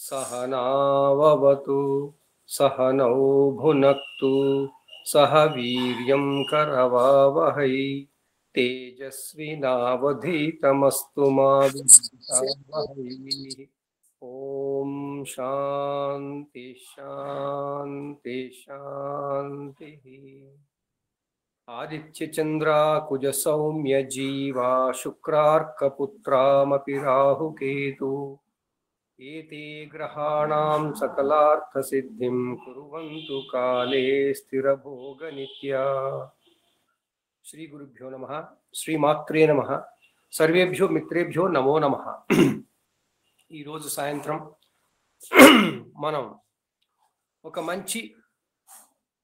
सहनाववतु सहनौ भुनक्तु सह वीर्यं करवावहै तेजस्विनावधीतमस्तु मा विद्विषावहै। ओम शांति शांति शांति। आदित्य चंद्रा कुज सौम्य जीवा शुक्रार्कपुत्रामपि राहुकेतु एते ग्रहाणां सकलार्थसिद्धिं कुर्वन्तु काले स्थिरभोगनित्या। श्री गुरुभ्यो नमः। श्रीमात्रे नमः। सर्वेभ्यो मित्रेभ्यो नमो नमः। ఈ రోజు సాయంత్రం మనం ఒక మంచి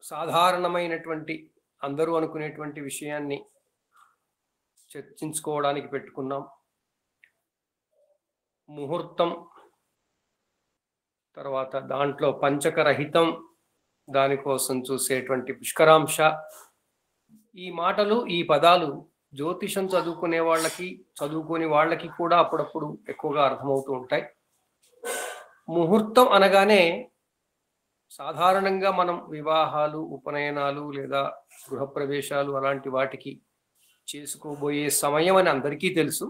సాధారణమైనటువంటి అందరూ అనుకునేటువంటి విషయాన్ని చర్చించుకోవడానికి పెట్టుకున్నాం. ముహూర్తం, తర్వాత దాంట్లో పంచకరహితం, దానికోసం చూసేటువంటి పుష్కరాంశ. ఈ మాటలు, ఈ పదాలు జ్యోతిషం చదువుకునే వాళ్ళకి, చదువుకునే వాళ్ళకి కూడా అప్పుడప్పుడు ఎక్కువగా అర్థమవుతూ ఉంటాయి. ముహూర్తం అనగానే సాధారణంగా మనం వివాహాలు, ఉపనయనాలు లేదా గృహప్రవేశాలు అలాంటి వాటికి చేసుకోబోయే సమయం అని అందరికీ తెలుసు.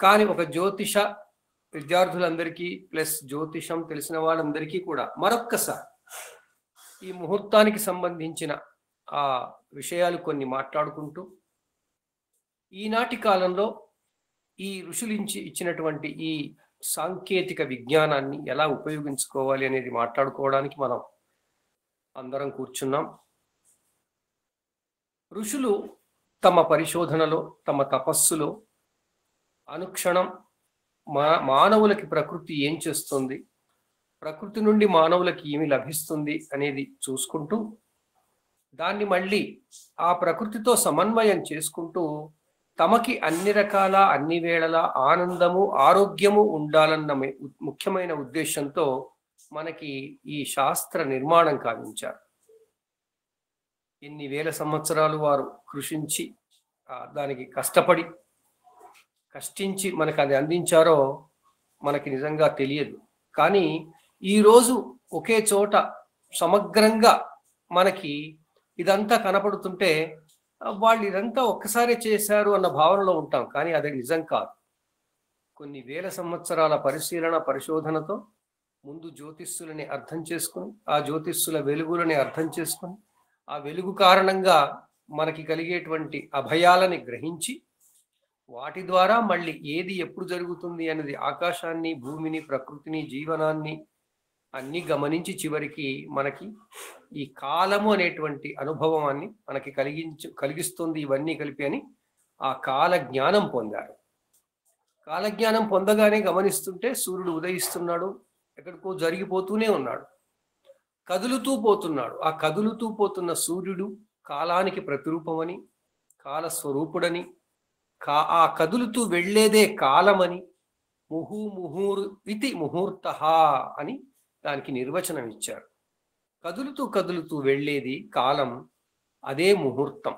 కానీ ఒక జ్యోతిష విద్యార్థులందరికీ ప్లస్ జ్యోతిషం తెలిసిన వాళ్ళందరికీ కూడా మరొక్కసారి ఈ ముహూర్తానికి సంబంధించిన ఆ విషయాలు కొన్ని మాట్లాడుకుంటూ, ఈనాటి కాలంలో ఈ ఋషులు ఇచ్చినటువంటి ఈ సాంకేతిక విజ్ఞానాన్ని ఎలా ఉపయోగించుకోవాలి అనేది మాట్లాడుకోవడానికి మనం అందరం కూర్చున్నాం. ఋషులు తమ పరిశోధనలో, తమ తపస్సులో అనుక్షణం మానవులకి ప్రకృతి ఏం చేస్తుంది, ప్రకృతి నుండి మానవులకి ఏమి లభిస్తుంది అనేది చూసుకుంటూ, దాన్ని మళ్ళీ ఆ ప్రకృతితో సమన్వయం చేసుకుంటూ తమకి అన్ని రకాల, అన్ని వేళలా ఆనందము, ఆరోగ్యము ఉండాలన్న ముఖ్యమైన ఉద్దేశంతో మనకి ఈ శాస్త్ర నిర్మాణం కావించారు. ఎన్ని వేల సంవత్సరాలు వారు కృషించి దానికి కష్టించి మనకు అది అందించారో మనకి నిజంగా తెలియదు. కానీ ఈరోజు ఒకే చోట సమగ్రంగా మనకి ఇదంతా కనపడుతుంటే వాళ్ళు ఇదంతా ఒక్కసారి చేశారు అన్న భావనలో ఉంటాం. కానీ అది నిజం కాదు. కొన్ని వేల సంవత్సరాల పరిశీలన, పరిశోధనతో ముందు జ్యోతిష్యులని అర్థం చేసుకుని, ఆ జ్యోతిష్యుల వెలుగులని అర్థం చేసుకుని, ఆ వెలుగు కారణంగా మనకి కలిగేటువంటి అభయాలని గ్రహించి, వాటి ద్వారా మళ్ళీ ఏది ఎప్పుడు జరుగుతుంది అనేది ఆకాశాన్ని, భూమిని, ప్రకృతిని, జీవనాన్ని అన్ని గమనించి చివరికి మనకి ఈ కాలము అనేటువంటి అనుభవాన్ని మనకి కలిగిస్తుంది. ఇవన్నీ కలిపి అని ఆ కాల జ్ఞానం పొందారు. కాలజ్ఞానం పొందగానే గమనిస్తుంటే సూర్యుడు ఉదయిస్తున్నాడు, ఎక్కడికో జరిగిపోతూనే ఉన్నాడు, కదులుతూ పోతున్నాడు. ఆ కదులుతూ పోతున్న సూర్యుడు కాలానికి ప్రతిరూపమని, కాలస్వరూపుడని, ఆ కదులుతూ వెళ్ళేదే కాలమని, ముహూర్ ఇతి ముహూర్త అని దానికి నిర్వచనం ఇచ్చారు. కదులుతూ కదులుతూ వెళ్ళేది కాలం, అదే ముహూర్తం.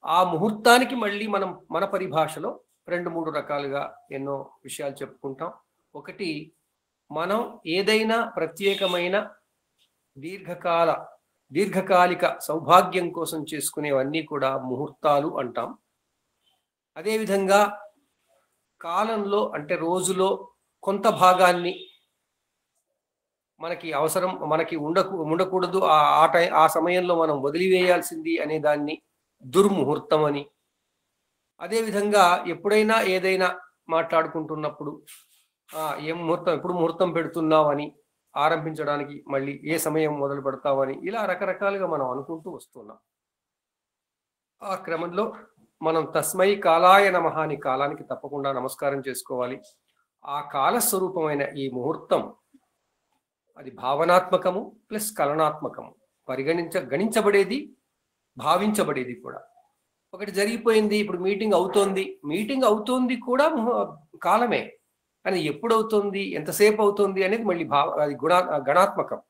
ఆ ముహూర్తానికి మళ్ళీ మనం మన పరిభాషలో 2-3 రకాలుగా ఎన్నో విషయాలు చెప్పుకుంటాం. ఒకటి, మనం ఏదైనా ప్రత్యేకమైన దీర్ఘకాలిక సౌభాగ్యం కోసం చేసుకునేవన్నీ కూడా ముహూర్తాలు అంటాం. అదేవిధంగా కాలంలో అంటే రోజులో కొంత భాగాన్ని మనకి అవసరం, మనకి ఉండకూడదు, ఆ సమయంలో మనం వదిలివేయాల్సింది అనే దాన్ని దుర్ముహూర్తం అని. అదేవిధంగా ఎప్పుడైనా ఏదైనా మాట్లాడుకుంటున్నప్పుడు ఏం ముహూర్తం, ఎప్పుడు ముహూర్తం పెడుతున్నావని, ఆరంభించడానికి మళ్ళీ ఏ సమయం మొదలు పెడతావని, ఇలా రకరకాలుగా మనం అనుకుంటూ వస్తున్నాం. ఆ క్రమంలో మనం తస్మై కాలాయ నమః అని కాలానికి తప్పకుండా నమస్కారం చేసుకోవాలి. ఆ కాలస్వరూపమైన ఈ ముహూర్తం అది భావనాత్మకము ప్లస్ కలనాత్మకము, గణించబడేది, భావించబడేది కూడా. ఒకటి జరిగిపోయింది, ఇప్పుడు మీటింగ్ అవుతోంది కూడా కాలమే. అని ఎప్పుడవుతుంది, ఎంతసేపు అవుతుంది అనేది మళ్ళీ అది గణాత్మకం,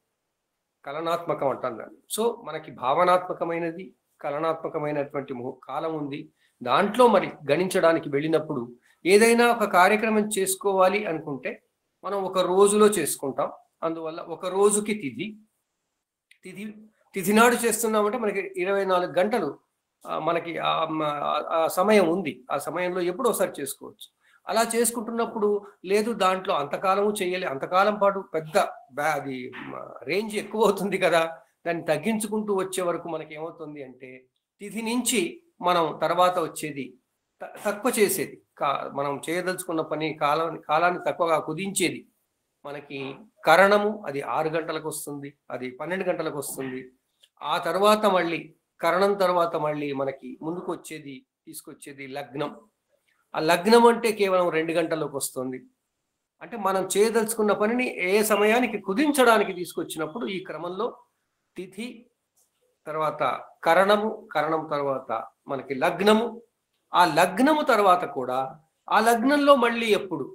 కలనాత్మకం అంటాం దాన్ని. సో మనకి భావనాత్మకమైనది, కలనాత్మకమైనటువంటి కాలం ఉంది. దాంట్లో మరి గణించడానికి వెళ్ళినప్పుడు ఏదైనా ఒక కార్యక్రమం చేసుకోవాలి అనుకుంటే మనం ఒక రోజులో చేసుకుంటాం. అందువల్ల ఒక రోజుకి తిథి నాడు చేస్తున్నామంటే మనకి 24 గంటలు మనకి ఆ సమయం ఉంది. ఆ సమయంలో ఎప్పుడో ఒకసారి చేసుకోవచ్చు. అలా చేసుకుంటున్నప్పుడు లేదు దాంట్లో అంతకాలము చేయాలి, అంతకాలం పాటు పెద్ద అది రేంజ్ ఎక్కువ అవుతుంది కదా, దాన్ని తగ్గించుకుంటూ వచ్చే వరకు మనకి ఏమవుతుంది అంటే తిథి నుంచి మనం తర్వాత వచ్చేది తక్కువ చేసేది, మనం చేయదలుచుకున్న పని కాలాన్ని తక్కువగా కుదించేది మనకి కరణము. అది 6 గంటలకు వస్తుంది, అది 12 గంటలకు వస్తుంది. ఆ తర్వాత మళ్ళీ కరణం తర్వాత మళ్ళీ మనకి ముందుకు తీసుకొచ్చేది లగ్నం. ఆ లగ్నం అంటే కేవలం 2 గంటల్లోకి వస్తుంది. అంటే మనం చేయదలుచుకున్న పనిని ఏ సమయానికి కుదించడానికి తీసుకొచ్చినప్పుడు ఈ క్రమంలో తిథి తర్వాత కరణం తర్వాత మనకి లగ్నము, ఆ లగ్నము తర్వాత కూడా ఆ లగ్నంలో మళ్ళీ ఎప్పుడు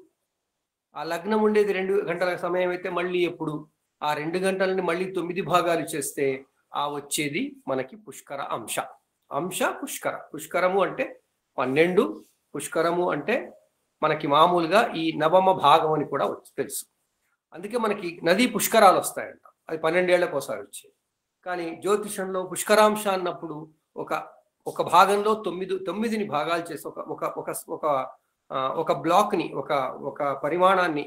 ఆ లగ్నం ఉండేది 2 గంటల సమయం అయితే మళ్ళీ ఎప్పుడు ఆ 2 గంటలని మళ్ళీ 9 భాగాలు చేస్తే ఆ వచ్చేది మనకి పుష్కర అంశ పుష్కరము అంటే 12, పుష్కరము అంటే మనకి మామూలుగా ఈ నవమ భాగం అని కూడా తెలుసు. అందుకే మనకి నదీ పుష్కరాలు వస్తాయంట, అది 12 ఏళ్లకు ఒకసారి వచ్చాయి. కానీ జ్యోతిషంలో పుష్కరాంశ అన్నప్పుడు ఒక భాగంలో 9ని భాగాలు చేసి ఒక బ్లాక్ ని ఒక పరిమాణాన్ని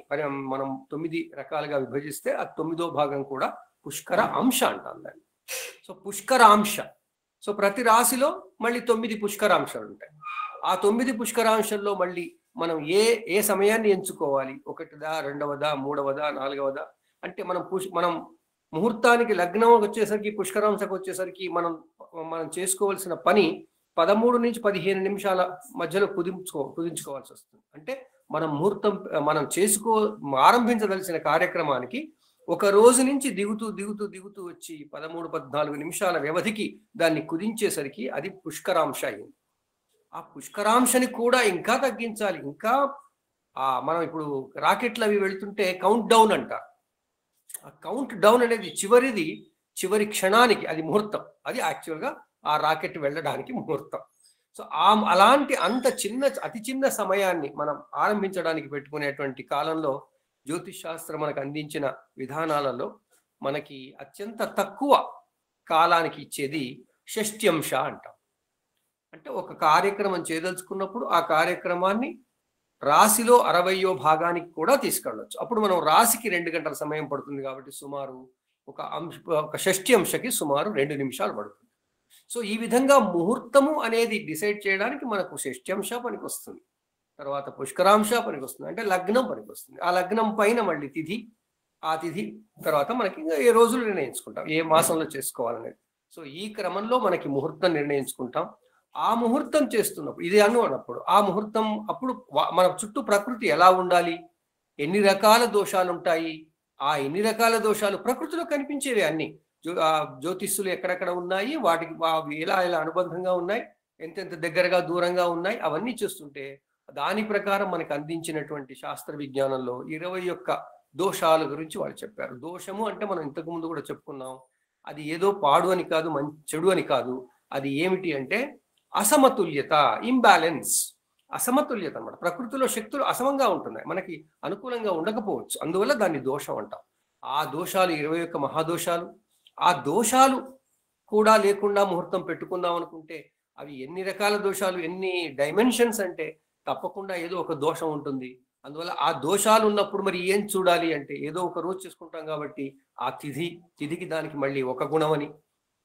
మనం 9 రకాలుగా విభజిస్తే ఆ 9వ భాగం కూడా పుష్కర అంశ అంటాం దాన్ని. సో పుష్కరాంశ. సో ప్రతి రాశిలో మళ్ళీ 9 పుష్కరాంశాలు ఉంటాయి. ఆ 9 పుష్కరాంశంలో మళ్ళీ మనం ఏ సమయాన్ని ఎంచుకోవాలి, 1దా 2వదా 3వదా 4వదా అంటే మనం ముహూర్తానికి లగ్నం వచ్చేసరికి పుష్కరాంశకు వచ్చేసరికి మనం చేసుకోవాల్సిన పని 13 నుంచి 15 నిమిషాల మధ్యలో కుదించుకోవాల్సి వస్తుంది. అంటే మనం ఆరంభించదలసిన కార్యక్రమానికి ఒక రోజు నుంచి దిగుతూ వచ్చి 13-14 నిమిషాల వ్యవధికి దాన్ని కుదించేసరికి అది పుష్కరాంశ అయింది. ఆ పుష్కరాంశని కూడా ఇంకా తగ్గించాలి. ఇంకా మనం ఇప్పుడు రాకెట్లు అవి వెళ్తుంటే కౌంట్ డౌన్ అంటారు. ఆ కౌంట్ డౌన్ అనేది చివరి క్షణానికి అది ముహూర్తం. అది యాక్చువల్గా ఆ రాకెట్ వెళ్ళడానికి ముహూర్తం. సో అలాంటి అతి చిన్న సమయాన్ని మనం ఆరంభించడానికి పెట్టుకునేటువంటి కాలంలో జ్యోతిష్ శాస్త్రం మనకు అందించిన విధానాలలో మనకి అత్యంత తక్కువ కాలానికి ఇచ్చేది షష్ట్యంశ అంటాం. అంటే ఒక కార్యక్రమం చేయదలుచుకున్నప్పుడు ఆ కార్యక్రమాన్ని రాశిలో 60వ భాగానికి కూడా తీసుకెళ్ళవచ్చు. అప్పుడు మనం రాశికి 2 గంటల సమయం పడుతుంది కాబట్టి సుమారు ఒక షష్ట్యంశకి సుమారు 2 నిమిషాలు పడుతుంది. సో ఈ విధంగా ముహూర్తము అనేది డిసైడ్ చేయడానికి మనకు షష్ట్యంశ పనికి వస్తుంది, తర్వాత పుష్కరాంశ పనికి వస్తుంది, అంటే లగ్నం పనికి వస్తుంది. ఆ లగ్నం పైన మళ్ళీ ఆ తిథి తర్వాత మనకి ఏ రోజులు నిర్ణయించుకుంటాం, ఏ మాసంలో చేసుకోవాలనేది. సో ఈ క్రమంలో మనకి ముహూర్తం నిర్ణయించుకుంటాం. ఆ ముహూర్తం చేస్తున్నప్పుడు ఇది అన్నప్పుడు ఆ ముహూర్తం అప్పుడు మన చుట్టూ ప్రకృతి ఎలా ఉండాలి, ఎన్ని రకాల దోషాలు ఉంటాయి, ఆ ఎన్ని రకాల దోషాలు ప్రకృతిలో కనిపించేవి అన్ని జ్యోతిష్యులు ఎక్కడెక్కడ ఉన్నాయి, వాటికి ఎలా అనుబంధంగా ఉన్నాయి, ఎంతెంత దగ్గరగా దూరంగా ఉన్నాయి, అవన్నీ చూస్తుంటే దాని ప్రకారం మనకు అందించినటువంటి శాస్త్ర విజ్ఞానంలో 21 దోషాల గురించి వాళ్ళు చెప్పారు. దోషము అంటే మనం ఇంతకు ముందు కూడా చెప్పుకున్నాం, అది ఏదో పాడు అని కాదు, చెడు అని కాదు. అది ఏమిటి అంటే అసమతుల్యత, ఇంబ్యాలెన్స్, అసమతుల్యత అన్నమాట. ప్రకృతిలో శక్తులు అసమంగా ఉంటున్నాయి, మనకి అనుకూలంగా ఉండకపోవచ్చు, అందువల్ల దాన్ని దోషం అంటాం. ఆ దోషాలు 21 మహాదోషాలు. ఆ దోషాలు కూడా లేకుండా ముహూర్తం పెట్టుకుందాం అనుకుంటే అవి ఎన్ని రకాల దోషాలు, ఎన్ని డైమెన్షన్స్ అంటే తప్పకుండా ఏదో ఒక దోషం ఉంటుంది. అందువల్ల ఆ దోషాలు ఉన్నప్పుడు మరి ఏం చూడాలి అంటే ఏదో ఒక రోజు చేసుకుంటాం కాబట్టి ఆ తిథికి దానికి మళ్ళీ ఒక గుణమని,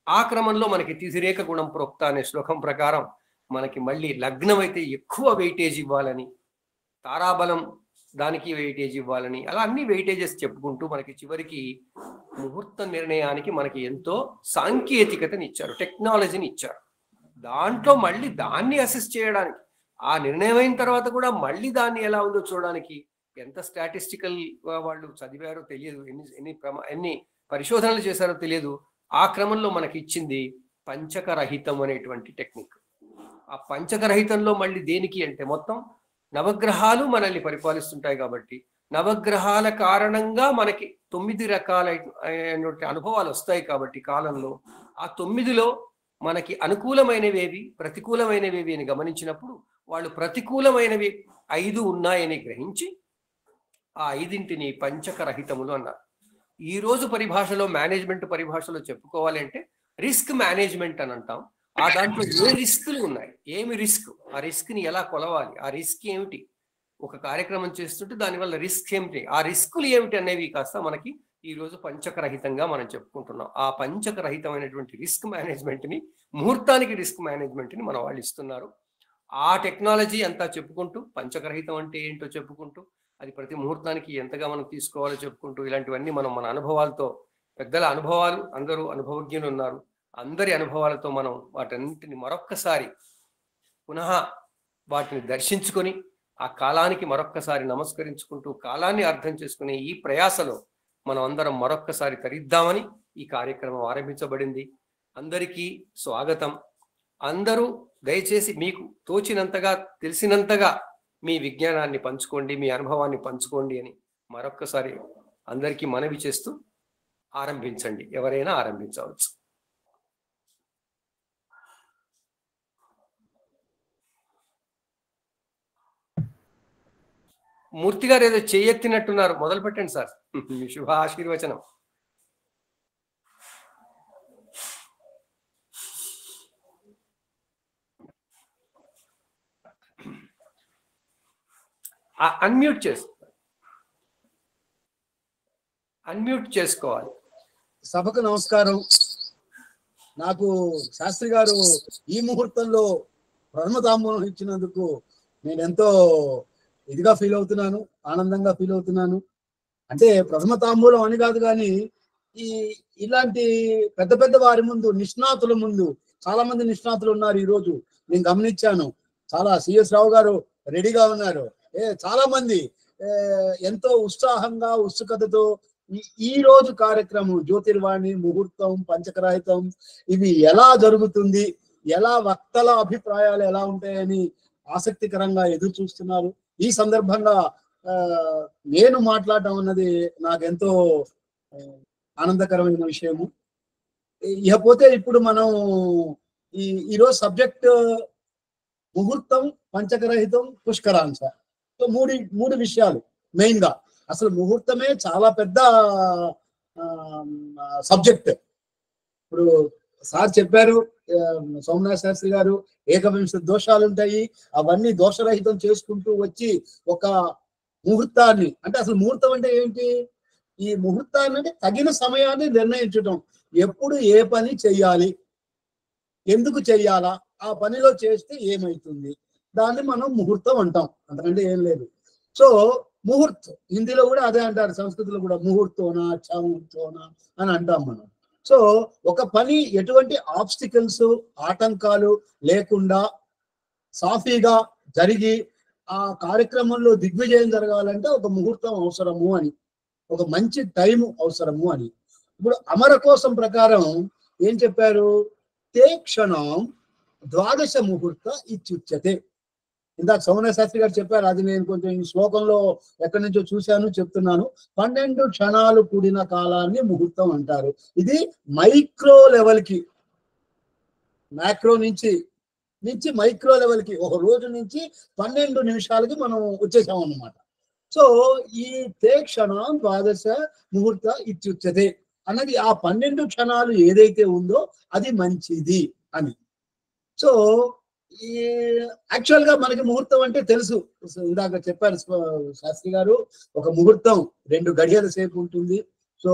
ఆ క్రమంలో మనకి తిథిరేఖ గుణం ప్రోక్త అనే శ్లోకం ప్రకారం మనకి మళ్ళీ లగ్నం అయితే ఎక్కువ వెయిటేజ్ ఇవ్వాలని, తారాబలం దానికి వెయిటేజ్ ఇవ్వాలని, అలా అన్ని వెయిటేజెస్ చెప్పుకుంటూ మనకి చివరికి ముహూర్త నిర్ణయానికి మనకి ఎంతో సాంకేతికతని ఇచ్చారు, టెక్నాలజీని ఇచ్చారు. దాంట్లో మళ్ళీ దాన్ని అసెస్ చేయడానికి, ఆ నిర్ణయం అయిన తర్వాత కూడా మళ్ళీ దాన్ని ఎలా ఉందో చూడడానికి ఎంత స్టాటిస్టికల్ వాళ్ళు చదివారో తెలియదు, ఎన్ని పరిశోధనలు చేశారో తెలియదు. ఆ క్రమంలో మనకి ఇచ్చింది పంచకరహితం అనేటువంటి టెక్నిక్. ఆ పంచకరహితంలో మళ్ళీ దేనికి అంటే మొత్తం నవగ్రహాలు మనల్ని పరిపాలిస్తుంటాయి కాబట్టి నవగ్రహాల కారణంగా మనకి 9 రకాలైనటువంటి అనుభవాలు వస్తాయి కాబట్టి కాలంలో ఆ 9లో మనకి అనుకూలమైనవేవి ప్రతికూలమైనవేవి అని గమనించినప్పుడు వాళ్ళు ప్రతికూలమైనవి 5 ఉన్నాయని గ్రహించి ఆ 5ంటిని పంచక రహితములు అన్నారు. ఈ రోజు పరిభాషలో, మేనేజ్మెంట్ పరిభాషలో చెప్పుకోవాలి అంటే రిస్క్ మేనేజ్మెంట్ అని అంటాం. ఆ దాంట్లో ఏ రిస్కులు ఉన్నాయి, ఏమి రిస్క్, ఆ రిస్క్ ని ఎలా కొలవాలి, ఆ రిస్క్ ఏమిటి, ఒక కార్యక్రమం చేస్తుంటే దానివల్ల రిస్క్ ఏమిటి, ఆ రిస్కులు ఏమిటి అనేవి కాస్త మనకి ఈ రోజు పంచకరహితంగా మనం చెప్పుకుంటున్నాం. ఆ పంచకరహితమైనటువంటి రిస్క్ మేనేజ్మెంట్ ని, ముహూర్తానికి రిస్క్ మేనేజ్మెంట్ ని మన వాళ్ళు ఇస్తున్నారు. ఆ టెక్నాలజీ అంతా చెప్పుకుంటూ, పంచకరహితం అంటే ఏంటో చెప్పుకుంటూ, అది ప్రతి ముహూర్తానికి ఎంతగా మనం తీసుకోవాలో చెప్పుకుంటూ, ఇలాంటివన్నీ మనం మన అనుభవాలతో, పెద్దల అనుభవాలు, అందరూ అనుభవజ్ఞులు ఉన్నారు, అందరి అనుభవాలతో మనం వాటన్నింటిని మరొక్కసారి పునః వాటిని దర్శించుకొని ఆ కాలానికి మరొక్కసారి నమస్కరించుకుంటూ, కాలాన్ని అర్థం చేసుకునే ఈ ప్రయాసలో మనం అందరం మరొక్కసారి తరిద్దామని ఈ కార్యక్రమం ఆరంభించబడింది. అందరికీ స్వాగతం. అందరూ దయచేసి మీకు తోచినంతగా, తెలిసినంతగా మీ విజ్ఞానాన్ని పంచుకోండి, మీ అనుభవాన్ని పంచుకోండి అని మరొక్కసారి అందరికీ మనవి చేస్తూ ఆరంభించండి. ఎవరైనా ఆరంభించవచ్చు. మూర్తి గారు ఏదో చేయెత్తినట్టున్నారు, మొదలు పెట్టండి సార్. మీ శుభ ఆశీర్వచనం. అన్మ్యూట్ చేసుకోవాలి. సభకు నమస్కారం. నాకు శాస్త్రి గారు ఈ ముహూర్తంలో ప్రథమ తాంబూలం ఇచ్చినందుకు నేను ఎంతో ఇదిగా ఫీల్ అవుతున్నాను, ఆనందంగా ఫీల్ అవుతున్నాను. అంటే ప్రథమ తాంబూలం అని కాదు, కానీ ఇలాంటి పెద్ద పెద్ద వారి ముందు, నిష్ణాతుల ముందు, చాలా మంది నిష్ణాతులు ఉన్నారు ఈ రోజు, నేను గమనించాను. చాలా సిఎస్ రావు గారు రెడీగా ఉన్నారు, చాలా మంది ఎంతో ఉత్సాహంగా, ఉత్సుకతతో ఈ రోజు కార్యక్రమం జ్యోతిర్వాణి, ముహూర్తం, పంచకరాహితం ఇవి ఎలా జరుగుతుంది, ఎలా వక్తల అభిప్రాయాలు ఎలా ఉంటాయని ఆసక్తికరంగా ఎదురు చూస్తున్నారు. ఈ సందర్భంగా నేను మాట్లాడటం అన్నది నాకెంతో ఆనందకరమైన విషయము. ఇకపోతే ఇప్పుడు మనం ఈరోజు సబ్జెక్ట్ ముహూర్తం, పంచకరహితం, పుష్కరాంశ. సో మూడు విషయాలు మెయిన్ గా. అసలు ముహూర్తమే చాలా పెద్ద సబ్జెక్ట్. ఇప్పుడు సార్ చెప్పారు, సోమనాథ్ శాస్త్రి గారు, ఏకవింశ దోషాలు ఉంటాయి, అవన్నీ దోషరహితం చేసుకుంటూ వచ్చి ఒక ముహూర్తాన్ని, అంటే అసలు ముహూర్తం అంటే ఏంటి, ఈ ముహూర్తాన్ని అంటే తగిన సమయాన్ని నిర్ణయించడం, ఎప్పుడు ఏ పని చెయ్యాలి, ఎందుకు చెయ్యాలా, ఆ పనిలో చేస్తే ఏమైతుంది, దాన్ని మనం ముహూర్తం అంటాం, అంతకంటే ఏం లేదు. సో ముహూర్తం హిందీలో కూడా అదే అంటారు, సంస్కృతిలో కూడా ముహూర్తోనా, చముహూర్తోనా అని అంటాం మనం. సో ఒక పని ఎటువంటి ఆబ్స్టికల్స్, ఆటంకాలు లేకుండా సాఫీగా జరిగి ఆ కార్యక్రమంలో దిగ్విజయం జరగాలంటే ఒక ముహూర్తం అవసరము అని, ఒక మంచి టైం అవసరము అని. ఇప్పుడు అమర కోసం ప్రకారం ఏం చెప్పారు, తే క్షణం ద్వాదశ ముహూర్త ఇత్యుచ్యతే. ఇందాక సోమనాథ శాస్త్రి గారు చెప్పారు, అది నేను కొంచెం ఈ శ్లోకంలో ఎక్కడి నుంచో చూశాను, చెప్తున్నాను. 12 క్షణాలు కూడిన కాలాన్ని ముహూర్తం అంటారు. ఇది మైక్రో లెవెల్ కి, మ్యాక్రో నుంచి మైక్రో లెవెల్ కి, ఒక రోజు నుంచి 12 నిమిషాలకి మనం వచ్చేసాం అన్నమాట. సో ఈ తే క్షణం ద్వాదశ ముహూర్త ఇత్యుచ్యతే అన్నది ఆ 12 క్షణాలు ఏదైతే ఉందో అది మంచిది అని. సో ఈ యాక్చువల్ గా మనకి ముహూర్తం అంటే తెలుసు, ఇందాక చెప్పారు శాస్త్రి గారు, ఒక ముహూర్తం 2 గడియల సేపు ఉంటుంది. సో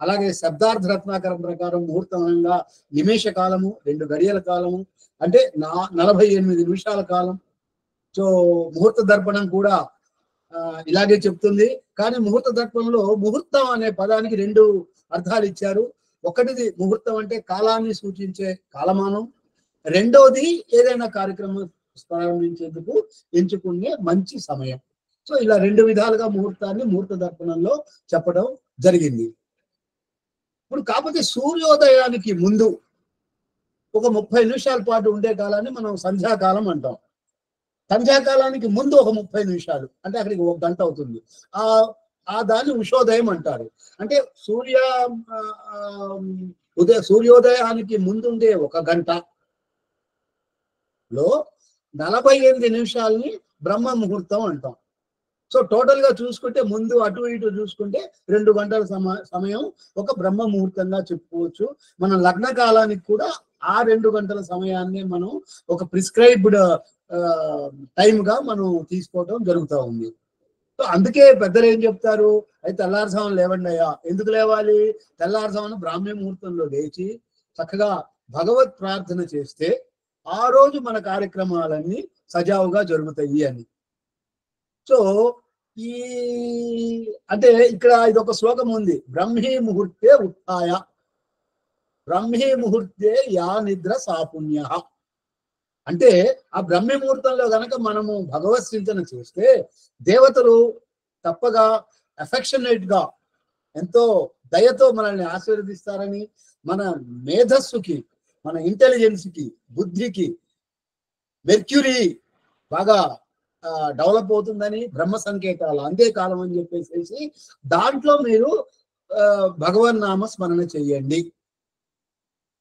అలాగే శబ్దార్థ రత్నాకరం ప్రకారం ముహూర్తం అనగా నిమేష కాలము, 2 గడియల కాలము, అంటే 48 నిమిషాల కాలం. సో ముహూర్త దర్పణం కూడా ఇలాగే చెప్తుంది. కానీ ముహూర్త దర్పణంలో ముహూర్తం అనే పదానికి 2 అర్థాలు ఇచ్చారు. ఒకటిది ముహూర్తం అంటే కాలాన్ని సూచించే కాలమానం, రెండోది ఏదైనా కార్యక్రమం ప్రారంభించేందుకు ఎంచుకునే మంచి సమయం. సో ఇలా 2 విధాలుగా ముహూర్తాన్ని ముహూర్త దర్పణంలో చెప్పడం జరిగింది. ఇప్పుడు కాకపోతే సూర్యోదయానికి ముందు ఒక 30 నిమిషాల పాటు ఉండే కాలాన్ని మనం సంధ్యాకాలం అంటాం. సంధ్యాకాలానికి ముందు ఒక 30 నిమిషాలు, అంటే అక్కడికి 1 గంట అవుతుంది. ఆ దాన్ని ఉషోదయం అంటారు. అంటే సూర్యోదయానికి ముందుండే 1 గంటలో 48 నిమిషాలని బ్రహ్మ ముహూర్తం అంటాం. సో టోటల్ గా చూసుకుంటే ముందు అటు ఇటు చూసుకుంటే 2 గంటల సమయం ఒక బ్రహ్మ ముహూర్తంగా చెప్పుకోవచ్చు. మన లగ్న కాలానికి కూడా ఆ 2 గంటల సమయాన్ని మనం ఒక ప్రిస్క్రైబ్డ్ టైమ్ గా మనం తీసుకోవడం జరుగుతూ ఉంది. సో అందుకే పెద్దలు ఏం చెప్తారు, అయితే తెల్లారుజామున లేవండి అయ్యా. ఎందుకు లేవాలి? తెల్లారుజామున బ్రాహ్మీ ముహూర్తంలో లేచి చక్కగా భగవత్ ప్రార్థన చేస్తే ఆ రోజు మన కార్యక్రమాలన్నీ సజావుగా జరుగుతాయి అని. సో ఈ అంటే ఇక్కడ ఇదొక శ్లోకం ఉంది, బ్రహ్మీ ముహూర్తే ఉత్థాయ బ్రహ్మీ ముహూర్తే యా నిద్ర సాపుణ్య. అంటే ఆ బ్రహ్మీ ముహూర్తంలో గనక మనము భగవత్ చింతన చేస్తే దేవతలు తప్పగా అఫెక్షనేట్ గా ఎంతో దయతో మనల్ని ఆశీర్వదిస్తారని, మన మేధస్సుకి, మన ఇంటెలిజెన్స్ కి, బుద్ధికి మెర్క్యూరీ బాగా డెవలప్ అవుతుందని బ్రహ్మ సంకేతాలు అందే కాలం అని చెప్పేసి దాంట్లో మీరు భగవన్ నామ స్మరణ చెయ్యండి.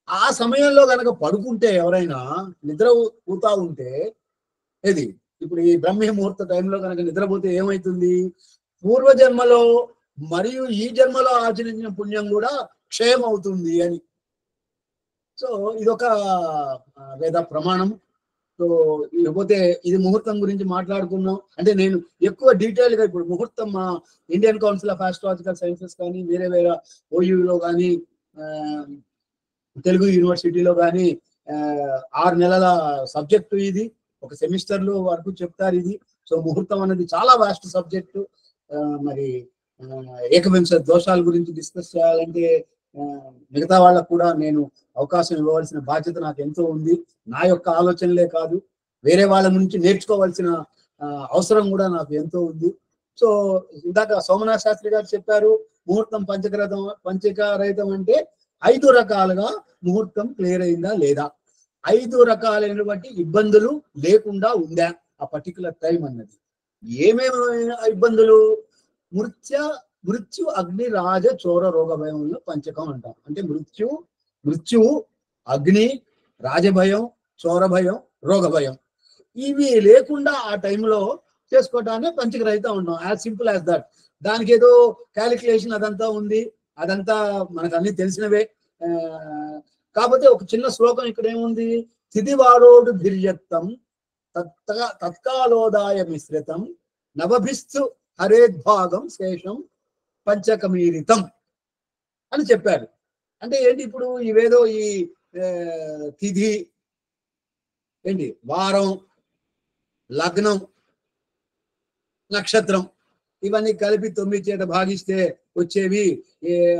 ఆ సమయంలో గనక పడుకుంటే ఎవరైనా నిద్రపోతా ఉంటే ఏది ఇప్పుడు ఈ బ్రహ్మీ ముహూర్త టైంలో కనుక నిద్రపోతే ఏమవుతుంది? పూర్వజన్మలో మరియు ఈ జన్మలో ఆచరించిన పుణ్యం కూడా క్షయం అవుతుంది అని. సో ఇదొక వేద ప్రమాణం. సో లేకపోతే ఇది ముహూర్తం గురించి మాట్లాడుకున్నాం అంటే నేను ఎక్కువ డీటెయిల్ గా ఇప్పుడు ముహూర్తం మా Indian council of astrological sciences కానీ వేరే వేరే ఓయూలో కానీ తెలుగు యూనివర్సిటీలో కానీ 6 నెలల సబ్జెక్టు ఇది, ఒక సెమిస్టర్లో వరకు చెప్తారు ఇది. సో ముహూర్తం అనేది చాలా వాస్ట్ సబ్జెక్టు. మరి ఏకవింశ దోషాల గురించి డిస్కస్ చేయాలంటే మిగతా వాళ్ళకు కూడా నేను అవకాశం ఇవ్వవలసిన బాధ్యత నాకు ఎంతో ఉంది. నా యొక్క ఆలోచనలే కాదు, వేరే వాళ్ళ నుంచి నేర్చుకోవాల్సిన అవసరం కూడా నాకు ఎంతో ఉంది. సో ఇందాక సోమనాథ్ శాస్త్రి గారు చెప్పారు, ముహూర్తం పంచకారహితం అంటే 5 రకాలుగా ముహూర్తం క్లియర్ అయిందా లేదా, 5 రకాలైనటువంటి ఇబ్బందులు లేకుండా ఉందా ఆ పర్టికులర్ టైం అన్నది. ఏమేమి ఇబ్బందులు? మృత్యు అగ్ని రాజ చోర రోగ భయంలో పంచకం అంటాం. అంటే మృత్యువు, అగ్ని, రాజభయం, చోర భయం, రోగ భయం ఇవి లేకుండా ఆ టైంలో చేసుకోవటాన్ని పంచకరహితం ఉంటాం. As simple as that. దానికి ఏదో క్యాలిక్యులేషన్ అదంతా ఉంది, అదంతా మనకు అన్ని తెలిసినవే. కాకపోతే ఒక చిన్న శ్లోకం ఇక్కడ ఏముంది, స్థితివారోడు దిర్యక్తం తత్కాలోదాయ మిశ్రితం నవభిస్తు హరేద్భాగం శేషం పంచకమీరితం అని చెప్పారు. అంటే ఏంటి ఇప్పుడు ఇవేదో ఈ తిథి ఏంటి, వారం, లగ్నం, నక్షత్రం ఇవన్నీ కలిపి 9 చేత భాగిస్తే వచ్చేవి.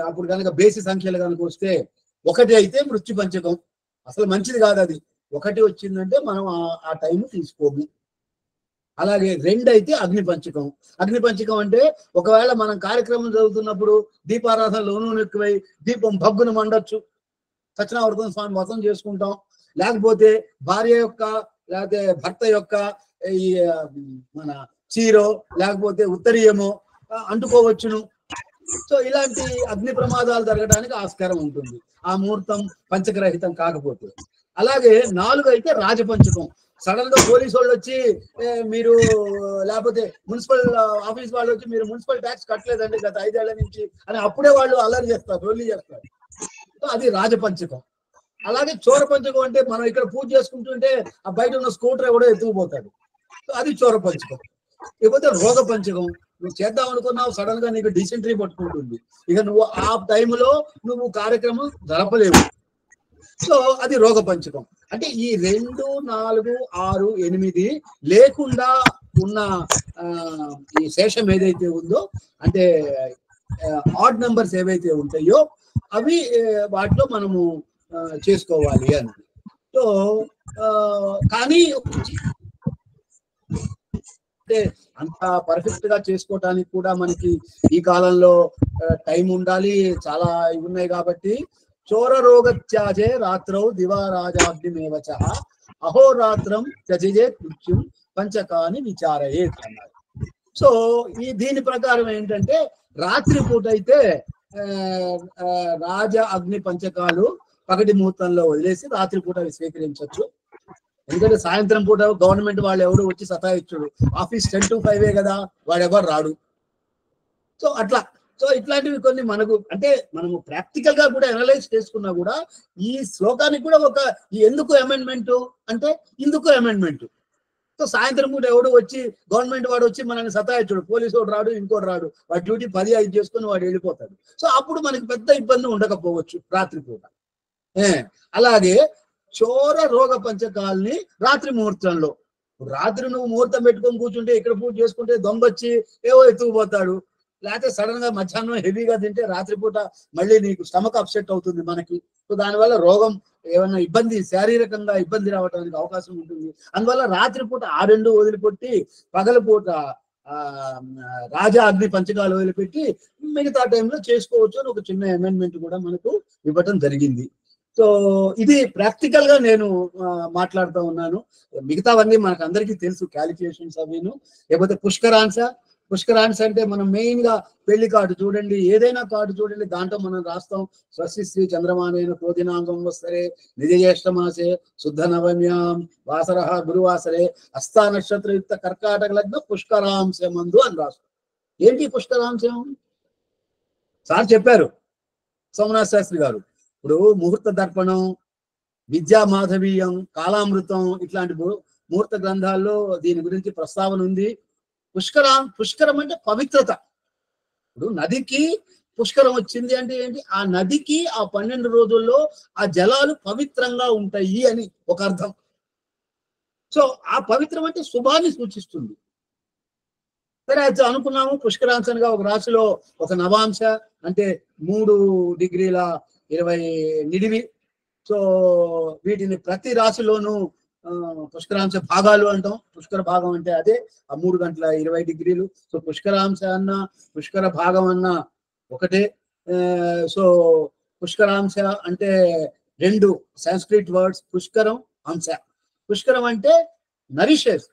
అప్పుడు కనుక బేసి సంఖ్యలు కనుక వస్తే 1 అయితే మృత్యు పంచకం, అసలు మంచిది కాదు అది. 1 వచ్చిందంటే మనం ఆ టైం తీసుకోము. అలాగే 2 అయితే అగ్ని పంచకం. అగ్ని పంచకం అంటే ఒకవేళ మనం కార్యక్రమం జరుగుతున్నప్పుడు దీపారాధనలో నూనె ఎక్కువై దీపం భగ్గున మండొచ్చు, సత్యనారాయణ స్వామి వ్రతం చేసుకుంటాం. లేకపోతే భార్య యొక్క లేకపోతే భర్త యొక్క ఈ మన చీరో లేకపోతే ఉత్తరీయమో అంటుకోవచ్చును. సో ఇలాంటి అగ్ని ప్రమాదాలు జరగడానికి ఆస్కారం ఉంటుంది ఆ ముహూర్తం పంచకరహితం కాకపోతే. అలాగే 4 అయితే రాజపంచకం. సడన్ గా పోలీసు వాళ్ళు వచ్చి మీరు లేకపోతే మున్సిపల్ ఆఫీస్ వాళ్ళు వచ్చి మీరు మున్సిపల్ ట్యాక్స్ కట్టలేదండి గత 5 ఏళ్ల నుంచి అని అప్పుడే వాళ్ళు అల్లరి చేస్తారు, రొల్లి చేస్తారు. సో అది రాజపంచకం. అలాగే చోర పంచకం అంటే మనం ఇక్కడ పూజ చేసుకుంటుంటే ఆ బయట ఉన్న స్కూటర్ కూడా ఎత్తుకుపోతాడు, సో అది చోర పంచకం. లేకపోతే రోగ పంచకం, నువ్వు చేద్దాం అనుకున్నావు సడన్ గా నీకు డిసెంట్రీ పట్టుకుంటుంది, ఇక నువ్వు ఆ టైంలో నువ్వు కార్యక్రమం జరపలేవు, సో అది రోగ పంచకం. అంటే ఈ 2, 4, 6, 8 లేకుండా ఉన్న ఈ శేషం ఏదైతే ఉందో అంటే ఆడ్ నెంబర్స్ ఏవైతే ఉంటాయో అవి వాటిలో మనము చేసుకోవాలి అని. సో కానీ అంటే అంత పర్ఫెక్ట్ గా చేసుకోవటానికి కూడా మనకి ఈ కాలంలో టైం ఉండాలి, చాలా ఇవి ఉన్నాయి. కాబట్టి చోర రోగత్యాజే రాత్రౌ దివారాజాగ్నిమేవచ అహోరాత్రం త్యజే మృత్యుం పంచకాని విచారయేత్ అన్నారు. సో దీని ప్రకారం ఏంటంటే రాత్రి పూట అయితే రాజ అగ్ని పంచకాలు పగటి ముహూర్తంలో వదిలేసి రాత్రిపూట స్వీకరించవచ్చు. ఎందుకంటే సాయంత్రం పూట గవర్నమెంట్ వాళ్ళు ఎవరు వచ్చి సతాయిచ్చుడు, ఆఫీస్ 10 to 5 కదా, వాడు ఎవరు రాడు. సో అట్లా సో ఇట్లాంటివి కొన్ని మనకు అంటే మనము ప్రాక్టికల్ గా కూడా అనలైజ్ చేసుకున్నా కూడా ఈ శ్లోకానికి కూడా ఒక ఎందుకు అమెండ్మెంట్ అంటే ఇందుకు అమెండ్మెంట్. సో సాయంత్రం పూట ఎవడు వచ్చి గవర్నమెంట్ వాడు వచ్చి మనల్ని సతాయించాడు, పోలీసు వాడు రాడు, ఇంకోటి రాడు, వాడి డ్యూటీ 10-5 చేసుకుని వాడు వెళ్ళిపోతాడు. సో అప్పుడు మనకి పెద్ద ఇబ్బంది ఉండకపోవచ్చు రాత్రిపూట. అలాగే చోర రోగ పంచకాల్ని రాత్రి ముహూర్తంలో, రాత్రి నువ్వు ముహూర్తం పెట్టుకొని కూర్చుంటే ఇక్కడ పూజ చేసుకుంటే దొంగ వచ్చి ఏవో ఎత్తుకుపోతాడు, లేకపోతే సడన్ గా మధ్యాహ్నం హెవీగా తింటే రాత్రిపూట మళ్ళీ నీకు స్టమక్ అప్సెట్ అవుతుంది మనకి. సో దానివల్ల రోగం ఏమన్నా ఇబ్బంది, శారీరకంగా ఇబ్బంది రావడానికి అవకాశం ఉంటుంది. అందువల్ల రాత్రిపూట ఆ 2 వదిలిపెట్టి పగలపూట రాజా అగ్ని పంచకాలు వదిలిపెట్టి మిగతా టైంలో చేసుకోవచ్చు అని ఒక చిన్న అమెండ్మెంట్ కూడా మనకు ఇవ్వటం జరిగింది. సో ఇది ప్రాక్టికల్ గా నేను మాట్లాడుతూ ఉన్నాను. మిగతావన్నీ మనకు అందరికీ తెలుసు, క్యాలిక్యులేషన్స్ అవిను. లేకపోతే పుష్కరాన్స్ అంటే మనం మెయిన్ గా పెళ్లి కార్డు చూడండి, ఏదైనా కార్డు చూడండి, దాంట్లో మనం రాస్తాం స్వస్తి శ్రీ చంద్రమానేన క్రోధినాంగం వస్తరే నిజ జ్యేష్ఠమాసే శుద్ధ నవమ్యాం వాసర గురువాసరే హస్తా నక్షత్రయుక్త కర్కాటక లగ్న పుష్కరాంశమందు అని రాస్తాం. ఏంటి పుష్కరాంశం? సార్ చెప్పారు సోమనాథ్ శాస్త్రి గారు. ఇప్పుడు ముహూర్త దర్పణం, విద్యా మాధవీయం, కాలామృతం ఇట్లాంటి ముహూర్త గ్రంథాల్లో దీని గురించి ప్రస్తావన ఉంది. పుష్కరం అంటే పవిత్రత. ఇప్పుడు నదికి పుష్కరం వచ్చింది అంటే ఏంటి? ఆ నదికి ఆ 12 రోజుల్లో ఆ జలాలు పవిత్రంగా ఉంటాయి అని ఒక అర్థం. సో ఆ పవిత్రం అంటే శుభాన్ని సూచిస్తుంది. సరే అయితే అనుకున్నాము పుష్కరాంశంగా ఒక రాశిలో ఒక నవాంశ అంటే 3 డిగ్రీల 20 సో వీటిని ప్రతి రాశిలోనూ పుష్కరాంశ భాగాలు అంటాం. పుష్కర భాగం అంటే అదే ఆ 3 గంటల 20 డిగ్రీలు. సో పుష్కరాంశ అన్న పుష్కర భాగం అన్న ఒకటే. సో పుష్కరాంశ అంటే 2 సాంస్క్రిట్ వర్డ్స్, పుష్కరం అంశ. పుష్కరం అంటే nourishes,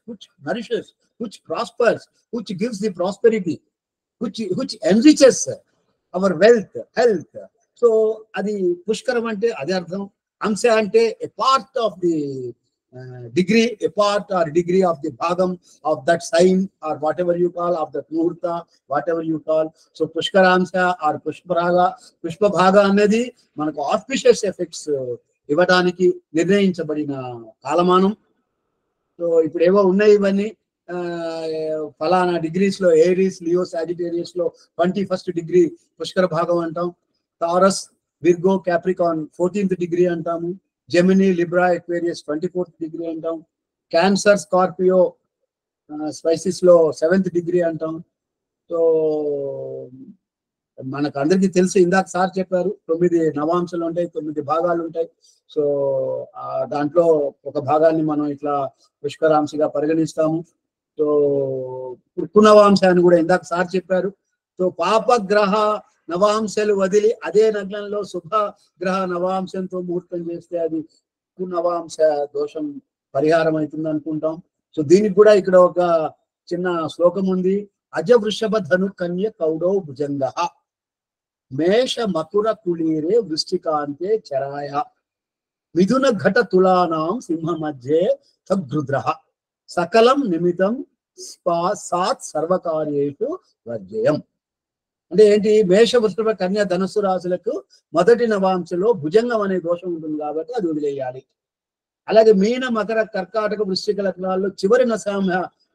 which prospers, which gives the prosperity, which enriches our wealth, health. So అది పుష్కరం అంటే అదే అర్థం. అంశ అంటే a part of the degree, a part or degree of the bhagam of that sign or whatever you call, of that muhurta, whatever you call. So pushkaramsha or pushpa bhaga అనేది మనకు auspicious effects ఇవ్వడానికి నిర్ణయించబడిన కాలమానం. So ఇప్పుడు ఏవో ఉన్నాయి ఇవన్నీ ఫలానా డిగ్రీస్ లో ఏరీస్, లియో, సాజిటేరియస్ లో 21st డిగ్రీ పుష్కర భాగం అంటాం. Taurus, Virgo, Capricorn 14th degree అంటాము. Gemini, Libra, Aquarius 24th degree అంటాం. క్యాన్సర్, స్కార్పియో, స్పైసిస్ లో 7th డిగ్రీ అంటాం. సో మనకు అందరికీ తెలుసు, ఇందాక సార్ చెప్పారు 9 నవాంశాలు ఉంటాయి, 9 భాగాలు ఉంటాయి. సో దాంట్లో ఒక భాగాన్ని మనం ఇట్లా పుష్కరాంశగా పరిగణిస్తాము. సో పునవాంశ అని కూడా ఇందాక సార్ చెప్పారు. సో పాపగ్రహ నవాంశలు వదిలి అదే నగ్నంలో శుభ గ్రహ నవాంశంతో ముహూర్తం చేస్తే అది పునవాంశ దోషం పరిహారం అవుతుంది అనుకుంటాం. సో దీనికి కూడా ఇక్కడ ఒక చిన్న శ్లోకం ఉంది. అజ వృషభ ధను కన్య కౌడౌ భుజంగ మేష మకుర కుళీరే వృష్టికాంతే చరాయ మిథున ఘట తులానాం సింహ మధ్యే తగ్రుద్ర సకలం నిమితం సాత్ సర్వకార్యేషు వర్జయం. అంటే ఏంటి? మేష, వృషభ, కన్య, ధనుస్సు రాశులకు మొదటి నవాంశలో భుజంగం అనే దోషం ఉంటుంది కాబట్టి అది వదిలేయాలి. అలాగే మీన, మకర, కర్కాటక, వృశ్చిక లగ్నాల్లో చివరి నశాంశ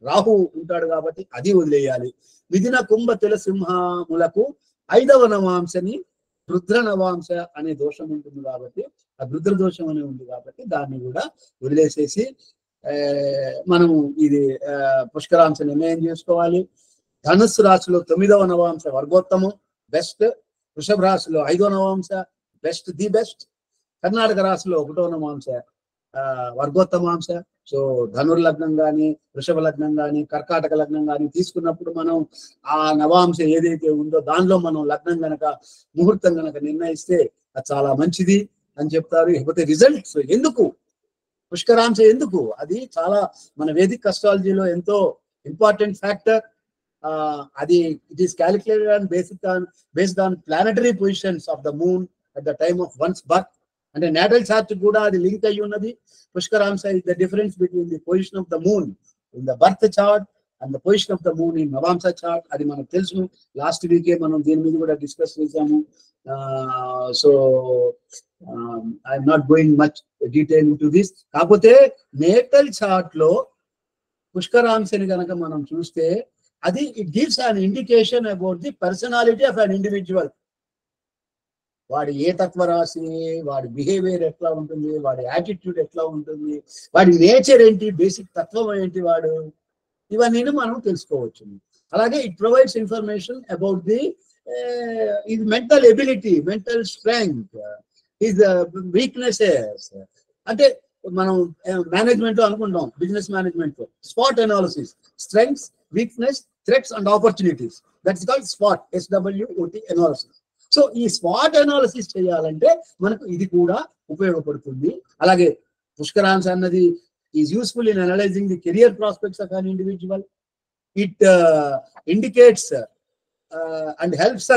రాహు ఉంటాడు కాబట్టి అది వదిలేయాలి. మిథున, కుంభ, తుల, సింహములకు 5వ నవాంశని రుద్ర నవాంశ అనే దోషం ఉంటుంది కాబట్టి, ఆ రుద్ర దోషం అనే ఉంది కాబట్టి దాన్ని కూడా వదిలేసేసి మనము ఇది పుష్కరాంశ నిర్ణయం చేసుకోవాలి. ధనుస్సు రాశిలో 9వ నవాంశ వర్గోత్తమం, బెస్ట్. వృషభ రాశిలో 5వ నవాంశ బెస్ట్, ది బెస్ట్. కర్ణాటక రాశిలో 1వ నవాంశ వర్గోత్తమాంశ. సో ధనుర్లగ్నం కానీ, వృషభ లగ్నం కానీ, కర్కాటక లగ్నం కానీ తీసుకున్నప్పుడు మనం ఆ నవాంశ ఏదైతే ఉందో దానిలో మనం లగ్నం గనక ముహూర్తం గనక నిర్ణయిస్తే అది చాలా మంచిది అని చెప్తారు. లేకపోతే రిజల్ట్స్ ఎందుకు పుష్కరాంశ ఎందుకు, అది చాలా మన వేదిక్ అస్ట్రాలజీలో ఎంతో ఇంపార్టెంట్ ఫ్యాక్టర్. అది it is calculated and based on planetary positions of the moon at the time of one's birth. అంటే నేటల్ చార్ట్ కూడా అది లింక్ అయ్యి ఉన్నది. Pushkaramsha is the difference between the position of the moon in the birth chart and the position of the moon in navamsha chart. అది మనకు తెలుసు. Last వీకే మనం దీని మీద కూడా డిస్కస్ చేసాము. So I'm not going much detail to this. కాకపోతే natal chart లో పుష్కరాంశని కనుక మనం చూస్తే అది it gives an indication about the personality of an individual. వాడి ఏ తత్వ రాశి, వాడి బిహేవియర్ ఎట్లా ఉంటుంది, వాడి యాటిట్యూడ్ ఎట్లా ఉంటుంది, వాడి నేచర్ ఏంటి, బేసిక్ తత్వం ఏంటి, వాడు ఇవన్నీ మనం తెలుసుకోవచ్చు. అలాగే it provides information about the his mental ability, mental strength, his weaknesses. అంటే మనం మేనేజ్మెంట్ లో అనుకుంటాం, బిజినెస్ మేనేజ్మెంట్ లో spot analysis, strengths, weakness, threats and opportunities. That's called spot, SWOT analysis. So ఈ స్పాట్ అనాలిసిస్ చేయాలంటే మనకు ఇది కూడా ఉపయోగపడుతుంది. అలాగే పుష్కరాంశ అన్నది is useful in analysing the career prospects of an individual. It indicates and helps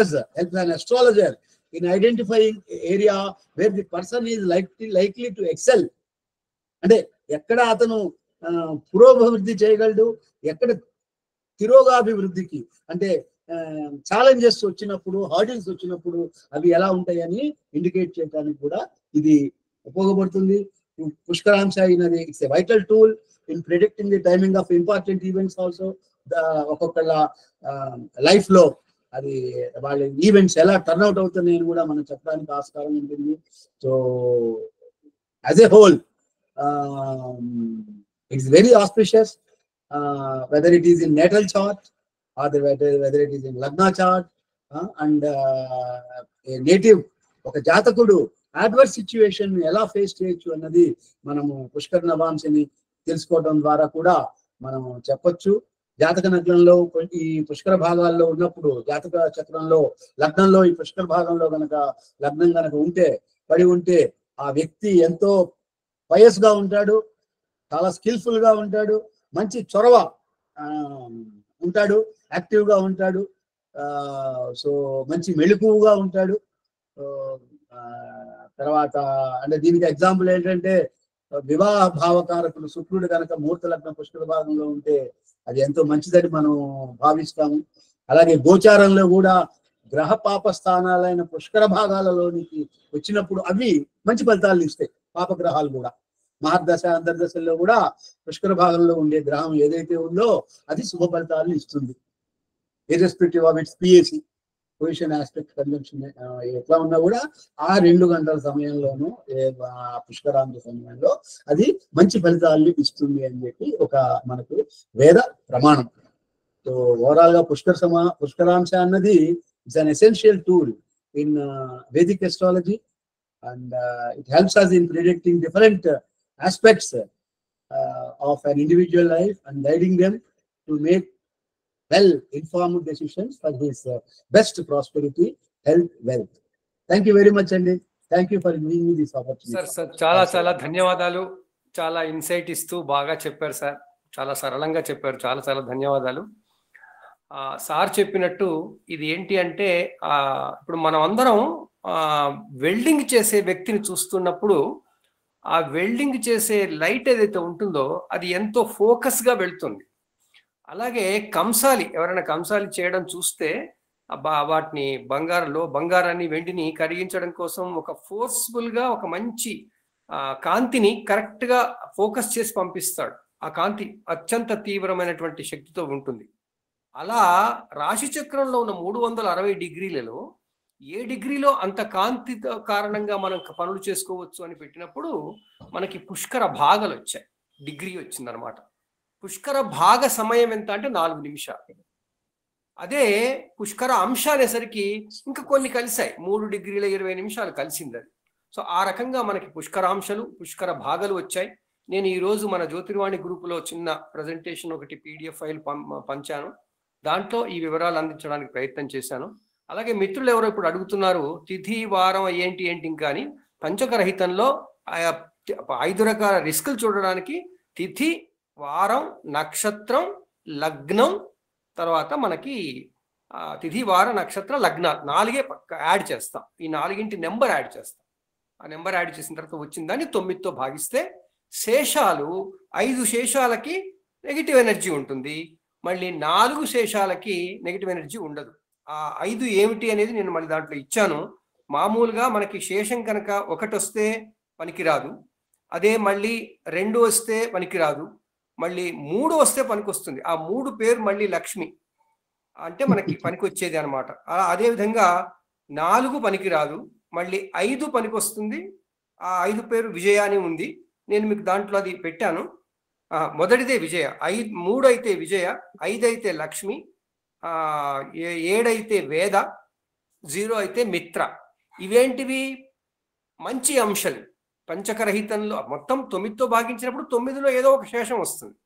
an astrologer in identifying area where the person is likely to excel. అంటే ఎక్కడ అతను పురోభివృద్ధి చేయగలడు, ఎక్కడ తిరోగాభివృద్ధికి అంటే ఛాలెంజెస్ వచ్చినప్పుడు, హార్డిల్స్ వచ్చినప్పుడు అవి ఎలా ఉంటాయని ఇండికేట్ చేయడానికి కూడా ఇది ఉపయోగపడుతుంది. పుష్కరాంశ అయినది it's a vital tool in predicting the timing of important events. Also ఒక్కొక్కళ్ళ లైఫ్ లో అది వాళ్ళ ఈవెంట్స్ ఎలా టర్న్అవుట్ అవుతున్నాయని కూడా మనం చెప్పడానికి ఆస్కారం ఉంటుంది. So as a whole it's very auspicious, whether it is in natal chart or whether it is in lagna chart, and a native ఒక జాతకుడు అడ్వర్స్ సిచ్యువేషన్ ఎలా ఫేస్ చేయొచ్చు అన్నది మనము పుష్కర నవాంశని తెలుసుకోవడం ద్వారా కూడా మనము చెప్పొచ్చు. జాతక నగ్నంలో ఈ పుష్కర భాగాల్లో ఉన్నప్పుడు, జాతక చక్రంలో లగ్నంలో ఈ పుష్కర భాగంలో కనుక లగ్నం కనుక ఉంటే, పడి ఉంటే, ఆ వ్యక్తి ఎంతో పయస్ గా ఉంటాడు, చాలా స్కిల్ఫుల్ గా ఉంటాడు, మంచి చొరవ ఉంటాడు, యాక్టివ్ గా ఉంటాడు, సో మంచి మెళుకువగా ఉంటాడు. తర్వాత అంటే దీనికి ఎగ్జాంపుల్ ఏంటంటే, వివాహ భావకారకుడు శుక్రుడు కనుక ముహూర్త లగ్న పుష్కర భాగంలో ఉంటే అది ఎంతో మంచిదని మనం భావిస్తాము. అలాగే గోచారంలో కూడా గ్రహ పాప స్థానాలైన పుష్కర భాగాలలోనికి వచ్చినప్పుడు అవి మంచి ఫలితాలను ఇస్తాయి. పాపగ్రహాలు కూడా మహర్దశ అంతర్దశల్లో కూడా పుష్కర భాగంలో ఉండే గ్రహం ఏదైతే ఉందో అది శుభ ఫలితాలను ఇస్తుంది. Irrespective of it's PAC position, aspect, conjunction ఎట్లా ఉన్నా కూడా ఆ 2 గంటల సమయంలోనూ పుష్కరాంశ సమయంలో అది మంచి ఫలితాలను ఇస్తుంది అని చెప్పి ఒక మనకు వేద ప్రమాణం. సో ఓవరాల్ గా పుష్కరాంశ అన్నది it's an essential tool in Vedic astrology, and it helps us in predicting different aspects of an individual life and guiding them to make well-informed decisions for his best prosperity, health, wealth. Thank you very much, Andy. Thank you for giving me this opportunity. Sir చాలా చాలా ధన్యవాదాలు. చాలా insight ఇస్తూ బాగా చెప్పారు sir. చాలా సరళంగా చెప్పారు. చాలా చాలా ధన్యవాదాలు. సార్ చెప్పినట్టు ఇది ఏంటి అంటే, ఇప్పుడు మనం అందరం వెల్డింగ్ చేసే వ్యక్తిని చూస్తున్నప్పుడు ఆ వెల్డింగ్ చేసే లైట్ ఏదైతే ఉంటుందో అది ఎంతో ఫోకస్ గా వెళ్తుంది. అలాగే ఎవరైనా కంసాలి చేయడం చూస్తే వాటిని బంగారాన్ని వెండిని కరిగించడం కోసం ఒక ఫోర్స్ఫుల్ గా ఒక మంచి కాంతిని కరెక్ట్ గా ఫోకస్ చేసి పంపిస్తాడు. ఆ కాంతి అత్యంత తీవ్రమైనటువంటి శక్తితో ఉంటుంది. అలా రాశి చక్రంలో ఉన్న 360 డిగ్రీలలో ఏ డిగ్రీలో అంత కాంతి కారణంగా మనం పనులు చేసుకోవచ్చు అని పెట్టినప్పుడు మనకి పుష్కర భాగాలు వచ్చాయి. డిగ్రీ వచ్చిందనమాట. పుష్కర భాగ సమయం ఎంత అంటే 4 నిమిషాలు. అదే పుష్కర అంశ అనేసరికి ఇంకా కొన్ని కలిసాయి, 3 డిగ్రీల 20 నిమిషాలు కలిసింది అది. సో ఆ రకంగా మనకి పుష్కరాంశాలు, పుష్కర భాగాలు వచ్చాయి. నేను ఈరోజు మన జ్యోతిర్వాణి గ్రూపులో చిన్న ప్రజెంటేషన్ ఒకటి PDF ఫైల్ పంచాను. దాంట్లో ఈ వివరాలు అందించడానికి ప్రయత్నం చేశాను. అలాగే మిత్రులు ఎవరో ఇప్పుడు అడుగుతున్నారు తిథి వారం ఏంటి ఇంకా అని. పంచకరహితంలో 5 రకాల రిస్కులు చూడడానికి తిథి, వారం, నక్షత్రం, లగ్నం, తర్వాత మనకి తిథి, వార, నక్షత్ర, లగ్నాలు 4 యాడ్ చేస్తాం. ఈ 4 నెంబర్ యాడ్ చేస్తాం. ఆ నెంబర్ యాడ్ చేసిన తర్వాత వచ్చిన దాన్ని 9తో భాగిస్తే శేషాలు 5 శేషాలకి నెగిటివ్ ఎనర్జీ ఉంటుంది, మళ్ళీ 4 శేషాలకి నెగిటివ్ ఎనర్జీ ఉండదు. ఆ 5 ఏమిటి అనేది నేను మళ్ళీ దాంట్లో ఇచ్చాను. మామూలుగా మనకి శేషం కనుక 1 వస్తే పనికిరాదు, అదే మళ్ళీ 2 వస్తే పనికిరాదు, మళ్ళీ 3 వస్తే పనికొస్తుంది. ఆ 3 పేరు మళ్ళీ లక్ష్మి అంటే మనకి పనికి వచ్చేది అనమాట. అదే విధంగా 4 పనికిరాదు, మళ్ళీ 5 పనికొస్తుంది. ఆ 5 పేరు విజయ అని ఉంది, నేను మీకు దాంట్లో అది పెట్టాను. మొదటిదే విజయ, 3 అయితే విజయ, 5 అయితే లక్ష్మి, 7 అయితే వేద, 0 అయితే మిత్ర. ఇవేంటివి? మంచి అంశాలు. పంచకరహితంలో మొత్తం 9తో భాగించినప్పుడు 9లో ఏదో ఒక శేషం వస్తుంది,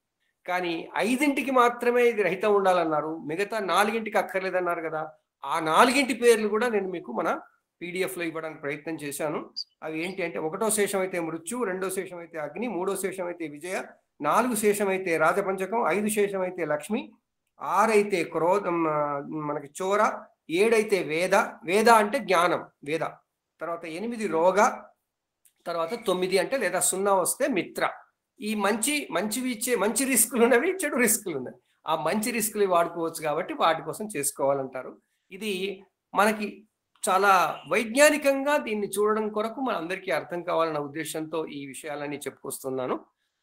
కానీ 5ంటికి మాత్రమే ఇది రహితం ఉండాలన్నారు, మిగతా 4ంటికి అక్కర్లేదన్నారు కదా. ఆ 4ంటి పేర్లు కూడా నేను మీకు మన పీడిఎఫ్లో ఇవ్వడానికి ప్రయత్నం చేశాను. అవి ఏంటి అంటే 1వ శేషం అయితే మృత్యు, 2వ శేషం అయితే అగ్ని, 3వ శేషం అయితే విజయ, 4 శేషం అయితే రాజపంచకం, 5 శేషం అయితే లక్ష్మి, 6 అయితే క్రోధం మనకి చోర, 7 అయితే వేద, వేద అంటే జ్ఞానం వేద, తర్వాత 8 రోగ, తర్వాత 9 అంటే లేదా 0 వస్తే మిత్ర. ఈ మంచివి ఇచ్చే మంచి రిస్కులు ఉన్నవి, చెడు రిస్కులు ఉన్నాయి. ఆ మంచి రిస్కులు వాడుకోవచ్చు కాబట్టి వాటి కోసం చేసుకోవాలంటారు. ఇది మనకి చాలా వైజ్ఞానికంగా దీన్ని చూడడం కొరకు మన అందరికీ అర్థం కావాలన్న ఉద్దేశంతో ఈ విషయాలన్నీ చెప్పుకొస్తున్నాను.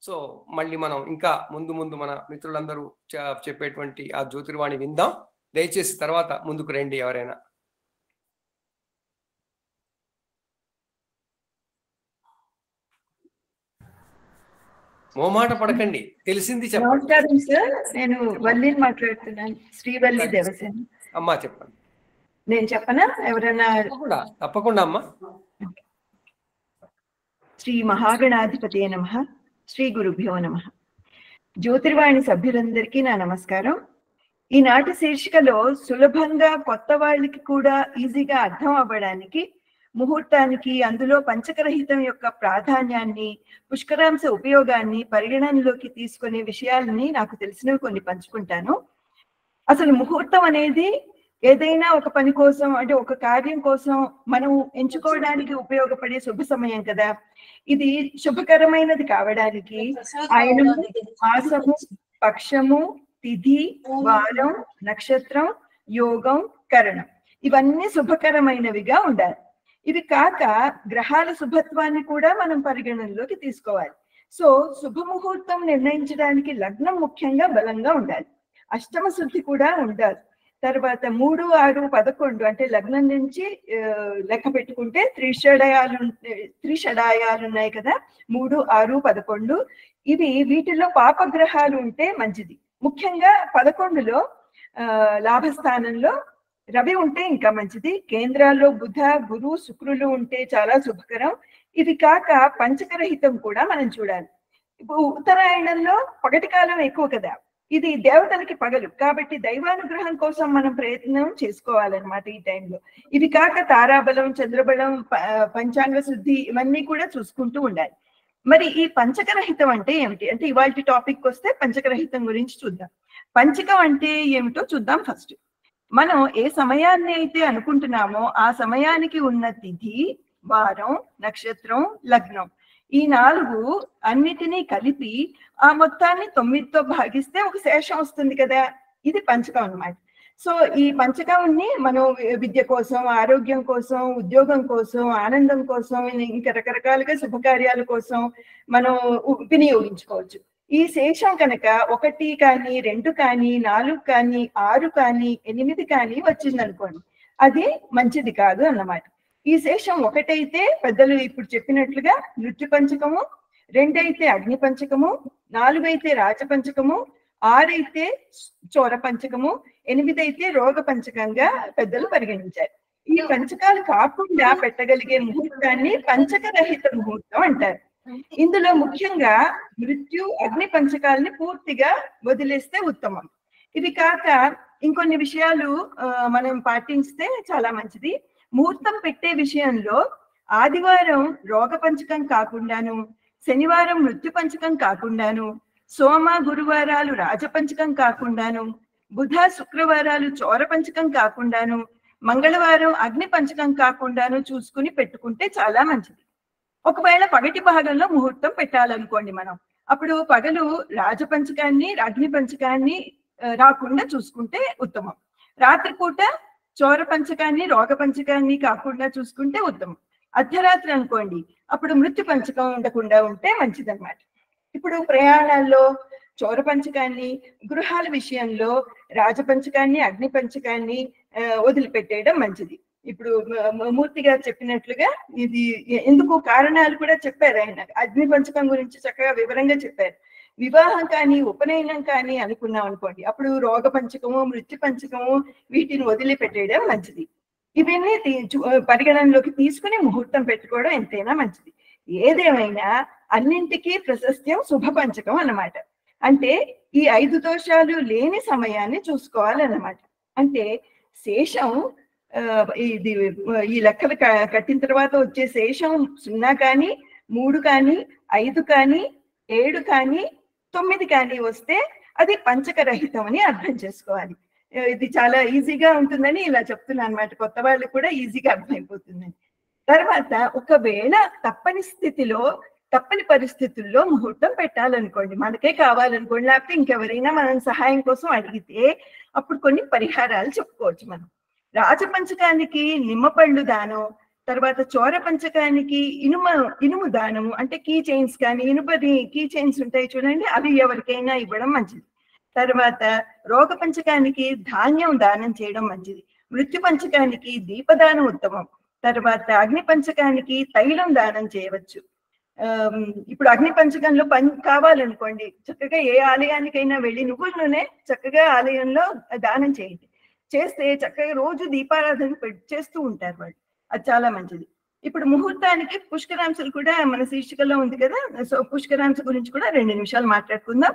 సో మళ్ళీ మనం ఇంకా ముందు మన మిత్రులందరూ చెప్పేటువంటి ఆ జ్యోతిర్వాణి విందాం. దయచేసి తర్వాత ముందుకు రండి ఎవరైనా. మోమాట పడకండి, తెలిసింది చెప్పండి. నమస్కారం సార్, నేను వల్లిని మాట్లాడుతున్నాను, శ్రీవల్లి దేవసేన. అమ్మా చెప్పండి. నేను చెప్పనా? ఎవరైనా? తప్పకుండా అమ్మా. శ్రీ మహాగణాధిపతి నమః, శ్రీ గురుభ్యో నమః. జ్యోతిర్వాణి సభ్యులందరికీ నా నమస్కారం. ఈనాటి శీర్షికలో సులభంగా కొత్త వాళ్ళకి కూడా ఈజీగా అర్థం అవ్వడానికి ముహూర్తానికి, అందులో పంచకరహితం యొక్క ప్రాధాన్యాన్ని, పుష్కరాంశ ఉపయోగాన్ని పరిగణనలోకి తీసుకునే విషయాలని నాకు తెలిసినవి కొన్ని పంచుకుంటాను. అసలు ముహూర్తం అనేది ఏదైనా ఒక పని కోసం, అంటే ఒక కార్యం కోసం మనం ఎంచుకోవడానికి ఉపయోగపడే శుభ సమయం కదా. ఇది శుభకరమైనది కావడానికి ఆయనము, మాసము, పక్షము, తిథి, వారం, నక్షత్రం, యోగం, కరణం ఇవన్నీ శుభకరమైనవిగా ఉండాలి. ఇవి కాక గ్రహాల శుభత్వాన్ని కూడా మనం పరిగణనలోకి తీసుకోవాలి. సో శుభముహూర్తం నిర్ణయించడానికి లగ్నం ముఖ్యంగా బలంగా ఉండాలి, అష్టమ శుద్ధి కూడా ఉండాలి. తర్వాత 3, 6, 11 అంటే లగ్నం నుంచి లెక్క పెట్టుకుంటే త్రిషడాయాలు ఉన్నాయి కదా, 3, 6, 11. ఇవి వీటిలో పాపగ్రహాలు ఉంటే మంచిది. ముఖ్యంగా 11లో లాభస్థానంలో రవి ఉంటే ఇంకా మంచిది. కేంద్రాల్లో బుధ, గురు, శుక్రులు ఉంటే చాలా శుభకరం. ఇది కాక పంచకరహితం కూడా మనం చూడాలి. ఇప్పుడు ఉత్తరాయణంలో పగటి కాలం ఎక్కువ కదా, ఇది దేవతలకి పగలు కాబట్టి దైవానుగ్రహం కోసం మనం ప్రయత్నం చేసుకోవాలన్నమాట ఈ టైంలో. ఇవి కాక తారాబలం, చంద్రబలం, పంచాంగ శుద్ధి ఇవన్నీ కూడా చూసుకుంటూ ఉండాలి. మరి ఈ పంచకరహితం అంటే ఏమిటి అంటే ఇవాళ టాపిక్ వస్తే పంచకరహితం గురించి చూద్దాం. పంచకం అంటే ఏమిటో చూద్దాం. ఫస్ట్ మనం ఏ సమయాన్ని అయితే అనుకుంటున్నామో ఆ సమయానికి ఉన్న తిథి, వారం, నక్షత్రం, లగ్నం ఈ 4 అన్నిటినీ కలిపి ఆ మొత్తాన్ని 9తో భాగిస్తే ఒక శేషం వస్తుంది కదా, ఇది పంచకం అన్నమాట. సో ఈ పంచకాన్ని మనం విద్య కోసం, ఆరోగ్యం కోసం, ఉద్యోగం కోసం, ఆనందం కోసం, ఇంకా రకరకాలుగా శుభకార్యాల కోసం మనం వినియోగించుకోవచ్చు. ఈ శేషం కనుక 1 కానీ 2 కానీ 4 కానీ 6 కానీ 8 కానీ వచ్చిందనుకోండి, అది మంచిది కాదు అన్నమాట. ఈ శేషం 1 అయితే పెద్దలు ఇప్పుడు చెప్పినట్లుగా మృత్యు పంచకము, 2 అయితే అగ్ని పంచకము, 4 అయితే రాజపంచకము, 6 అయితే చోర పంచకము, 8 అయితే రోగ పంచకంగా పెద్దలు పరిగణించారు. ఈ పంచకాలు కాకుండా పెట్టగలిగే ముహూర్తాన్ని పంచకరహిత ముహూర్తం అంటారు. ఇందులో ముఖ్యంగా మృత్యు, అగ్ని పంచకాలని పూర్తిగా వదిలేస్తే ఉత్తమం. ఇవి కాక ఇంకొన్ని విషయాలు మనం పాటిస్తే చాలా మంచిది. ముహూర్తం పెట్టే విషయంలో ఆదివారం రోగ పంచకం కాకుండాను, శనివారం మృత్యు పంచకం కాకుండాను, సోమ, గురువారాలు రాజపంచకం కాకుండాను, బుధ, శుక్రవారాలు చోర పంచకం కాకుండాను, మంగళవారం అగ్ని పంచకం కాకుండాను చూసుకుని పెట్టుకుంటే చాలా మంచిది. ఒకవేళ పగటి భాగంలో ముహూర్తం పెట్టాలనుకోండి మనం, అప్పుడు పగలు రాజపంచకాన్ని అగ్ని పంచకాన్ని రాకుండా చూసుకుంటే ఉత్తమం. రాత్రిపూట చోర పంచకాన్ని రోగ పంచకాన్ని కాకుండా చూసుకుంటే ఉత్తమం. అర్ధరాత్రి అనుకోండి, అప్పుడు మృత్యు పంచకం ఉండకుండా ఉంటే మంచిదన్నమాట. ఇప్పుడు ప్రయాణాల్లో చోర పంచకాన్ని, గృహాల విషయంలో రాజపంచకాన్ని అగ్ని పంచకాన్ని వదిలిపెట్టేయడం మంచిది. ఇప్పుడు మూర్తి గారు చెప్పినట్లుగా ఇది ఎందుకు కారణాలు కూడా చెప్పారు ఆయన. అగ్ని పంచకం గురించి చక్కగా వివరంగా చెప్పారు. వివాహం కానీ ఉపనయనం కానీ అనుకున్నాం అనుకోండి, అప్పుడు రోగ పంచకము మృత్యు పంచకము వీటిని వదిలిపెట్టేయడం మంచిది. ఇవన్నీ పరిగణనలోకి తీసుకుని ముహూర్తం పెట్టుకోవడం ఎంతైనా మంచిది. ఏదేమైనా అన్నింటికీ ప్రశస్త్యం శుభ పంచకం అన్నమాట. అంటే ఈ 5 దోషాలు లేని సమయాన్ని చూసుకోవాలన్నమాట. అంటే శేషం ఇది ఈ లెక్కలు కట్టిన తర్వాత వచ్చే శేషం 0 కానీ 3 కానీ 5 కానీ 7 కానీ 9 కానీ వస్తే అది పంచకరహితం అని అర్థం చేసుకోవాలి. ఇది చాలా ఈజీగా ఉంటుందని ఇలా చెప్తున్నాను అనమాట. కొత్త వాళ్ళకి కూడా ఈజీగా అర్థమైపోతుందని. తర్వాత ఒకవేళ తప్పని పరిస్థితుల్లో ముహూర్తం పెట్టాలనుకోండి, మనకే కావాలనుకోండి, లేకపోతే ఇంకెవరైనా మనం సహాయం కోసం అడిగితే అప్పుడు కొన్ని పరిహారాలు చెప్పుకోవచ్చు మనం. రాజపంచకానికి నిమ్మపళ్ళు దానం, తర్వాత చోర పంచకానికి ఇనుము దానము, అంటే కీ చైన్స్ కానీ ఇనుపది కీ చైన్స్ ఉంటాయి చూడండి, అవి ఎవరికైనా ఇవ్వడం మంచిది. తర్వాత రోగ పంచకానికి ధాన్యం దానం చేయడం మంచిది. మృత్యు పంచకానికి దీపదానం ఉత్తమం. తర్వాత అగ్ని పంచకానికి తైలం దానం చేయవచ్చు. ఇప్పుడు అగ్ని పంచకంలో కావాలనుకోండి, చక్కగా ఏ ఆలయానికైనా వెళ్ళి నువ్వుల నూనె చక్కగా ఆలయంలో దానం చేయండి. చేస్తే చక్కగా రోజు దీపారాధన చేస్తూ ఉంటారు వాళ్ళు, అది చాలా మంచిది. ఇప్పుడు ముహూర్తానికి పుష్కరాంశలు కూడా మన శీర్షికలో ఉంది కదా, సో పుష్కరాంశ గురించి కూడా 2 నిమిషాలు మాట్లాడుకుందాం.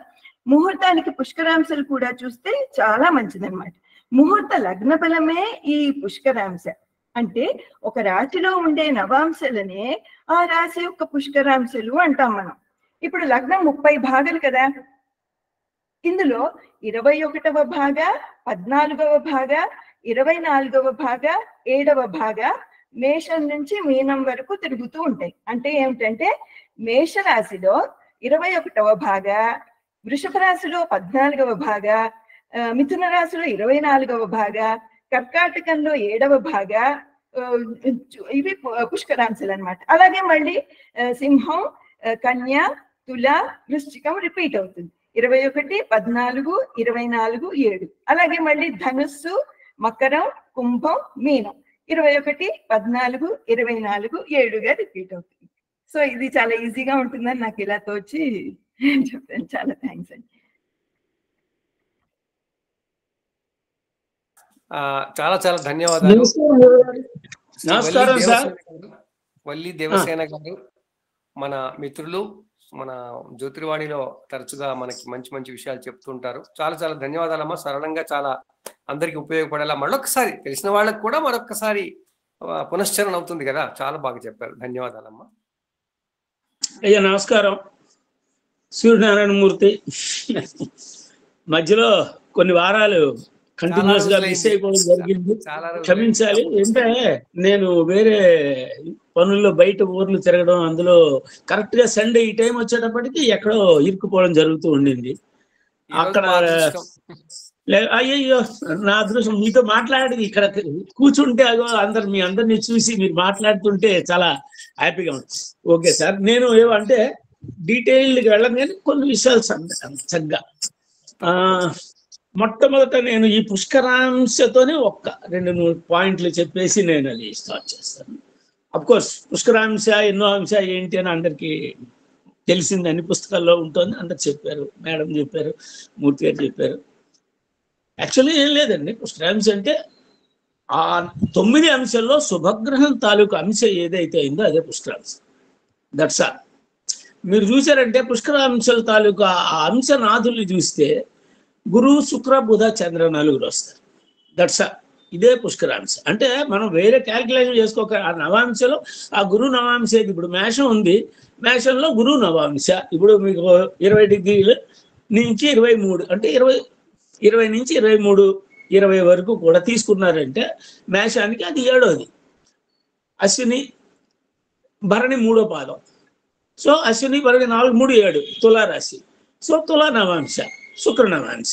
ముహూర్తానికి పుష్కరాంశలు కూడా చూస్తే చాలా మంచిది అనమాట. ముహూర్త లగ్న బలమే ఈ పుష్కరాంశ. అంటే ఒక రాశిలో ఉండే నవాంశలనే ఆ రాశి యొక్క పుష్కరాంశలు అంటాం మనం. ఇప్పుడు లగ్నం 30 భాగాలు కదా, ఇందులో 21వ భాగ, 14వ భాగ, 24వ భాగ, 7వ భాగ మేషం నుంచి మీనం వరకు తిరుగుతూ ఉంటాయి. అంటే ఏమిటంటే మేషరాశిలో 21వ భాగ, వృషభ రాశిలో 14వ భాగ, మిథున రాశిలో 24వ భాగ, కర్కాటకంలో 7వ భాగ, ఇవి పుష్కరాంశలు అనమాట. అలాగే మళ్ళీ సింహం, కన్య, తుల, వృశ్చికం రిపీట్ అవుతుంది. 21, 14, 24, 7. అలాగే మళ్ళీ ధనుస్సు, మకరం, కుంభం, మీనం 21, 14, 24, 7గా రిపీట్ అవుతుంది. సో ఇది చాలా ఈజీగా ఉంటుందని నాకు ఇలా తోచి చెప్పాను. చాలా థ్యాంక్స్ అండి. చాలా చాలా ధన్యవాదాలు. నమస్కారం సార్. వల్లి దేవసేన గారు మన మిత్రులు, మన జ్యోతిర్వాణిలో తరచుగా మనకి మంచి మంచి విషయాలు చెప్తుంటారు. చాలా చాలా ధన్యవాదాలమ్మా. సరళంగా చాలా అందరికి ఉపయోగపడేలా మళ్ళొక్కసారి తెలిసిన వాళ్ళకి కూడా మరొక్కసారి పునశ్చరణ అవుతుంది కదా. చాలా బాగా చెప్పారు. ధన్యవాదాలమ్మా. అయ్యా నమస్కారం. సూర్యనారాయణమూర్తి మధ్యలో కొన్ని వారాలు కంటిన్యూస్ గా మిస్ అయిపోవడం జరిగింది, క్షమించాలి. అంటే నేను వేరే పనుల్లో బయట ఊర్లు తిరగడం, అందులో కరెక్ట్ గా సండే ఈ టైం వచ్చేటప్పటికి ఎక్కడో ఇరుక్కుపోవడం జరుగుతూ ఉండింది. అక్కడ అయ్యో నా అదృష్టం మీతో మాట్లాడి ఇక్కడ కూర్చుంటే అదో మీ అందరినీ చూసి మీరు మాట్లాడుతుంటే చాలా హ్యాపీగా ఉంది. ఓకే సార్, నేను ఏమంటే డీటెయిల్డ్కి వెళ్ళగానే కొన్ని విషయాలు చక్కగా మొట్టమొదట నేను ఈ పుష్కరాంశతోనే 1-2 పాయింట్లు చెప్పేసి నేను అది స్టార్ట్ చేస్తాను. అఫ్ కోర్స్ పుష్కరాంశ ఎన్నో అంశ ఏంటి అని అందరికీ తెలిసింది, అన్ని పుస్తకాల్లో ఉంటుంది, అందరు చెప్పారు, మేడం చెప్పారు, మూర్తి గారు చెప్పారు. యాక్చువల్లీ ఏం లేదండి, పుష్కరాంశ అంటే ఆ 9 అంశాల్లో శుభగ్రహం తాలూకు అంశ ఏదైతే అయిందో అదే పుష్కరాంశ. That's all. మీరు చూసారంటే పుష్కరాంశాల తాలూకు ఆ అంశనాథుల్ని చూస్తే గురు, శుక్ర, బుధ, చంద్ర 4 వస్తారు. దట్స్ ఇదే పుష్కరాంశ. అంటే మనం వేరే క్యాల్కులేషన్ చేసుకోక ఆ నవాంశలో ఆ గురు నవాంశ, ఇప్పుడు మేషం ఉంది, మేషంలో గురు నవాంశ. ఇప్పుడు మీకు 20 డిగ్రీలు నుంచి 23 అంటే 20 నుంచి 23, 20 వరకు కూడా తీసుకున్నారంటే మేషానికి అది 7వది. అశ్విని భరణి 3వ పాదం. సో అశ్విని భరణి 4, 3, 7 తులారాశి. సో తులా నవాంశ, శుక్ర నవాంశ.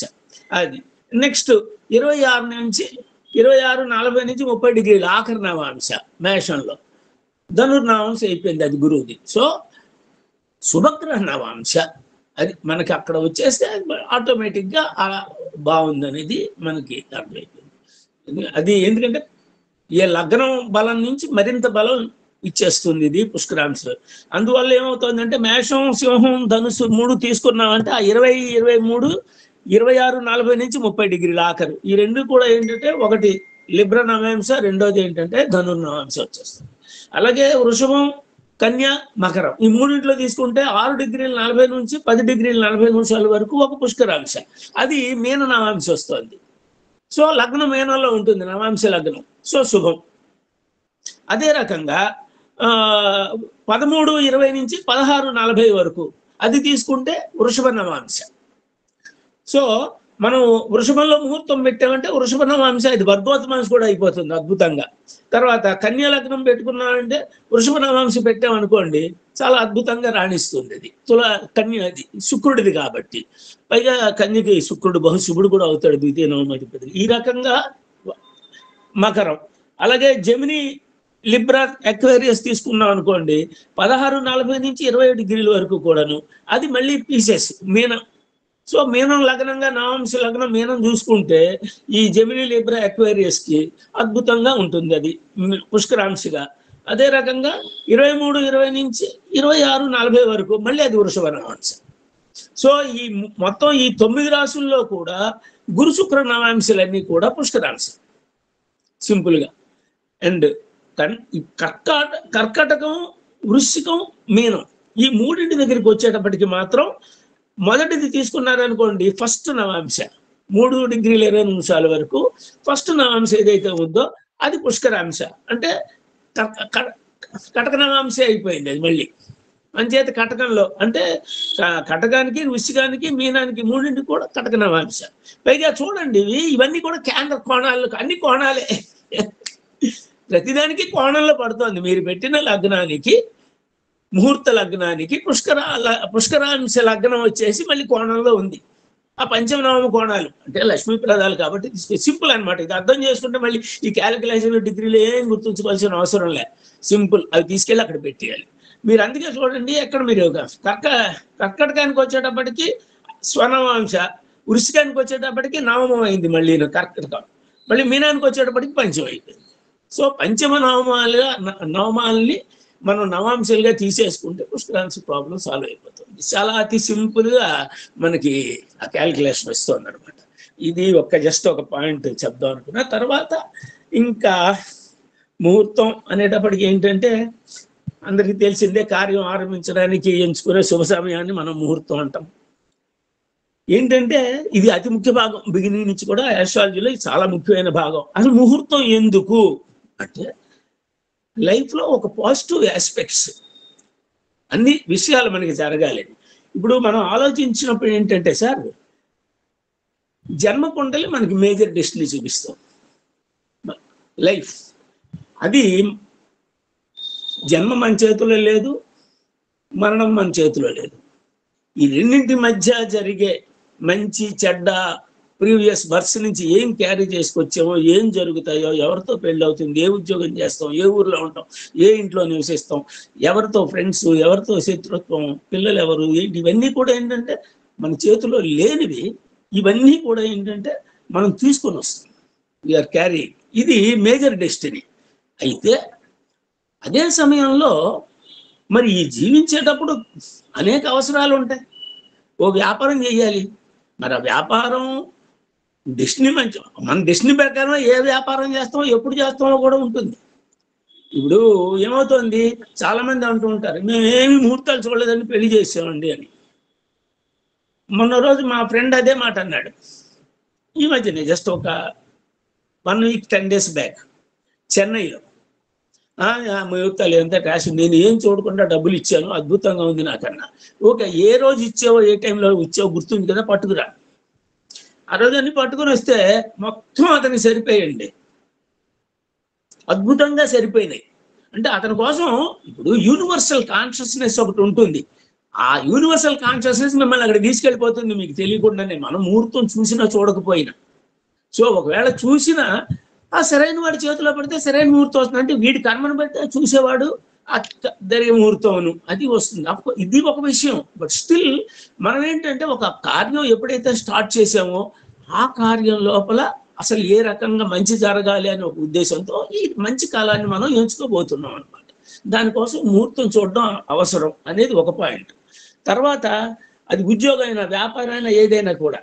అది నెక్స్ట్ 26 నుంచి 26, 40 నుంచి 30 డిగ్రీలు ఆఖరి నవాంశ మేషంలో. ధనుర్నవాంశ అయిపోయింది, అది గురువుది. సో శుభగ్రహ నవాంశ అది మనకి అక్కడ వచ్చేస్తే ఆటోమేటిక్గా బాగుంది అనేది మనకి అర్థమైపోయింది. అది ఎందుకంటే ఏ లగ్నం బలం నుంచి మరింత బలం ఇచ్చేస్తుంది ఇది పుష్కరాంశ. అందువల్ల ఏమవుతుందంటే మేషం, సింహం, ధనుసు 3 తీసుకున్నామంటే ఆ 20, 23, 26, 40 నుంచి 30 డిగ్రీలు ఆఖరు. ఈ రెండు కూడా ఏంటంటే ఒకటి లిబ్ర నవాంశ, రెండోది ఏంటంటే ధనుర్నవాంశ వచ్చేస్తుంది. అలాగే వృషభం, కన్య, మకరం ఈ మూడింట్లో తీసుకుంటే 6 డిగ్రీల 40 నుంచి 10 డిగ్రీల 40 నిమిషాల వరకు ఒక పుష్కరాంశ. అది మీన నవాంశ వస్తుంది. సో లగ్నం మీనంలో ఉంటుంది, నవాంశ లగ్నం. సో శుభం. అదే రకంగా 13, 20 నుంచి 16, 40 వరకు అది తీసుకుంటే వృషభ నవాంశ. సో మనం వృషభంలో ముహూర్తం పెట్టామంటే వృషభ నవాంశ, ఇది వర్గోత్తమాంశ కూడా అయిపోతుంది అద్భుతంగా. తర్వాత కన్యా లగ్నం పెట్టుకున్నామంటే వృషభ నవాంశ పెట్టామనుకోండి చాలా అద్భుతంగా రాణిస్తుంది. అది కన్య, అది శుక్రుడిది కాబట్టి. పైగా కన్యకి శుక్రుడు బహుశుభుడు కూడా అవుతాడు, ద్వితీయ నవమాధిపతి. ఈ రకంగా మకరం. అలాగే జెమిని, లిబ్రా, ఎక్వేరియస్ తీసుకున్నాం అనుకోండి 16, 40 నుంచి 27 డిగ్రీల వరకు కూడాను అది మళ్ళీ పీసెస్ మీనం. సో మీనం లగ్నంగా నవాంశ లగ్నం మీనం చూసుకుంటే ఈ జెమిని, లిబ్రా, ఎక్వేరియస్ కి అద్భుతంగా ఉంటుంది అది పుష్కరాంశగా. అదే రకంగా 23, 20 నుంచి 26, 40 వరకు మళ్ళీ అది వృషభ నవాంశ. సో ఈ మొత్తం ఈ 9 రాశుల్లో కూడా గురు శుక్ర నవాంశలన్నీ కూడా పుష్కరాంశ సింపుల్గా. అండ్ కర్కటకం, వృశ్చికం, మీనం ఈ మూడింటి దగ్గరికి వచ్చేటప్పటికి మాత్రం మొదటిది తీసుకున్నారనుకోండి ఫస్ట్ నవాంశ 3 డిగ్రీల 20 నిమిషాల వరకు ఫస్ట్ నవాంశ ఏదైతే ఉందో అది పుష్కరాంశ. అంటే కటక నవాంశ అయిపోయింది అది మళ్ళీ. అంచేత కటకంలో అంటే కటకానికి, వృశ్చికానికి, మీనానికి మూడింటికి కూడా కటక నవాంశ. పైగా చూడండి ఇవన్నీ కూడా కేంద్ర కోణాలు, అన్ని కోణాలే, ప్రతిదానికి కోణంలో పడుతోంది. మీరు పెట్టిన లగ్నానికి, ముహూర్త లగ్నానికి పుష్కరాంశ లగ్నం వచ్చేసి మళ్ళీ కోణంలో ఉంది. ఆ పంచమనవమ కోణాలు అంటే లక్ష్మీప్రదాలు కాబట్టి సింపుల్ అనమాట. ఇది అర్థం చేసుకుంటే మళ్ళీ ఈ క్యాలిక్యులేషన్ డిగ్రీలు ఏం గుర్తుంచుకోవాల్సిన అవసరం లేదు, సింపుల్. అవి తీసుకెళ్ళి అక్కడ పెట్టేయాలి మీరు. అందుకే చూడండి ఎక్కడ మీరు కర్కటకానికి వచ్చేటప్పటికి స్వనవాంశ, వృశ్చికానికి వచ్చేటప్పటికి నవమం అయింది మళ్ళీ కర్కటకం, మళ్ళీ మీనానికి వచ్చేటప్పటికి పంచం అయిపోయింది. సో పంచమ నవమాలని మనం నవాంశాలుగా తీసేసుకుంటే పుష్కరాంశ ప్రాబ్లం సాల్వ్ అయిపోతుంది. చాలా అతి సింపుల్గా మనకి ఆ క్యాలిక్యులేషన్ వస్తుంది అనమాట. ఇది జస్ట్ ఒక పాయింట్ చెప్దాం అనుకున్నా. తర్వాత ఇంకా ముహూర్తం అనేటప్పటికి ఏంటంటే అందరికీ తెలిసిందే, కార్యం ఆరంభించడానికి ఎంచుకునే శుభ సమయాన్ని మనం ముహూర్తం అంటాం. ఏంటంటే ఇది అతి ముఖ్య భాగం, బిగినింగ్ నుంచి కూడా ఆస్ట్రాలజీలో చాలా ముఖ్యమైన భాగం. అసలు ముహూర్తం ఎందుకు అంటే లైఫ్లో ఒక పాజిటివ్ ఆస్పెక్ట్స్ అన్ని విషయాలు మనకి జరగాలి. ఇప్పుడు మనం ఆలోచించినప్పుడు ఏంటంటే సార్, జన్మ కుండలి మనకి మేజర్ డెస్టినీ చూపిస్తాం లైఫ్. అది జన్మ మన చేతిలో లేదు, మరణం మన చేతిలో లేదు. ఈ రెండింటి మధ్య జరిగే మంచి చెడ్డ ప్రీవియస్ బర్త్ నుంచి ఏం క్యారీ చేసుకొచ్చామో, ఏం జరుగుతాయో, ఎవరితో పెళ్ళి అవుతుంది, ఏ ఉద్యోగం చేస్తాం, ఏ ఊర్లో ఉంటాం, ఏ ఇంట్లో నివసిస్తాం, ఎవరితో ఫ్రెండ్స్, ఎవరితో శత్రుత్వం, పిల్లలు ఎవరు, ఏంటి, ఇవన్నీ కూడా ఏంటంటే మన చేతిలో లేనివి. ఇవన్నీ కూడా ఏంటంటే మనం తీసుకొని వస్తాం, వీఆర్ క్యారీ. ఇది మేజర్ డెస్టినీ. అయితే అదే సమయంలో మరి ఈ జీవించేటప్పుడు అనేక అవసరాలు ఉంటాయి. ఓ వ్యాపారం చేయాలి, మరి ఆ వ్యాపారం డెస్టినీ మన డెస్టినీ ప్రకారం ఏ వ్యాపారం చేస్తామో, ఎప్పుడు చేస్తామో కూడా ఉంటుంది. ఇప్పుడు ఏమవుతుంది, చాలా మంది అంటూ ఉంటారు మేము ఏమి ముహూర్తాలు చూడలేదని పెళ్లి చేసామండి అని. మొన్న రోజు మా ఫ్రెండ్ అదే మాట అన్నాడు. ఈ మధ్యనే జస్ట్ ఒక 1 వీక్ 10 days బ్యాక్ చెన్నైలో. ముహూర్తాలు ఎంత క్యాష్, నేను ఏం చూడకుండా డబ్బులు ఇచ్చాను, అద్భుతంగా ఉంది నాకన్నా. ఓకే, ఏ రోజు ఇచ్చావో, ఏ టైంలో ఇచ్చావో గుర్తుంది కదా, పట్టుకురా. ఆ రోజు అన్ని పట్టుకుని వస్తే మొత్తం అతనికి సరిపోయండి, అద్భుతంగా సరిపోయినాయి. అంటే అతని కోసం ఇప్పుడు యూనివర్సల్ కాన్షియస్నెస్ ఒకటి ఉంటుంది. ఆ యూనివర్సల్ కాన్షియస్నెస్ మిమ్మల్ని అక్కడ తీసుకెళ్ళిపోతుంది మీకు తెలియకుండానే, మనం ముహూర్తం చూసినా చూడకపోయినా. సో ఒకవేళ చూసినా ఆ సరైన వాడి చేతిలో పడితే సరైన ముహూర్తం వస్తుంది. అంటే వీడి కర్మను బట్టి చూసేవాడు జరిగే ముహూర్తం అది వస్తుంది. ఇది ఒక విషయం. బట్ స్టిల్ మనం ఏంటంటే ఒక కార్యం ఎప్పుడైతే స్టార్ట్ చేసామో ఆ కార్యం లోపల అసలు ఏ రకంగా మంచి జరగాలి అనే ఒక ఉద్దేశంతో ఈ మంచి కాలాన్ని మనం ఎంచుకోబోతున్నాం అనమాట. దానికోసం ముహూర్తం చూడడం అవసరం అనేది ఒక పాయింట్. తర్వాత అది ఉద్యోగం అయినా వ్యాపారం అయినా ఏదైనా కూడా.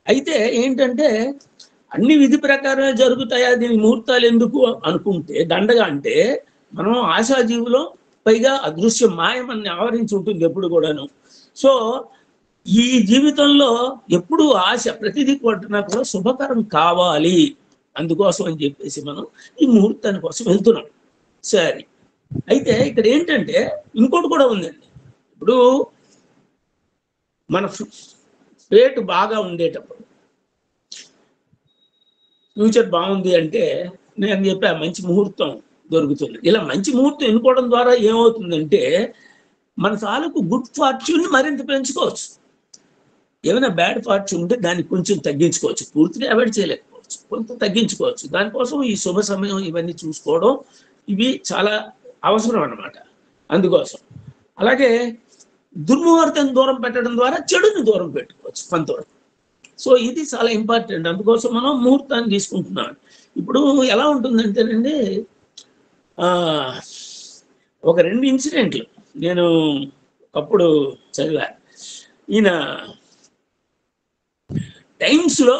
అయితే ఏంటంటే అన్ని విధి ప్రకారమే జరుగుతాయా, దీని ముహూర్తాలు ఎందుకు అనుకుంటే దండగా అంటే మనం ఆశాజీవులో, పైగా అదృశ్యం మాయమని ఆవరించి ఉంటుంది ఎప్పుడు కూడాను. సో ఈ జీవితంలో ఎప్పుడు ఆశ ప్రతిదీ కొట్టినా కూడా శుభకరం కావాలి, అందుకోసం అని చెప్పేసి మనం ఈ ముహూర్తాన్ని కోసం వెళ్తున్నాం. సరే, అయితే ఇక్కడ ఏంటంటే ఇంకోటి కూడా ఉందండి. ఇప్పుడు మన ఫేట్ బాగా ఉండేటప్పుడు, ఫ్యూచర్ బాగుంది అంటే నేను చెప్పా మంచి ముహూర్తం దొరుకుతుంది. ఇలా మంచి ముహూర్తం ఎన్నుకోవడం ద్వారా ఏమవుతుందంటే మన తాలూకు గుడ్ ఫార్చ్యూన్ మరింత పెంచుకోవచ్చు. ఏమైనా బ్యాడ్ ఫార్చ్యూన్ ఉంటే దాన్ని కొంచెం తగ్గించుకోవచ్చు, పూర్తిగా అవాయిడ్ చేయలేకపోవచ్చు, కొంత తగ్గించుకోవచ్చు. దానికోసం ఈ శుభ సమయం ఇవన్నీ చూసుకోవడం ఇవి చాలా అవసరం అన్నమాట. అందుకోసం అలాగే దుర్ముహూర్తం దూరం పెట్టడం ద్వారా చెడుని దూరం పెట్టుకోవచ్చు కొంతవరకు. సో ఇది చాలా ఇంపార్టెంట్. అందుకోసం మనం ముహూర్తాన్ని తీసుకుంటున్నాం. ఇప్పుడు ఎలా ఉంటుందంటేనండి, ఒక 2 ఇన్సిడెంట్లు నేను అప్పుడు చదివా. ఈయన టైమ్స్లో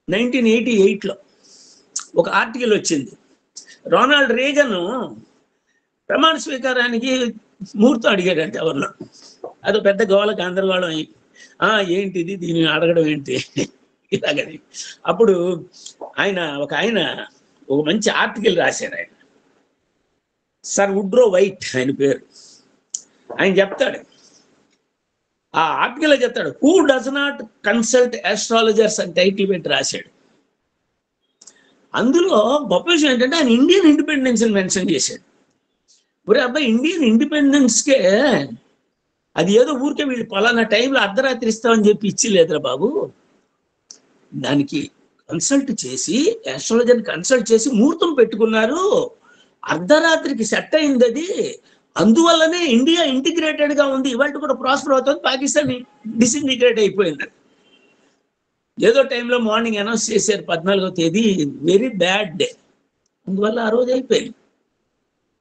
1988లో ఒక ఆర్టికల్ వచ్చింది. రొనాల్డ్ రేగన్ ప్రమాణ స్వీకారానికి ముహూర్తం అడిగాడంటే ఎవరిలో, అదో పెద్ద గోల గందరగోళం. ఏంటిది, దీన్ని అడగడం ఏంటి ఇలాగని. అప్పుడు ఆయన ఒక మంచి ఆర్టికల్ రాశారు. ఆయన సర్ వుడ్రో వైట్ ఆయన పేరు. ఆయన చెప్తాడు, ఆ ఆర్టికల్లో చెప్తాడు, who does not consult astrologers అని టైటిల్ పెట్టి రాశాడు. అందులో గొప్ప విషయం ఏంటంటే ఆయన ఇండియన్ ఇండిపెండెన్స్ మెన్షన్ చేశాడు. ఒరే అబ్బాయి, ఇండియన్ ఇండిపెండెన్స్కే అది ఏదో ఊరికే వీళ్ళు పలానా టైంలో అర్ధరాత్రి ఇస్తామని చెప్పి ఇచ్చిలేదురా బాబు. దానికి కన్సల్ట్ చేసి, ఆస్ట్రాలజర్ని కన్సల్ట్ చేసి ముహూర్తం పెట్టుకున్నారు. అర్ధరాత్రికి సెట్ అయింది అది. అందువల్లనే ఇండియా ఇంటిగ్రేటెడ్ గా ఉంది, ఇవాళ కూడా ప్రాస్పర్ అవుతుంది. పాకిస్తాన్ డిసింటిగ్రేట్ అయిపోయింది. ఏదో టైంలో మార్నింగ్ అనౌన్స్ చేశారు 14వ తేదీ, వెరీ బ్యాడ్ డే, అందువల్ల ఆ రోజు అయిపోయింది.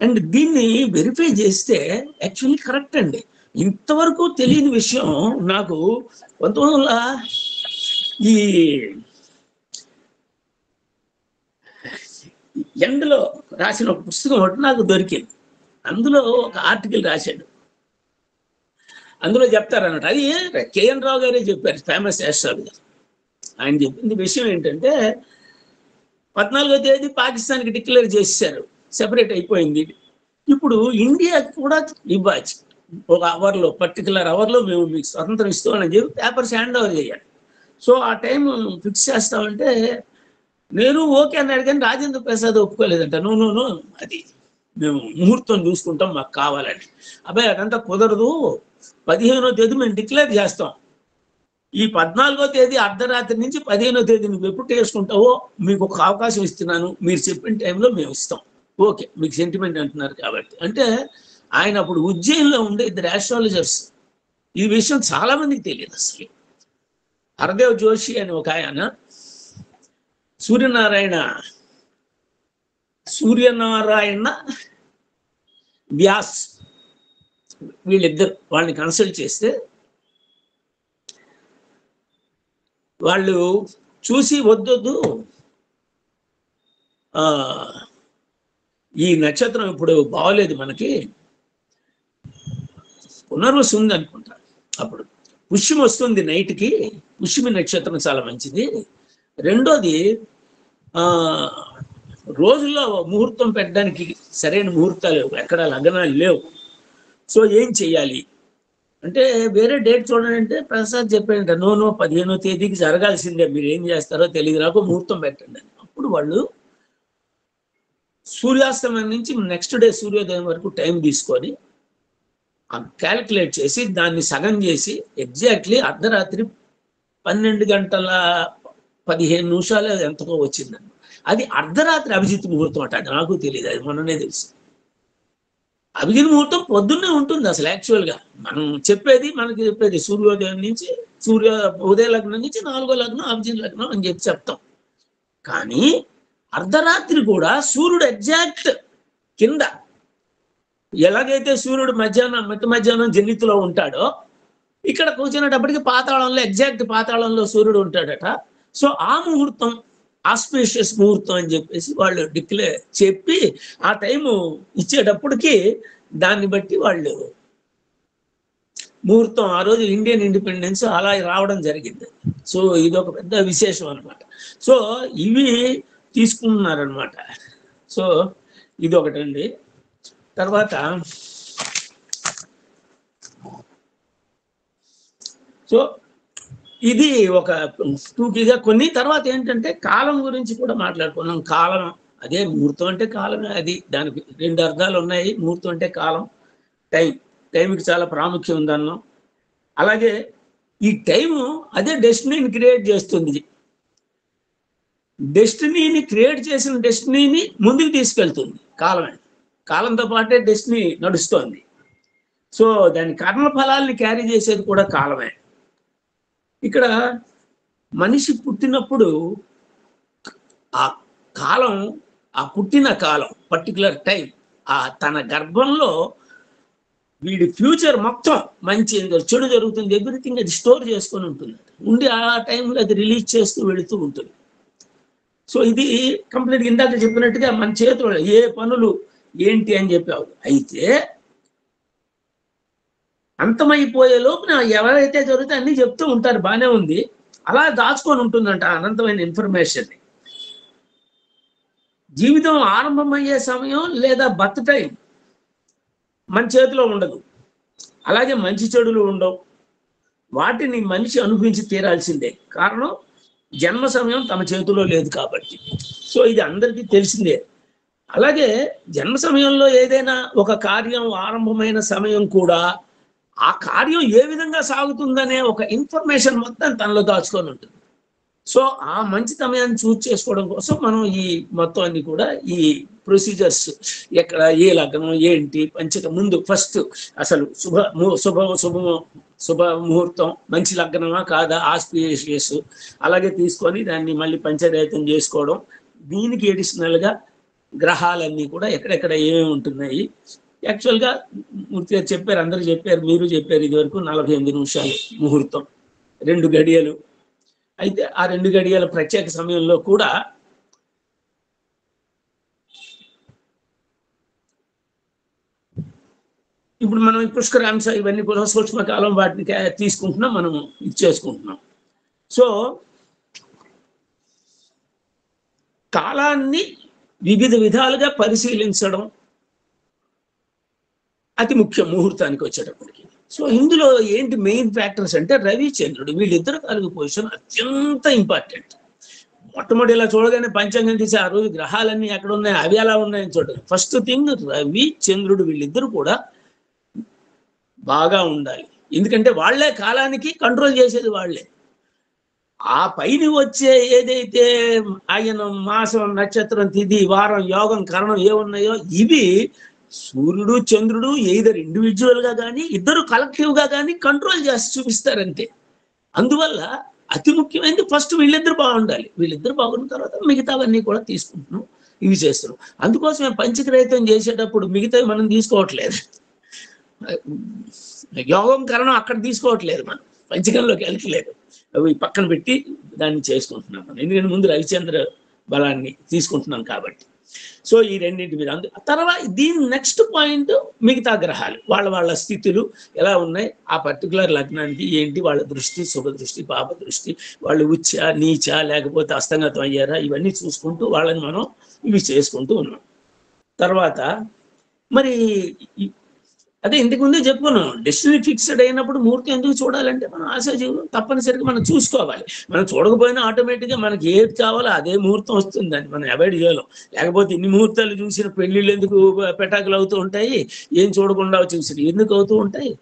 అండ్ దీన్ని వెరిఫై చేస్తే యాక్చువల్లీ కరెక్ట్ అండి. ఇంతవరకు తెలియని విషయం నాకు 1900 ఈ ఎండ్లో రాసిన ఒక పుస్తకం ఒకటి నాకు దొరికింది. అందులో ఒక ఆర్టికల్ రాశాడు. అందులో చెప్తారన్నమాట, అది కేఎన్ రావు గారే చెప్పారు, ఫేమస్ ఆస్ట్రాలజర్. ఆయన చెప్పింది విషయం ఏంటంటే 14వ తేదీ పాకిస్తాన్కి డిక్లేర్ చేశారు, సెపరేట్ అయిపోయింది. ఇప్పుడు ఇండియాకి కూడా ఇవ్వాలి, ఒక అవర్లో, పర్టికులర్ అవర్లో మేము మీకు స్వతంత్రం ఇస్తామని చెప్పి పేపర్స్ హ్యాండ్ ఓవర్ చేయాలి. సో ఆ టైం ఫిక్స్ చేస్తామంటే నేను ఓకే అన్నాడు, కానీ రాజేంద్ర ప్రసాద్ ఒప్పుకోలేదంట. నో అది మేము ముహూర్తం చూసుకుంటాం, మాకు కావాలని. అబ్బాయి అదంతా కుదరదు, 15వ తేదీ మేము డిక్లేర్ చేస్తాం. ఈ 14వ తేదీ అర్ధరాత్రి నుంచి 15వ తేదీ నువ్వు ఎప్పుడు చేసుకుంటావో మీకు ఒక అవకాశం ఇస్తున్నాను, మీరు చెప్పిన టైంలో మేము ఇస్తాం. ఓకే, మీకు సెంటిమెంట్ అంటున్నారు కాబట్టి. అంటే ఆయన అప్పుడు ఉజ్జయిన్లో ఉండే 2 ఆస్ట్రాలజర్స్. ఈ విషయం చాలా మందికి తెలియదు అసలు. హరదేవ్ జోషి అని ఒక ఆయన, సూర్యనారాయణ వ్యాస్, వీళ్ళిద్దరు వాళ్ళని కన్సల్ట్ చేస్తే వాళ్ళు చూసి వద్దొద్దు, ఈ నక్షత్రం ఇప్పుడు బాగోలేదు, మనకి పునర్వసు ఉంది అనుకుంటా, అప్పుడు పుష్యమి వస్తుంది నైట్కి, పుష్యమి నక్షత్రం చాలా మంచిది. రెండోది రోజుల్లో ముహూర్తం పెట్టడానికి సరైన ముహూర్తాలు లేవు, ఎక్కడ లగ్నాలు లేవు. సో ఏం చెయ్యాలి అంటే వేరే డేట్ చూడండి అంటే ప్రసాద్ చెప్పాడంట, నో 15వ తేదీకి జరగాల్సిందే, మీరు ఏం చేస్తారో తెలియదు, నాకు ముహూర్తం పెట్టండి అని. అప్పుడు వాళ్ళు సూర్యాస్తమయం నుంచి నెక్స్ట్ డే సూర్యోదయం వరకు టైం తీసుకొని క్యాలిక్యులేట్ చేసి దాన్ని సగం చేసి ఎగ్జాక్ట్లీ అర్ధరాత్రి 12:15 ఎంతకో వచ్చిందండి. అది అర్ధరాత్రి అభిజిత్ ముహూర్తం అట. అది నాకు తెలియదు, అది మొన్ననే తెలుసు. అభిజిత్ ముహూర్తం పొద్దున్నే ఉంటుంది అసలు. యాక్చువల్గా మనకి చెప్పేది సూర్యోదయం నుంచి ఉదయ లగ్నం నుంచి 4వ లగ్నం అభిజిత్ లగ్నం అని చెప్తాం. కానీ అర్ధరాత్రి కూడా సూర్యుడు ఎగ్జాక్ట్ కింద, ఎలాగైతే సూర్యుడు మిట్ట మధ్యాహ్నం జన్నితిలో ఉంటాడో, ఇక్కడ కూర్చునేటప్పటికి పాతాళంలో, ఎగ్జాక్ట్ పాతాళంలో సూర్యుడు ఉంటాడట. సో ఆ ముహూర్తం ఆస్పీషియస్ ముహూర్తం అని చెప్పేసి వాళ్ళు చెప్పి ఆ టైము ఇచ్చేటప్పటికి దాన్ని బట్టి వాళ్ళు ముహూర్తం ఆ రోజు ఇండియన్ ఇండిపెండెన్స్ అలా రావడం జరిగింది. సో ఇది ఒక పెద్ద విశేషం అనమాట. సో ఇవి తీసుకుంటున్నారనమాట. సో ఇది ఒకటండి. తర్వాత సో ఇది ఒక టూకీగా కొన్ని. తర్వాత ఏంటంటే కాలం గురించి కూడా మాట్లాడుకున్నాం. కాలం అదే ముహూర్తం అంటే కాలమే. అది దానికి 2 అర్థాలు ఉన్నాయి. ముహూర్తం అంటే కాలం, టైంకి చాలా ప్రాముఖ్యం ఉంది అన్నాం. అలాగే ఈ టైము అదే డెస్టినీని క్రియేట్ చేస్తుంది. డెస్టినీని క్రియేట్ చేసిన డెస్టినీని ముందుకు తీసుకెళ్తుంది కాలమే. కాలంతో పాటే డెస్టినీ నడుస్తోంది. సో దాని కర్మఫలాల్ని క్యారీ చేసేది కూడా కాలమే. ఇక్కడ మనిషి పుట్టినప్పుడు ఆ కాలం, ఆ పుట్టిన కాలం, పర్టికులర్ టైం, ఆ తన గర్భంలో వీడి ఫ్యూచర్ మొత్తం మంచి చెడు జరుగుతుంది, ఎవ్రీథింగ్ అది స్టోర్ చేసుకొని ఉంటుంది. ఉండి ఆ టైంలో అది రిలీజ్ చేస్తూ వెళుతూ ఉంటుంది. సో ఇది కంప్లీట్గా ఇందాక చెప్పినట్టుగా మన చేతిలో ఏ పనులు ఏంటి అని చెప్పావు. అయితే అంతమైపోయే లోపున ఎవరైతే జరిగితే అన్ని చెప్తూ ఉంటారు, బాగానే ఉంది. అలా దాచుకొని ఉంటుందంట అనంతమైన ఇన్ఫర్మేషన్ని. జీవితం ఆరంభమయ్యే సమయం లేదా బర్త్ టైం మన చేతిలో ఉండదు. అలాగే మంచి చెడులు ఉండవు. వాటిని మనిషి అనుభవించి తీరాల్సిందే. కారణం జన్మ సమయం తమ చేతిలో లేదు కాబట్టి. సో ఇది అందరికీ తెలిసిందే. అలాగే జన్మ సమయంలో ఏదైనా ఒక కార్యం ఆరంభమైన సమయం కూడా ఆ కార్యం ఏ విధంగా సాగుతుందనే ఒక ఇన్ఫర్మేషన్ మొత్తం తనలో దాచుకొని ఉంటుంది. సో ఆ మంచి సమయాన్ని చూస్ చేసుకోవడం కోసం మనం ఈ మొత్తం అన్ని కూడా ఈ ప్రొసీజర్స్, ఎక్కడ ఏ లగ్నం ఏంటి, పంచక ముందు ఫస్ట్ అసలు శుభ ముహూర్తం, మంచి లగ్నమా కాదా, ఆస్పిషియస్, అలాగే తీసుకొని దాన్ని మళ్ళీ పంచరేతం చేసుకోవడం. దీనికి ఎడిషనల్గా గ్రహాలన్నీ కూడా ఎక్కడెక్కడ ఏమేమి ఉంటున్నాయి. యాక్చువల్గా మూర్తి గారు చెప్పారు, అందరూ చెప్పారు, మీరు చెప్పారు, ఇదివరకు 48 నిమిషాలు ముహూర్తం, 2 గడియలు. అయితే ఆ 2 గడియల ప్రత్యేక సమయంలో కూడా ఇప్పుడు మనం పుష్కరాంశ ఇవన్నీ కూడా సూక్ష్మకాలం వాటిని తీసుకుంటున్నాం, మనం ఇచ్చేసుకుంటున్నాం. సో కాలాన్ని వివిధ విధాలుగా పరిశీలించడం అతి ముఖ్యం ముహూర్తానికి వచ్చేటప్పటికి. సో ఇందులో ఏంటి మెయిన్ ఫ్యాక్టర్స్ అంటే రవి చంద్రుడు, వీళ్ళిద్దరు తాలూకు పొజిషన్ అత్యంత ఇంపార్టెంట్. మొట్టమొదటి ఇలా చూడగానే పంచాంగం తీసి ఆ రోజు గ్రహాలన్నీ ఎక్కడ ఉన్నాయి, అవి ఎలా ఉన్నాయని చూడాలి. ఫస్ట్ థింగ్ రవి చంద్రుడు వీళ్ళిద్దరు కూడా బాగా ఉండాలి. ఎందుకంటే వాళ్లే కాలానికి కంట్రోల్ చేసేది వాళ్లే. ఆ పైన వచ్చే ఏదైతే ఆయన మాసం, నక్షత్రం, తిథి, వారం, యోగం, కరణం ఏమున్నాయో ఇవి సూర్యుడు చంద్రుడు ఎయిదర్ ఇండివిజువల్ గా కానీ ఇద్దరు కలెక్టివ్ గా కానీ కంట్రోల్ చేసి చూపిస్తారంతే. అందువల్ల అతి ముఖ్యమైనది ఫస్ట్ వీళ్ళిద్దరు బాగుండాలి. వీళ్ళిద్దరు బాగున్న తర్వాత మిగతావన్నీ కూడా తీసుకుంటున్నాం, ఇవి చేస్తున్నాం. అందుకోసమే పంచకరహితం చేసేటప్పుడు మిగతావి మనం తీసుకోవట్లేదు. యోగం కరణం అక్కడ తీసుకోవట్లేదు, మనం పంచకంలోకి వెళ్ళట్లేదు, అవి పక్కన పెట్టి దాన్ని చేసుకుంటున్నాం మనం. ఎందుకంటే ముందు రవిచంద్ర బలాన్ని తీసుకుంటున్నాం కాబట్టి. సో ఈ రెండింటి మీద తర్వాత దీని నెక్స్ట్ పాయింట్ మిగతా గ్రహాలు వాళ్ళ స్థితులు ఎలా ఉన్నాయి, ఆ పర్టికులర్ లగ్నానికి ఏంటి వాళ్ళ దృష్టి, శుభ దృష్టి, పాప దృష్టి, వాళ్ళు ఉచ్చ నీచ లేకపోతే అస్తంగతం అయ్యారా, ఇవన్నీ చూసుకుంటూ వాళ్ళని మనం ఇవి చేసుకుంటూ ఉన్నాం. తర్వాత మరి అదే ఇంతకు ముందే చెప్పుకున్నాం, డెస్టినీ ఫిక్స్డ్ అయినప్పుడు ముహూర్తం ఎందుకు చూడాలంటే మనం ఆశాజీవులు తప్పనిసరిగా మనం చూసుకోవాలి. మనం చూడకపోయినా ఆటోమేటిక్గా మనకి ఏది కావాలో అదే ముహూర్తం వస్తుంది, దాన్ని మనం అవాయిడ్ చేయలేం. లేకపోతే ఇన్ని ముహూర్తాలు చూసిన పెళ్లిళ్ళు ఎందుకు పెటాకులు అవుతూ ఉంటాయి, ఏం చూడకుండా చూసిన ఎందుకు అవుతూ ఉంటాయి.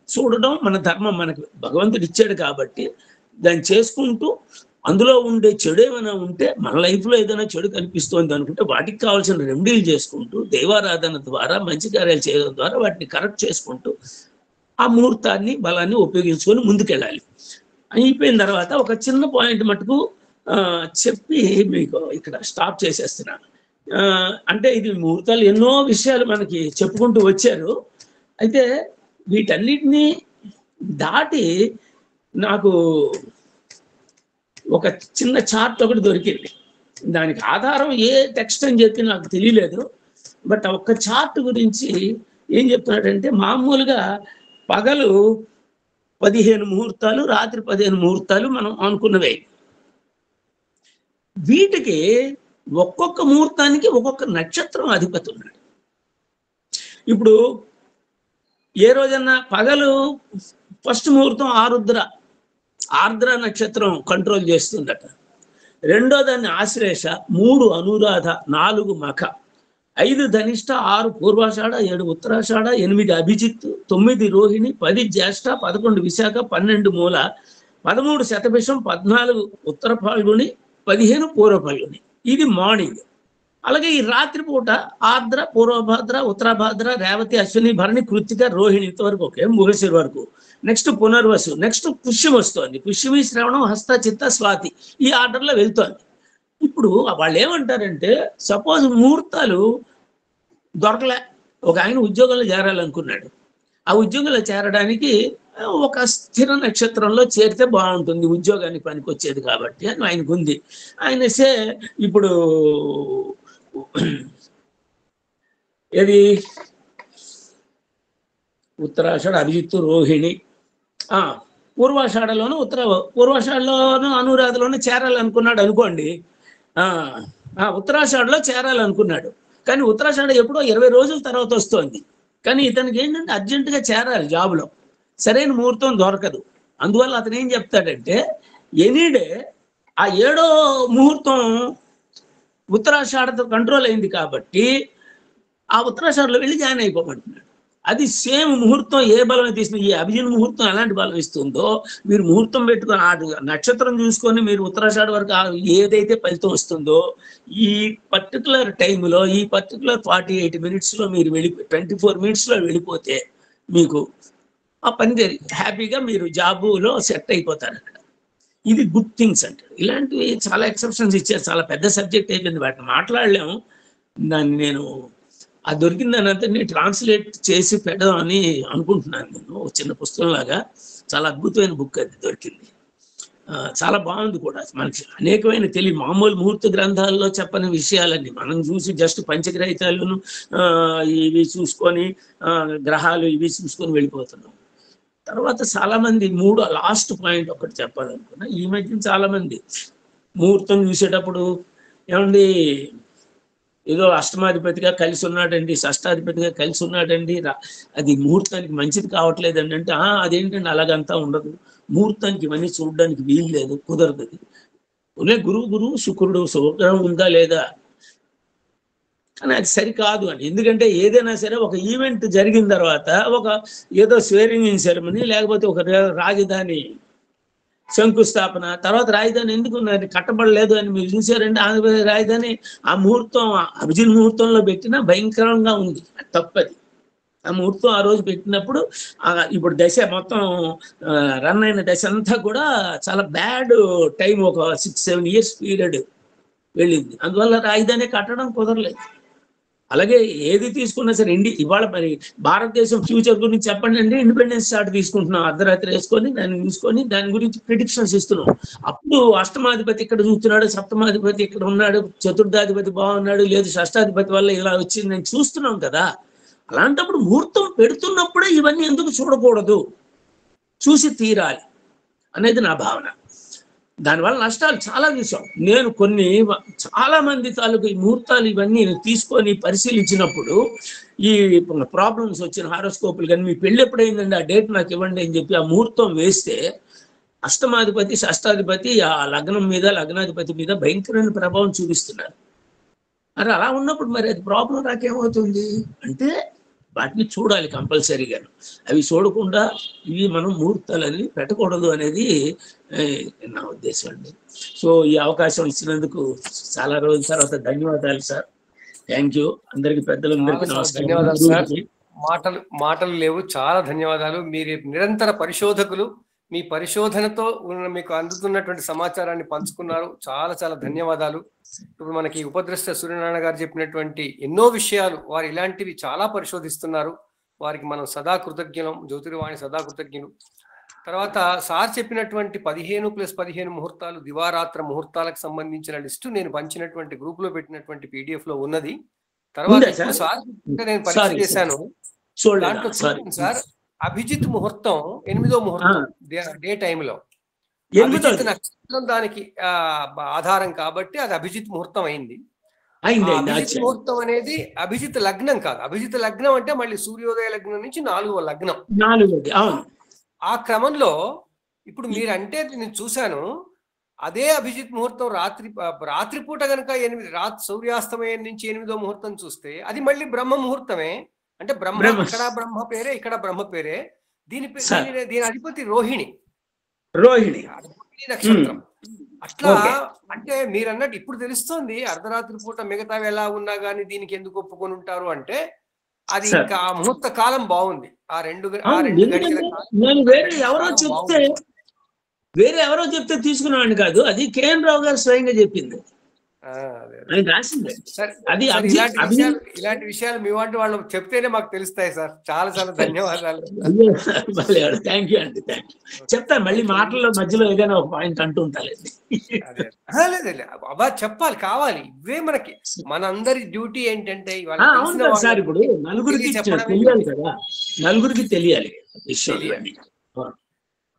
చూడడం మన ధర్మం, మనకు భగవంతుడు ఇచ్చాడు కాబట్టి దాన్ని చేసుకుంటూ అందులో ఉండే చెడు ఏమైనా ఉంటే మన లైఫ్లో ఏదైనా చెడు కనిపిస్తోంది అనుకుంటే వాటికి కావాల్సిన రెమెడీలు చేసుకుంటూ దైవారాధన ద్వారా మంచి కార్యాలు చేయడం ద్వారా వాటిని కరెక్ట్ చేసుకుంటూ ఆ ముహూర్తాన్ని బలాన్ని ఉపయోగించుకొని ముందుకెళ్ళాలి. అయిపోయిన తర్వాత ఒక చిన్న పాయింట్ మటుకు చెప్పి మీకు ఇక్కడ స్టాప్ చేసేస్తున్నాను. అంటే ఇది ముహూర్తాలు ఎన్నో విషయాలు మనకి చెప్పుకుంటూ వచ్చారు. అయితే వీటన్నిటినీ దాటి నాకు ఒక చిన్న చార్ట్ ఒకటి దొరికింది. దానికి ఆధారం ఏ టెక్స్ట్ అని చెప్పి నాకు తెలియలేదు. బట్ ఒక్క చార్ట్ గురించి ఏం చెప్తున్నాడంటే, మామూలుగా పగలు 15 ముహూర్తాలు, రాత్రి 15 ముహూర్తాలు మనం అనుకున్నవే. వీటికి ఒక్కొక్క ముహూర్తానికి ఒక్కొక్క నక్షత్రం అధిపతి ఉన్నాడు. ఇప్పుడు ఏ రోజన్నా పగలు ఫస్ట్ ముహూర్తం ఆర్ద్ర నక్షత్రం కంట్రోల్ చేస్తుందట. రెండో దాన్ని ఆశ్లేష, 3 అనురాధ, 4 మఖ, 5 ధనిష్ట, 6 పూర్వాషాఢ, 7 ఉత్తరాషాఢ, 8 అభిజిత్, 9 రోహిణి, 10 జ్యేష్ఠ, 11 విశాఖ, 12 మూల, 13 శతభిషం, 14 ఉత్తర ఫాల్గుని, 15 పూర్వ ఫాల్గుని. ఇది మార్నింగ్. అలాగే ఈ రాత్రి పూట ఆర్ద్ర, పూర్వభాద్ర, ఉత్తరాభాద్ర, రేవతి, అశ్విని, భరణి, కృత్తిక, రోహిణి ఇంతవరకు ఓకే, ముగశిర వరకు. నెక్స్ట్ పునర్వసు, నెక్స్ట్ పుష్యం వస్తోంది. పుష్యమి, శ్రవణం, హస్త, చిత్త, స్వాతి, ఈ ఆర్డర్లో వెళ్తోంది. ఇప్పుడు వాళ్ళు ఏమంటారంటే, సపోజ్ ముహూర్తాలు దొరకలే, ఒక ఆయన ఉద్యోగంలో చేరాలనుకున్నాడు. ఆ ఉద్యోగంలో చేరడానికి ఒక స్థిర నక్షత్రంలో చేరితే బాగుంటుంది, ఉద్యోగానికి పనికి వచ్చేది కాబట్టి అని ఆయనకు ఉంది. ఆయన ఇప్పుడు ఏది ఉత్తరాషాఢ, అభిజిత్తు, రోహిణి, పూర్వాషాఢలోను పూర్వాషాఢలోను అనురాధలోను చేరాలనుకున్నాడు అనుకోండి. ఉత్తరాషాఢలో చేరాలనుకున్నాడు, కానీ ఉత్తరాషాఢ ఎప్పుడో 20 రోజుల తర్వాత వస్తోంది. కానీ ఇతనికి ఏంటంటే అర్జెంటుగా చేరాలి జాబులో, సరైన ముహూర్తం దొరకదు. అందువల్ల అతను ఏం చెప్తాడంటే, ఎనీడే ఆ 7వ ముహూర్తం ఉత్తరాషాఢతో కంట్రోల్ అయింది కాబట్టి ఆ ఉత్తరాషాఢలో వెళ్ళి జాయిన్ అయిపోమంటున్నాడు. అది సేమ్ ముహూర్తం ఏ బలం తీసిన, ఈ అభిజిన్ ముహూర్తం ఎలాంటి బలం ఇస్తుందో, మీరు ముహూర్తం పెట్టుకుని ఆ నక్షత్రం చూసుకొని మీరు ఉత్తరాషాఢ వరకు ఏదైతే ఫలితం వస్తుందో, ఈ పర్టికులర్ టైంలో, ఈ పర్టికులర్ 48 మినిట్స్లో మీరు 24 మినిట్స్లో వెళ్ళిపోతే మీకు ఆ పని హ్యాపీగా మీరు జాబులో సెట్ అయిపోతారు అక్కడ. ఇది గుడ్ థింగ్స్ అంటారు. ఇలాంటివి చాలా ఎక్సెప్షన్స్ ఇచ్చారు. చాలా పెద్ద సబ్జెక్ట్ అయిపోయింది, వాటిని మాట్లాడలేము. దాన్ని నేను ఆ దొరికిన దాని అంతా నేను ట్రాన్స్లేట్ చేసి పెడదామని అనుకుంటున్నాను. నేను చిన్న పుస్తకంలాగా చాలా అద్భుతమైన బుక్ అది దొరికింది. చాలా బాగుంది కూడా. మనకి అనేకమైన మామూలు ముహూర్త గ్రంథాల్లో చెప్పని విషయాలన్నీ మనం చూసి జస్ట్ పంచగ్రహితాలను ఇవి చూసుకొని గ్రహాలు ఇవి చూసుకొని వెళ్ళిపోతున్నాం. తర్వాత చాలా మంది లాస్ట్ పాయింట్ ఒకటి చెప్పాలనుకున్నా. ఈ మధ్య చాలా మంది ముహూర్తం చూసేటప్పుడు ఏమండి ఏదో అష్టమాధిపతిగా కలిసి ఉన్నాడండి, షష్టాధిపతిగా కలిసి ఉన్నాడండి, అది ముహూర్తానికి మంచిది కావట్లేదండి అంటే, అదేంటండి అలాగంతా ఉండదు, ముహూర్తానికి ఇవన్నీ చూడడానికి వీలు లేదు, కుదరదు. గురువు శుక్రుడు శుభగ్రహం ఉందా లేదా కానీ అది సరికాదు అని. ఎందుకంటే ఏదైనా సరే ఒక ఈవెంట్ జరిగిన తర్వాత ఏదో స్వేరింగ్ ఇన్ సెరమనీ, లేకపోతే ఒక రాజధాని శంకుస్థాపన, తర్వాత రాజధాని ఎందుకు కట్టబడలేదు అని మీరు చూసారంటే, ఆంధ్రప్రదేశ్ రాజధాని ఆ ముహూర్తం అభిజిన్ ముహూర్తంలో పెట్టినా భయంకరంగా ఉంది, తప్పది. ఆ ముహూర్తం ఆ రోజు పెట్టినప్పుడు ఇప్పుడు దశ మొత్తం రన్ అయిన దశ అంతా కూడా చాలా బ్యాడ్ టైం, ఒక 6-7 ఇయర్స్ పీరియడ్ వెళ్ళింది. అందువల్ల రాజధాని కట్టడం కుదరలేదు. అలాగే ఏది తీసుకున్నా సరే ఇవాళ మరి భారతదేశం ఫ్యూచర్ గురించి చెప్పండి అంటే, ఇండిపెండెన్స్ చార్ట్ తీసుకుంటున్నాం, అర్ధరాత్రి వేసుకొని దాన్ని చూసుకొని దాని గురించి ప్రిడిక్షన్స్ ఇస్తున్నాం. అప్పుడు అష్టమాధిపతి ఇక్కడ చూస్తున్నాడు, సప్తమాధిపతి ఇక్కడ ఉన్నాడు, చతుర్థాధిపతి బాగున్నాడు, లేదు షష్టాధిపతి వల్ల ఇలా వచ్చిందని చూస్తున్నాం కదా. అలాంటప్పుడు ముహూర్తం పెడుతున్నప్పుడే ఇవన్నీ ఎందుకు చూడకూడదు, చూసి తీరాలి అనేది నా భావన. దానివల్ల నష్టాలు చాలా చూసాం. నేను కొన్ని చాలా మంది తాలూకు ఈ ముహూర్తాలు ఇవన్నీ తీసుకొని పరిశీలించినప్పుడు ఈ ప్రాబ్లమ్స్ వచ్చిన హారోస్కోపులు కానీ మీ పెళ్ళి ఎప్పుడైందండి, ఆ డేట్ నాకు ఇవ్వండి అని చెప్పి ఆ ముహూర్తం వేస్తే అష్టమాధిపతి షష్టాధిపతి ఆ లగ్నం మీద లగ్నాధిపతి మీద భయంకరమైన ప్రభావం చూపిస్తున్నారు. మరి అలా ఉన్నప్పుడు మరి అది ప్రాబ్లం నాకేమవుతుంది అంటే వాటిని చూడాలి కంపల్సరీగా. అవి చూడకుండా ఇవి మనం ముహూర్తాలని పెట్టకూడదు అనేది నా ఉద్దేశం అండి. సో ఈ అవకాశం ఇచ్చినందుకు చాలా రోజుల తర్వాత ధన్యవాదాలు సార్. Thank you. అందరికి పెద్దలందరికీ ధన్యవాదాలు సార్. నమస్కారం. మాటలు లేవు. చాలా ధన్యవాదాలు. మీరు నిరంతర పరిశోధకులు. మీ పరిశోధనతో మీకు అందుతున్నటువంటి సమాచారాన్ని పంచుకున్నారు. చాలా చాలా ధన్యవాదాలు. ఇప్పుడు మనకి ఉపద్రష్ట సూర్యనారాయణ గారు చెప్పినటువంటి ఎన్నో విషయాలు, వారు ఇలాంటివి చాలా పరిశోధిస్తున్నారు. వారికి మనం సదా కృతజ్ఞం. జ్యోతిర్వాణి సదా కృతజ్ఞులు. తర్వాత సార్ చెప్పినటువంటి 15+15 ముహూర్తాలు, దివారాత్ర ముహూర్తాలకు సంబంధించిన లిస్టు నేను పంచినటువంటి గ్రూప్ లో పెట్టినటువంటి PDF లో ఉన్నది. తర్వాత సార్ నేను పరీక్ష చేశాను. దాంట్లో సార్ అభిజిత్ ముహూర్తం 8వ ముహూర్తం డే టైంలో అభిజిత్ నక్షత్రం దానికి ఆధారం కాబట్టి అది అభిజిత్ ముహూర్తం అయింది. అభిజిత్ ముహూర్తం అనేది అభిజిత్ లగ్నం కాదు. అభిజిత్ లగ్నం అంటే మళ్ళీ సూర్యోదయ లగ్నం నుంచి 4వ లగ్నం. ఆ క్రమంలో ఇప్పుడు మీరంటే నేను చూశాను, అదే అభిజిత్ ముహూర్తం రాత్రిపూట కనుక సూర్యాస్తమయం నుంచి 8వ ముహూర్తం చూస్తే అది మళ్ళీ బ్రహ్మ ముహూర్తమే. అంటే అక్కడ బ్రహ్మ పేరే, ఇక్కడ బ్రహ్మ పేరే. దీని అధిపతి రోహిణి నక్షత్రం. అట్లా అంటే మీరు అన్నట్టు ఇప్పుడు తెలుస్తోంది అర్ధరాత్రి పూట మిగతావి ఎలా ఉన్నా గానీ దీనికి ఎందుకు ఒప్పుకొని ఉంటారు అంటే అది ఇంకా ఆ ముహూర్త కాలం బాగుంది. ఆ రెండు వేరే ఎవరో చెప్తే తీసుకున్నాను కాదు, అది కేఎన్ రావు గారు స్వయంగా చెప్పింది. ఇలాంటి విషయాలు మీ వంటి వాళ్ళు చెప్తేనే మాకు తెలుస్తాయి సార్. చాలా చాలా ధన్యవాదాలు. థ్యాంక్ యూ అండి. Thank you. చెప్తాను మళ్ళీ మాటల్లో మధ్యలో ఏదైనా ఒక పాయింట్ అంటూ ఉంటానండి. అబ్బా చెప్పాలి, కావాలి. ఇవే మనకి మనందరి డ్యూటీ ఏంటంటే సార్ ఇప్పుడు నలుగురికి తెలియాలి కదా, నలుగురికి తెలియాలి విషయం.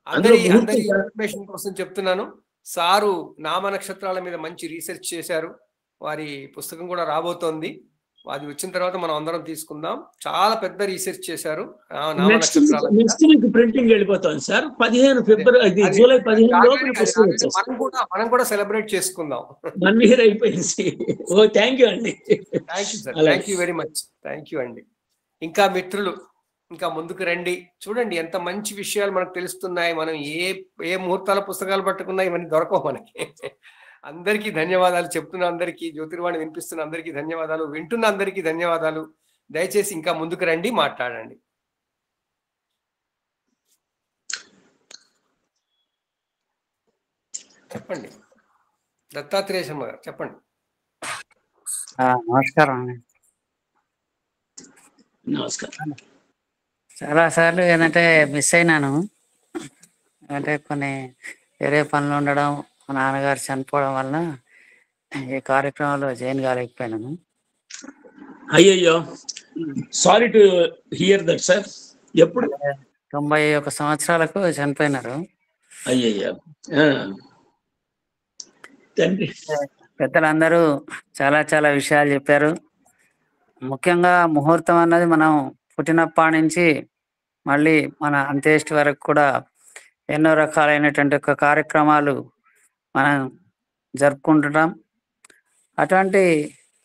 అందరి ఇన్ఫర్మేషన్ కోసం చెప్తున్నాను. సారు నామ నక్షత్రాల మీద మంచి రీసెర్చ్ చేశారు. వారి పుస్తకం కూడా రాబోతోంది. అది వచ్చిన తర్వాత మనం అందరం తీసుకుందాం. చాలా పెద్ద రీసెర్చ్ చేశారు నామ నక్షత్రాల. ప్రింటింగ్ వెళ్ళిపోతుంది సార్. 15 ఫిబ్రవరి జూలై 15 మనం కూడా సెలబ్రేట్ చేసుకుందాం. 1 year అయిపోయింది. ఓ థ్యాంక్ యూ అండి. Thank you sir. Thank you very much. Thank you అండి. ఇంకా మిత్రులు ఇంకా ముందుకు రండి. చూడండి ఎంత మంచి విషయాలు మనకు తెలుస్తున్నాయి. మనం ఏ ముహూర్తాల పుస్తకాలు పట్టుకున్నా ఇవన్నీ దొరకవు మనకి. అందరికీ ధన్యవాదాలు. చెప్తున్న అందరికీ, జ్యోతిర్వాణి వినిపిస్తున్న అందరికీ ధన్యవాదాలు. వింటున్న అందరికీ ధన్యవాదాలు. దయచేసి ఇంకా ముందుకు రండి, మాట్లాడండి. చెప్పండి దత్తాత్రేయ శర్మ గారు, చెప్పండి. నమస్కారం. నమస్కారం. చాలా సార్లు ఏంటంటే మిస్ అయినాను. అంటే కొన్ని వేరే పనులు ఉండడం, మా నాన్నగారు చనిపోవడం వలన ఈ కార్యక్రమంలో జాయిన్ కాలేకపోయినాను. అయ్యయ్యో, sorry to hear that sir. ఎప్పుడు 91 సంవత్సరాలకు చనిపోయినారు. అయ్యయ్యో. పెద్దలందరూ చాలా చాలా విషయాలు చెప్పారు. ముఖ్యంగా ముహూర్తం అన్నది మనం పుట్టినప్పటి నుంచి మళ్ళీ మన అంత్యేష్టి వరకు కూడా ఎన్నో రకాలైనటువంటి కార్యక్రమాలు మనం జరుపుకుంటున్నాం. అటువంటి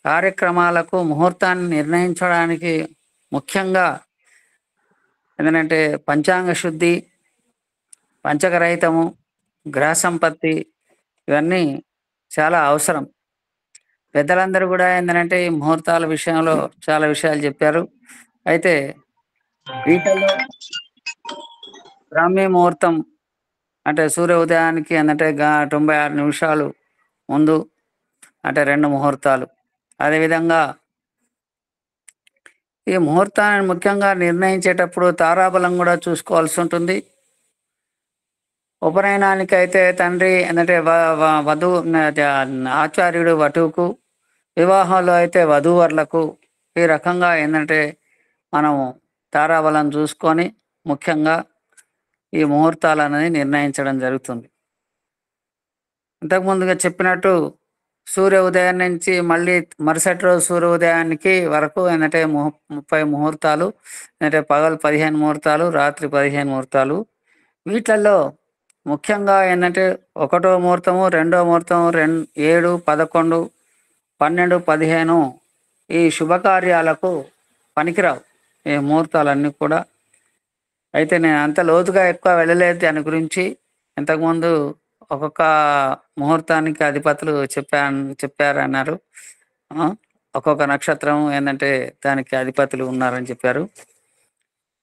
కార్యక్రమాలకు ముహూర్తాన్ని నిర్ణయించడానికి ముఖ్యంగా ఎందుకంటే పంచాంగ శుద్ధి, పంచకరహితము, గ్రహ సంపత్తి ఇవన్నీ చాలా అవసరం. పెద్దలందరూ కూడా ఏంటంటే ఈ ముహూర్తాల విషయంలో చాలా విషయాలు చెప్పారు. అయితే వీటిలో బ్రాహ్మీ ముహూర్తం అంటే సూర్య ఉదయానికి అంటే 96 నిమిషాలు ముందు అంటే 2 ముహూర్తాలు. అదేవిధంగా ఈ ముహూర్తాన్ని ముఖ్యంగా నిర్ణయించేటప్పుడు తారాబలం కూడా చూసుకోవాల్సి ఉంటుంది. ఉపనయనానికి అయితే తండ్రి అంటే వధువు ఆచార్యుడు వటువుకు, వివాహంలో అయితే వధూవరులకు ఈ రకంగా ఏంటంటే మనము తారాబలం చూసుకొని ముఖ్యంగా ఈ ముహూర్తాలు అనేది నిర్ణయించడం జరుగుతుంది. ఇంతకుముందుగా చెప్పినట్టు సూర్య ఉదయం నుంచి మళ్ళీ మరుసటి రోజు సూర్య ఉదయానికి వరకు ఏంటంటే 30 ముహూర్తాలు, అంటే పగలు 15 ముహూర్తాలు, రాత్రి 15 ముహూర్తాలు. వీటిల్లో ముఖ్యంగా ఏంటంటే 1వ ముహూర్తము, 2వ ముహూర్తం, 7, 11, 12, 15 ఈ శుభకార్యాలకు పనికిరావు ఈ ముహూర్తాలన్నీ కూడా. అయితే నేను అంత లోతుగా ఎక్కువ వెళ్ళలేదు దాని గురించి. ఇంతకుముందు ఒక్కొక్క ముహూర్తానికి అధిపతులు చెప్పారన్నారు. ఒక్కొక్క నక్షత్రం ఏంటంటే దానికి అధిపతులు ఉన్నారని చెప్పారు.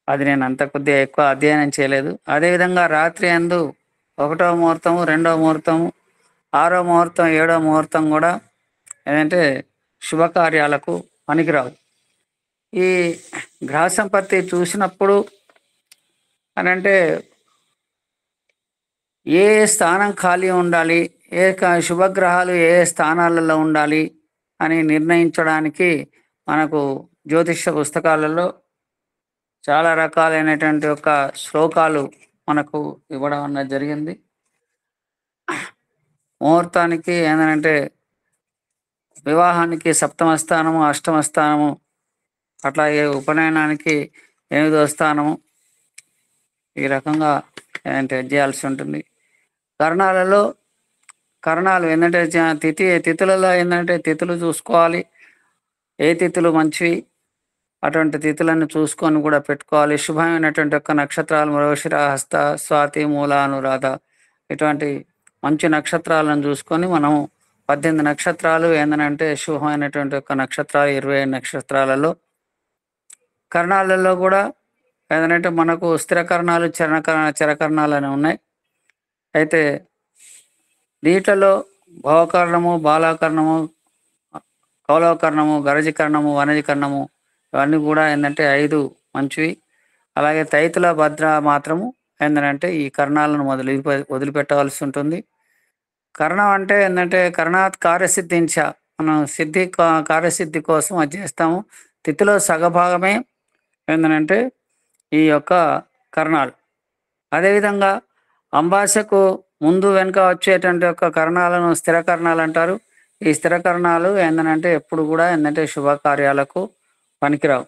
అది నేను అంత కొద్దిగా ఎక్కువ అధ్యయనం చేయలేదు. అదేవిధంగా రాత్రి అందు 1వ ముహూర్తము, 2వ ముహూర్తము, 6వ ముహూర్తం, 7వ ముహూర్తం కూడా ఏంటంటే శుభకార్యాలకు పనికిరావు. ఈ గ్రహ సంపత్తి చూసినప్పుడు అని అంటే ఏ స్థానం ఖాళీ ఉండాలి, శుభగ్రహాలు ఏ స్థానాలలో ఉండాలి అని నిర్ణయించడానికి మనకు జ్యోతిష పుస్తకాలలో చాలా రకాలైనటువంటి ఒక శ్లోకాలు మనకు ఇవ్వడం అన్నది జరిగింది. ముహూర్తానికి ఏంటంటే వివాహానికి 7వ స్థానము, 8వ స్థానము, అట్లాగే ఉపనయనానికి 8వ స్థానము, ఈ రకంగా ఏంటంటే చేయాల్సి ఉంటుంది. కరణాలు ఏంటంటే తిథులలో ఏంటంటే తిథులు చూసుకోవాలి. ఏ తిథులు మంచివి అటువంటి తిథులను చూసుకొని కూడా పెట్టుకోవాలి. శుభమైనటువంటి యొక్క నక్షత్రాలు మృగశిర, హస్త, స్వాతి, మూల, అనురాధ ఇటువంటి మంచి నక్షత్రాలను చూసుకొని మనం 18 నక్షత్రాలు ఏంటంటే శుభమైనటువంటి యొక్క నక్షత్రాలు 25 నక్షత్రాలలో. కరణాలలో కూడా ఏంటంటే మనకు స్థిర కరణాలు, చరకరణాలు అని ఉన్నాయి. అయితే వీటిలో భవకర్ణము, బాలాకర్ణము, కౌలవకర్ణము, గరజకర్ణము, వనజకర్ణము ఇవన్నీ కూడా ఏంటంటే 5 మంచివి. అలాగే తైతుల, భద్ర మాత్రము ఏంటంటే ఈ కర్ణాలను వదిలిపెట్టవలసి ఉంటుంది. కర్ణం అంటే ఏంటంటే కర్ణాత్ కార్యసిద్ధించ, మనం కార్యసిద్ధి కోసం అది చేస్తాము. తిథిలో సగభాగమే ఏంటంటే ఈ యొక్క కర్ణాలు. అదేవిధంగా అంబాసకు ముందు వెనుక వచ్చేటువంటి యొక్క కర్ణాలను స్థిర కర్ణాలు అంటారు. ఈ స్థిర కర్ణాలు ఏంటంటే ఎప్పుడు కూడా ఏంటంటే శుభకార్యాలకు పనికిరావు.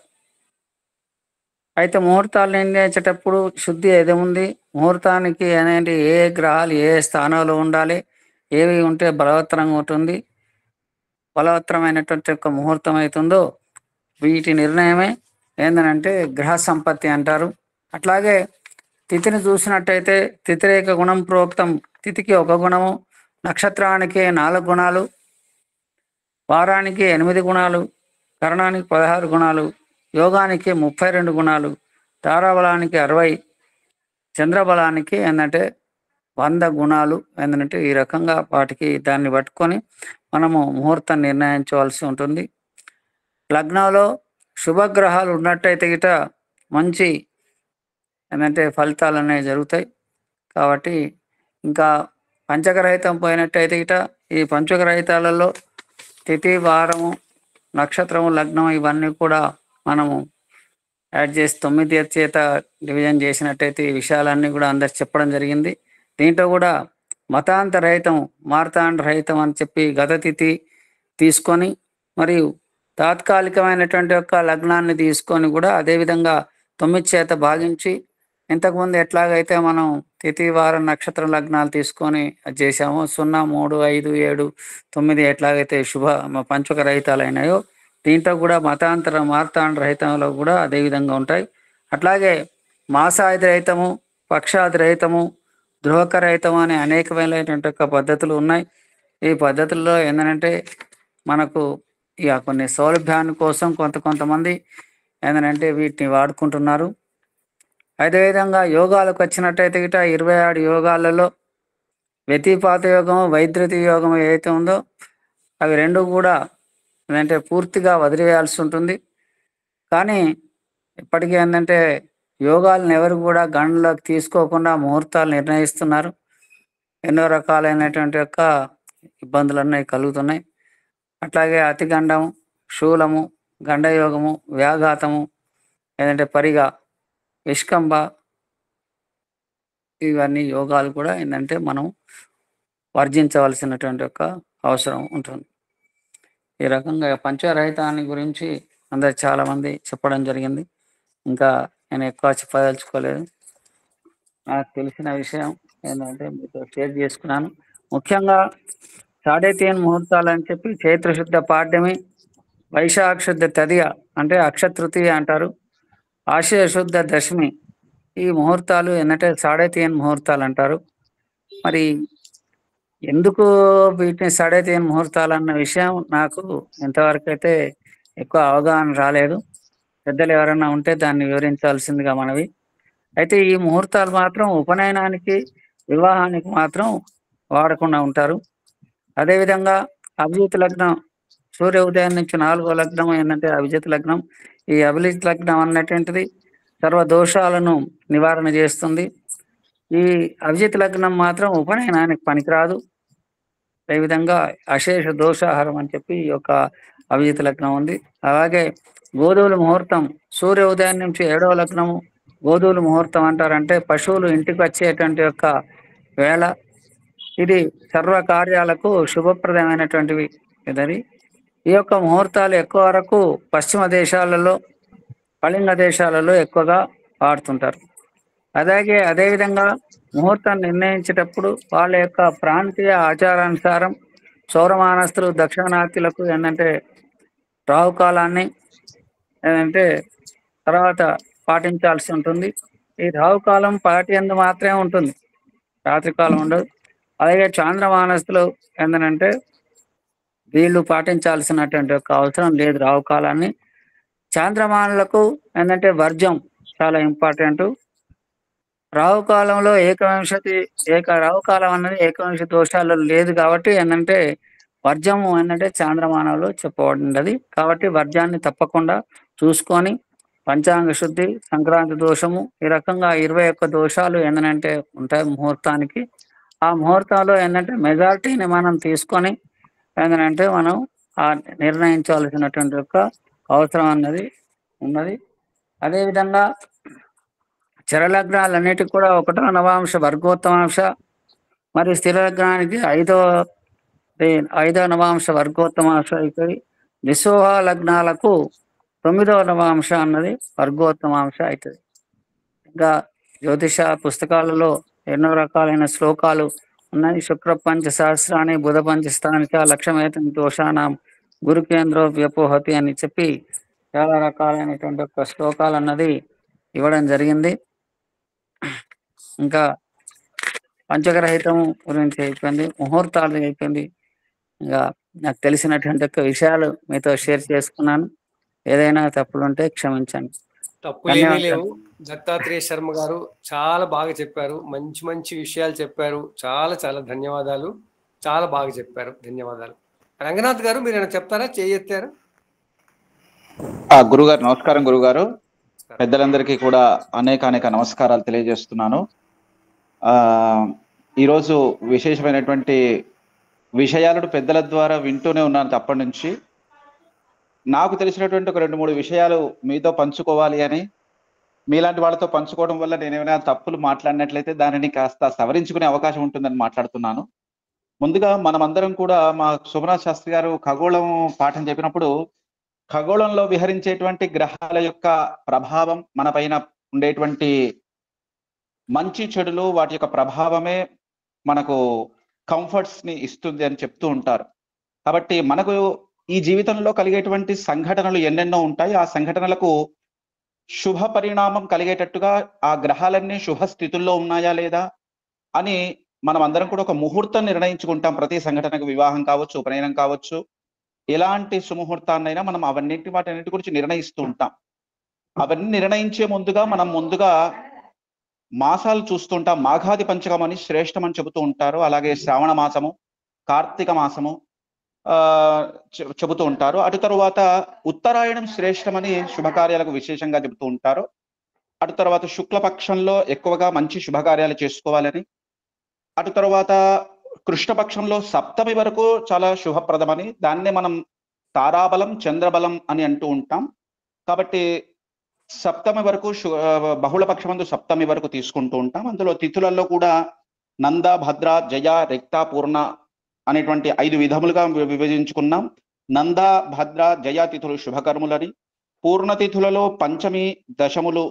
అయితే ముహూర్తాలు నిర్ణయించేటప్పుడు శుద్ధి ఏది ఉంది, ముహూర్తానికి అనేది ఏ గ్రహాలు ఏ స్థానంలో ఉండాలి, ఏవి ఉంటే బలవత్తరంగా ఉంటుంది, బలవత్తరమైనటువంటి యొక్క ముహూర్తం అవుతుందో వీటి నిర్ణయమే ఏంటంటే గ్రహ సంపత్తి అంటారు. అట్లాగే తిథిని చూసినట్టయితే తిథిరేక గుణం ప్రోక్తం, తిథికి 1 గుణము, నక్షత్రానికి 4 గుణాలు, వారానికి 8 గుణాలు, కరణానికి 16 గుణాలు, యోగానికి 32 గుణాలు, తారాబలానికి 60, చంద్రబలానికి ఏంటంటే 100 గుణాలు ఏంటంటే ఈ రకంగా వాటికి దాన్ని పట్టుకొని మనము ముహూర్తం నిర్ణయించవలసి ఉంటుంది. లగ్నంలో శుభగ్రహాలు ఉన్నట్టయితే గిట మంచి ఏంటంటే ఫలితాలు అనేవి జరుగుతాయి. కాబట్టి ఇంకా పంచకరహితం పోయినట్టయితే గిట ఈ పంచకరహితాలలో తిథి, వారము, నక్షత్రము, లగ్నం ఇవన్నీ కూడా మనము యాడ్ చేసి 9 చేత డివిజన్ చేసినట్టయితే ఈ విషయాలన్నీ కూడా అందరికి చెప్పడం జరిగింది. దీంట్లో కూడా మతాంతరహితం, మార్తాండరహితం అని చెప్పి గత తిథి తీసుకొని మరియు తాత్కాలికమైనటువంటి యొక్క లగ్నాన్ని తీసుకొని కూడా అదేవిధంగా 9 చేత భాగించి, ఇంతకుముందు ఎట్లాగైతే మనం తిథి, వారం, నక్షత్రం, లగ్నాలు తీసుకొని చేసామో 0, 3, 5, 7, 9 ఎట్లాగైతే శుభ పంచక రహితాలు అయినాయో దీంట్లో కూడా మార్తాండ రహితంలో కూడా అదేవిధంగా ఉంటాయి. అట్లాగే మాసాది రహితము, పక్షాది రహితము, ధ్రువక రహితము అనే అనేకమైనటువంటి పద్ధతులు ఉన్నాయి. ఈ పద్ధతుల్లో ఏంటంటే మనకు ఇక కొన్ని సౌలభ్యాన్ని కోసం కొంతమంది ఏంటంటే వీటిని వాడుకుంటున్నారు. అదేవిధంగా యోగాలకు వచ్చినట్టయితే గిట 26 యోగాలలో వ్యతిపాత యోగము, వైద్యుతి యోగం ఏదైతే ఉందో అవి 2 కూడా ఏంటంటే పూర్తిగా వదిలివేయాల్సి ఉంటుంది. కానీ ఇప్పటికీ ఏంటంటే యోగాలను ఎవరు కూడా గణనలోకి తీసుకోకుండా ముహూర్తాలు నిర్ణయిస్తున్నారు. ఎన్నో రకాలైనటువంటి యొక్క ఇబ్బందులన్నీ కలుగుతున్నాయి. అట్లాగే అతిగండము, శూలము, గండయోగము, వ్యాఘాతము, ఏదంటే పరిగా, విష్కంబ ఇవన్నీ యోగాలు కూడా ఏంటంటే మనం వర్జించవలసినటువంటి ఒక అవసరం ఉంటుంది. ఈ రకంగా పంచరహితాన్ని గురించి అందరు చాలామంది చెప్పడం జరిగింది. ఇంకా నేను ఎక్కువ చెప్పదలుచుకోలేదు. నాకు తెలిసిన విషయం ఏంటంటే మీతో షేర్ చేసుకున్నాను. ముఖ్యంగా 3.5 ముహూర్తాలు అని చెప్పి చైత్ర శుద్ధ పాడ్యమి, వైశాఖ శుద్ధ తదియ అంటే అక్షతృతీయ అంటారు, ఆషాఢ శుద్ధ దశమి, ఈ ముహూర్తాలు ఏంటంటే 3.5 ముహూర్తాలు అంటారు. మరి ఎందుకు వీటిని 3.5 ముహూర్తాలు అన్న విషయం నాకు ఇంతవరకు అయితే ఎక్కువ అవగాహన రాలేదు. పెద్దలు ఎవరైనా ఉంటే దాన్ని వివరించాల్సిందిగా మనవి. అయితే ఈ ముహూర్తాలు మాత్రం ఉపనయనానికి, వివాహానికి మాత్రం వాడకుండా ఉంటారు. అదేవిధంగా అభిజిత్ లగ్నం, సూర్య ఉదయం నుంచి 4వ లగ్నం ఏంటంటే అభిజిత్ లగ్నం. ఈ అభిజిత్ లగ్నం అన్నటువంటిది సర్వ దోషాలను నివారణ చేస్తుంది. ఈ అభిజిత్ లగ్నం మాత్రం ఉపనయనానికి పనికిరాదు. అదేవిధంగా అశేష దోషాహారం అని చెప్పి ఈ యొక్క అభిజిత్ లగ్నం ఉంది. అలాగే గోధువుల ముహూర్తం, సూర్య ఉదయం నుంచి 7వ లగ్నము గోధువుల ముహూర్తం అంటారంటే పశువులు ఇంటికి వచ్చేటువంటి యొక్క వేళ. ఇది సర్వ కార్యాలకు శుభప్రదమైనటువంటివి ఇదని. ఈ యొక్క ముహూర్తాలు ఎక్కువ వరకు పశ్చిమ దేశాలలో, కళింగ దేశాలలో ఎక్కువగా వాడుతుంటారు. అదేవిధంగా ముహూర్తాన్ని నిర్ణయించేటప్పుడు వాళ్ళ యొక్క ప్రాంతీయ ఆచారానుసారం సౌరమానస్తులు దక్షిణార్థులకు ఏంటంటే రాహుకాలాన్ని ఏంటంటే తర్వాత పాటించాల్సి ఉంటుంది. ఈ రాహుకాలం పాటించేందు మాత్రమే ఉంటుంది, రాత్రికాలం ఉండదు. అలాగే చాంద్రమానస్తులు ఏంటంటే వీళ్ళు పాటించాల్సినటువంటి ఒక అవసరం లేదు రాహుకాలాన్ని. చాంద్రమానులకు ఏంటంటే వర్జం చాలా ఇంపార్టెంట్. రాహుకాలంలో రాహుకాలం అన్నది ఏకవింశ దోషాలు లేదు కాబట్టి ఏంటంటే వర్జము ఏంటంటే చాంద్రమానంలో చెప్పబడినది. కాబట్టి వర్జాన్ని తప్పకుండా చూసుకొని పంచాంగ శుద్ధి, సంక్రాంతి దోషము, ఈ రకంగా 21 దోషాలు ఏంటంటే ఉంటాయి ముహూర్తానికి. ఆ ముహూర్తంలో ఏంటంటే మెజారిటీని మనం తీసుకొని ఏంటంటే మనం ఆ నిర్ణయించాల్సినటువంటి యొక్క అవసరం అన్నది ఉన్నది. అదేవిధంగా చరలగ్నాలన్నిటికీ కూడా 1వ నవాంశ వర్గోత్తమాంశ, మరియు స్థిర లగ్నానికి 5వ నవాంశ వర్గోత్తమాంశ అవుతుంది. నిస్సోహ లగ్నాలకు 9వ నవాంశ అన్నది వర్గోత్తమాంశ అవుతుంది. ఇంకా జ్యోతిష పుస్తకాలలో ఎన్నో రకాలైన శ్లోకాలు ఉన్నాయి. శుక్ర పంచ సహస్రాన్ని బుధ పంచస్థానిక లక్ష్యమేతం దోషానాం గురు కేంద్రో వ్యపోహతి అని చెప్పి చాలా రకాలైనటువంటి ఒక శ్లోకాలు అన్నది ఇవ్వడం జరిగింది. ఇంకా పంచగ్రహితం గురించి అయిపోయింది, ముహూర్తాలు అయిపోయింది. ఇంకా నాకు తెలిసినటువంటి యొక్క విషయాలు మీతో షేర్ చేసుకున్నాను. ఏదైనా తప్పులుంటే క్షమించండి. తప్పులేమీ లేవు. దత్తాత్రేయ శర్మ గారు చాలా బాగా చెప్పారు, మంచి మంచి విషయాలు చెప్పారు. చాలా చాలా ధన్యవాదాలు, చాలా బాగా చెప్పారు. ధన్యవాదాలు. రంగనాథ్ గారు మీరు ఏమైనా చెప్తారా? చేయెత్తారు. గురుగారు నమస్కారం. గురుగారు పెద్దలందరికీ కూడా అనేక నమస్కారాలు తెలియజేస్తున్నాను. ఈరోజు విశేషమైనటువంటి విషయాలను పెద్దల ద్వారా వింటూనే ఉన్నాను అప్పటి నుంచి. నాకు తెలిసినటువంటి ఒక 2-3 విషయాలు మీతో పంచుకోవాలి అని, మీలాంటి వాళ్ళతో పంచుకోవడం వల్ల నేను ఏమైనా తప్పులు మాట్లాడినట్లయితే దానిని కాస్త సవరించుకునే అవకాశం ఉంటుందని మాట్లాడుతున్నాను. ముందుగా మనమందరం కూడా మా సోమనాథ్ శాస్త్రి గారు ఖగోళం పాఠం చెప్పినప్పుడు ఖగోళంలో విహరించేటువంటి గ్రహాల యొక్క ప్రభావం మన పైన ఉండేటువంటి మంచి చెడులు, వాటి యొక్క ప్రభావమే మనకు కంఫర్ట్స్ ని ఇస్తుంది అని చెప్తూ ఉంటారు. కాబట్టి మనకు ఈ జీవితంలో కలిగేటువంటి సంఘటనలు ఎన్నెన్నో ఉంటాయి. ఆ సంఘటనలకు శుభ పరిణామం కలిగేటట్టుగా ఆ గ్రహాలన్నీ శుభ స్థితుల్లో ఉన్నాయా లేదా అని మనం అందరం కూడా ఒక ముహూర్తం నిర్ణయించుకుంటాం. ప్రతి సంఘటనకు వివాహం కావచ్చు, ఉపనయనం కావచ్చు, ఎలాంటి సుముహూర్తాన్నైనా మనం వాటన్నిటి గురించి నిర్ణయిస్తూ ఉంటాం. అవన్నీ నిర్ణయించే మనం ముందుగా మాసాలు చూస్తుంటాం. మాఘాది పంచకం అని శ్రేష్టం అని చెబుతూ ఉంటారు. అలాగే శ్రావణ మాసము, కార్తీక మాసము చెబుతూ ఉంటారు. అటు తరువాత ఉత్తరాయణం శ్రేష్టమని శుభకార్యాలకు విశేషంగా చెబుతూ ఉంటారు. అటు తర్వాత శుక్లపక్షంలో ఎక్కువగా మంచి శుభకార్యాలు చేసుకోవాలని, అటు తర్వాత కృష్ణపక్షంలో సప్తమి వరకు చాలా శుభప్రదమని, దాన్నే మనం తారాబలం చంద్రబలం అని అంటూ ఉంటాం. కాబట్టి సప్తమి వరకు బహుళ పక్షమందు సప్తమి వరకు తీసుకుంటూ ఉంటాం. అందులో తిథులలో కూడా నంద, భద్ర, జయ, రిక్త, పూర్ణ అనేటువంటి 5 విధములుగా విభజించుకున్నాం. నంద, భద్ర, జయ తిథులు శుభకర్ములని, పూర్ణ తిథులలో పంచమి, దశములు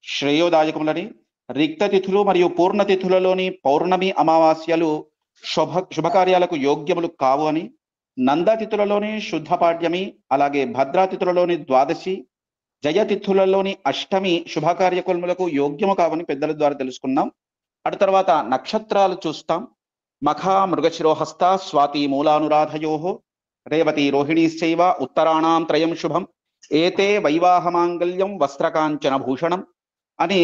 శ్రేయోదాయకములని, రిక్త తిథులు మరియు పూర్ణ తిథులలోని పౌర్ణమి, అమావాస్యలు శుభకార్యాలకు యోగ్యములు కావు అని, నందతిథులలోని శుద్ధపాడ్యమి, అలాగే భద్రాతిథులలోని ద్వాదశి, జయతిథులలోని అష్టమి శుభకార్యక్రమములకు యోగ్యము కావని పెద్దల ద్వారా తెలుసుకున్నాం. అటు తర్వాత నక్షత్రాలు చూస్తాం. మఖ, మృగశిరోహస్త, స్వాతి, మూలానురాధయోః, రేవతి, రోహిణీశ్చైవ ఉత్తరాణాం త్రయం శుభం, ఏతే వైవాహమాంగళ్యం వస్త్రకాంచన భూషణం అని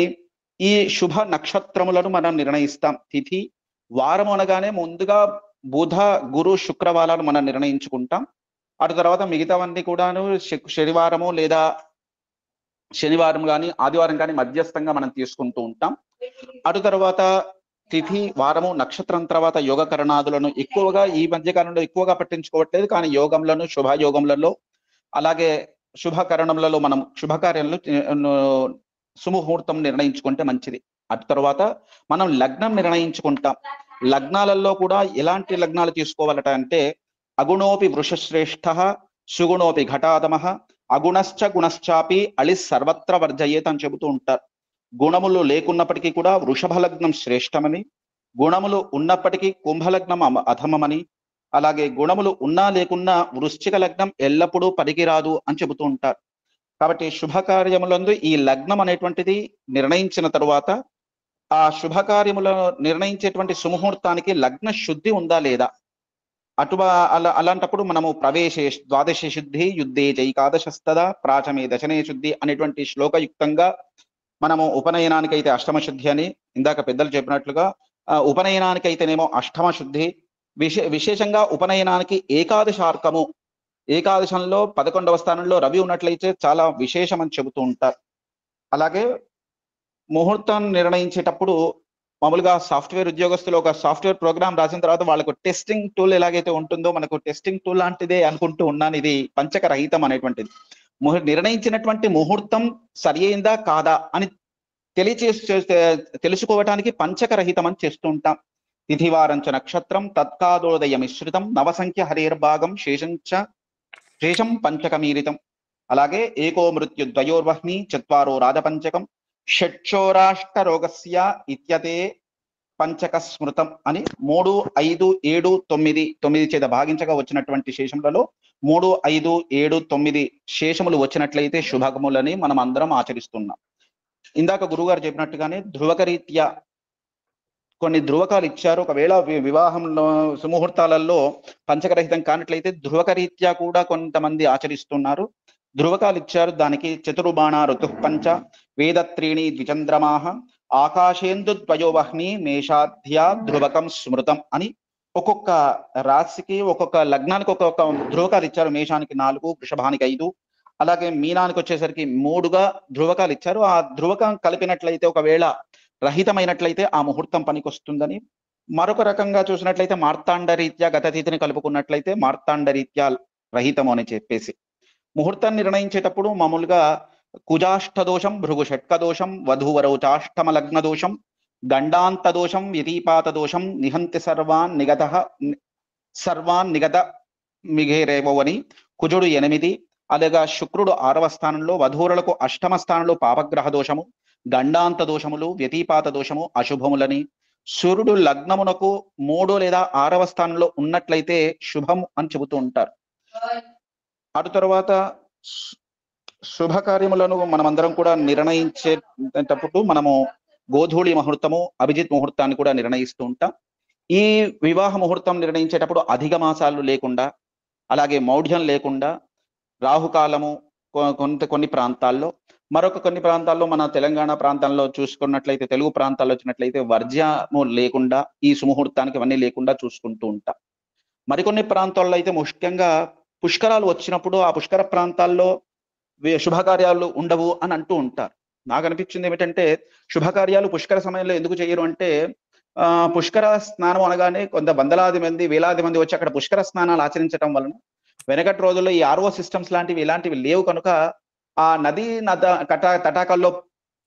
ఈ శుభ నక్షత్రములను మనం నిర్ణయిస్తాం. తిథి, వారం అనగానే ముందుగా బుధ, గురు, శుక్రవారాలు మనం నిర్ణయించుకుంటాం. అటు తర్వాత మిగతావన్నీ కూడాను శనివారము లేదా శనివారం కానీ ఆదివారం కానీ మధ్యస్థంగా మనం తీసుకుంటూ ఉంటాం. అటు తర్వాత తిథి, వారము, నక్షత్రం తర్వాత యోగకరణాదులను ఎక్కువగా ఈ మధ్య కాలంలో ఎక్కువగా పట్టించుకోవట్లేదు. కానీ యోగంలను, శుభయోగములలో అలాగే శుభకరణములలో మనం శుభకార్యాలను సుముహూర్తం నిర్ణయించుకుంటే మంచిది. అటు తర్వాత మనం లగ్నం నిర్ణయించుకుంటాం. లగ్నాలలో కూడా ఎలాంటి లగ్నాలు తీసుకోవాలట అంటే అగుణోపి వృషశ్రేష్ఠ, సుగుణోపి ఘటాదమః, అగుణశ్చ గుణశ్చాపి అళి సర్వత్ర వర్జయేత్ అని చెబుతూ ఉంటారు. గుణములు లేకున్నప్పటికీ కూడా వృషభ లగ్నం శ్రేష్టమని, గుణములు ఉన్నప్పటికీ కుంభలగ్నం అధమమని, అలాగే గుణములు ఉన్నా లేకున్నా వృశ్చిక లగ్నం ఎల్లప్పుడూ పనికిరాదు అని చెబుతూ ఉంటారు. కాబట్టి శుభకార్యములందు ఈ లగ్నం అనేటువంటిది నిర్ణయించిన తరువాత ఆ శుభకార్యములను నిర్ణయించేటువంటి సుముహూర్తానికి లగ్న శుద్ధి ఉందా లేదా, అలాంటప్పుడు మనము ప్రవేశే ద్వాదశ శుద్ధి, యుద్ధే చైకాదశస్తదా, ప్రాచమే దశనే శుద్ధి అనేటువంటి శ్లోకయుక్తంగా మనము ఉపనయనానికైతే అష్టమ శుద్ధి అని ఇందాక పెద్దలు చెప్పినట్లుగా, ఉపనయనానికైతేనేమో అష్టమ శుద్ధి, విశేషంగా ఉపనయనానికి ఏకాదశార్కము, ఏకాదశంలో 11వ స్థానంలో రవి ఉన్నట్లయితే చాలా విశేషం అని చెబుతూ ఉంటారు. అలాగే ముహూర్తాన్ని నిర్ణయించేటప్పుడు మామూలుగా సాఫ్ట్వేర్ ఉద్యోగస్తులు ఒక సాఫ్ట్వేర్ ప్రోగ్రామ్ రాసిన తర్వాత వాళ్ళకు టెస్టింగ్ టూల్ ఎలాగైతే ఉంటుందో మనకు టెస్టింగ్ టూల్ లాంటిదే అనుకుంటూ ఉన్నాను. ఇది పంచక రహితం అనేటువంటిది. నిర్ణయించినటువంటి ముహూర్తం సరి అయిందా కాదా అని తెలుసుకోవటానికి పంచక రహితం అని చేస్తూ ఉంటాం. తిథివారంచ నక్షత్రం తత్కాదోదయ మిశ్రితం, నవసంఖ్య హరేర్భాగం శేషం పంచకమీరితం. అలాగే ఏకో మృత్యు ద్వయోర్వహ్ని చత్వారో రాజపంచకం, షట్చోరాష్టరోగస్య ఇత్యతే పంచక స్మృతం అని 3, 5, 7, 9 9 చేత భాగించగా వచ్చినటువంటి శేషములలో 3, 5, 7, 9 శేషములు వచ్చినట్లయితే శుభకములని మనం అందరం ఆచరిస్తున్నాం. ఇందాక గురుగారు చెప్పినట్టుగానే ధ్రువకరీత్యా కొన్ని ధ్రువకాలు ఇచ్చారు. ఒకవేళ వివాహంలో సుముహూర్తాలలో పంచకరహితం కానట్లయితే ధ్రువకరీత్యా కూడా కొంతమంది ఆచరిస్తున్నారు. ధ్రువకాలు ఇచ్చారు. దానికి చతుర్బాణ ఋతుః పంచ, వేదత్రీణి ద్విచంద్రమాహ, ఆకాశేందు ద్వయోవహ్ని మేషాధ్యా ధ్రువకం స్మృతం అని ఒక్కొక్క రాశికి ఒక్కొక్క లగ్నానికి ఒక్కొక్క ధ్రువకాలు ఇచ్చారు. మేషానికి 4, వృషభానికి 5, అలాగే మీనానికి వచ్చేసరికి 3గా ధ్రువకాలు ఇచ్చారు. ఆ ధ్రువకం కలిపినట్లయితే ఒకవేళ రహితమైనట్లయితే ఆ ముహూర్తం పనికొస్తుందని. మరొక రకంగా చూసినట్లయితే మార్తాండ రీత్యా గతతిథిని కలుపుకున్నట్లయితే మార్తాండ రీత్యా రహితము అని చెప్పేసి ముహూర్తాన్ని నిర్ణయించేటప్పుడు మామూలుగా కుజాష్టదోషం, భృగు షట్క దోషం, వధూవరౌచాష్టమ లగ్న దోషం, గండాంత దోషం, వ్యతిపాత దోషం, నిహంతి సర్వాన్ నిగత మిఘేరేవో అని కుజుడు 8, అలాగా శుక్రుడు 6వ స్థానంలో, వధూరులకు 8వ స్థానంలో పాపగ్రహ దోషము, గండాంత దోషములు, వ్యతిపాత దోషము అశుభములని. సూర్యుడు లగ్నమునకు 3 లేదా 6వ స్థానంలో ఉన్నట్లయితే శుభం అని చెబుతూ ఉంటారు. అటు తర్వాత శుభకార్యములను మనమందరం కూడా నిర్ణయించేటప్పుడు మనము గోధూళి ముహూర్తము, అభిజిత్ ముహూర్తాన్ని కూడా నిర్ణయిస్తూ ఉంటాం. ఈ వివాహ ముహూర్తం నిర్ణయించేటప్పుడు అధిక మాసాలు లేకుండా, అలాగే మౌఢ్యం లేకుండా, రాహుకాలము కొన్ని ప్రాంతాల్లో, కొన్ని ప్రాంతాల్లో మన తెలంగాణ ప్రాంతంలో చూసుకున్నట్లయితే, తెలుగు ప్రాంతాల్లో వచ్చినట్లయితే వర్జ్యము లేకుండా ఈ సుముహూర్తానికి అవన్నీ లేకుండా చూసుకుంటూ ఉంటాం. మరికొన్ని ప్రాంతాల్లో అయితే ముఖ్యంగా పుష్కరాలు వచ్చినప్పుడు ఆ పుష్కర ప్రాంతాల్లో శుభకార్యాలు ఉండవు అని అంటూ ఉంటారు. నాకు అనిపించింది ఏమిటంటే శుభకార్యాలు పుష్కర సమయంలో ఎందుకు చేయరు అంటే, పుష్కర స్నానం అనగానే కొంత వందలాది మంది, వేలాది మంది వచ్చి అక్కడ పుష్కర స్నానాలు ఆచరించడం వలన వెనకటి రోజుల్లో ఈ RO సిస్టమ్స్ లాంటివి ఇలాంటివి లేవు కనుక ఆ నది తటాకాల్లో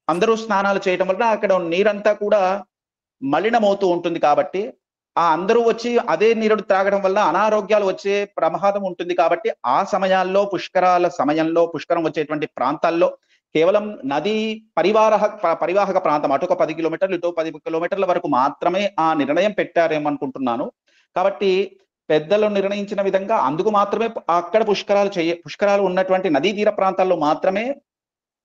అందరూ స్నానాలు చేయటం వలన అక్కడ నీరంతా కూడా మలినమవుతూ ఉంటుంది. కాబట్టి ఆ అందరూ వచ్చి అదే నీరు త్రాగడం వల్ల అనారోగ్యాలు వచ్చే ప్రమాదం ఉంటుంది. కాబట్టి ఆ సమయాల్లో పుష్కరాల సమయంలో పుష్కరం వచ్చేటువంటి ప్రాంతాల్లో కేవలం నదీ పరివాహక ప్రాంతం అటు ఒక 10 కిలోమీటర్లు ఇటు 10 కిలోమీటర్ల వరకు మాత్రమే ఆ నిర్ణయం పెట్టారేమనుకుంటున్నాను. కాబట్టి పెద్దలు నిర్ణయించిన విధంగా అందుకు మాత్రమే అక్కడ పుష్కరాలు ఉన్నటువంటి నదీ తీర ప్రాంతాల్లో మాత్రమే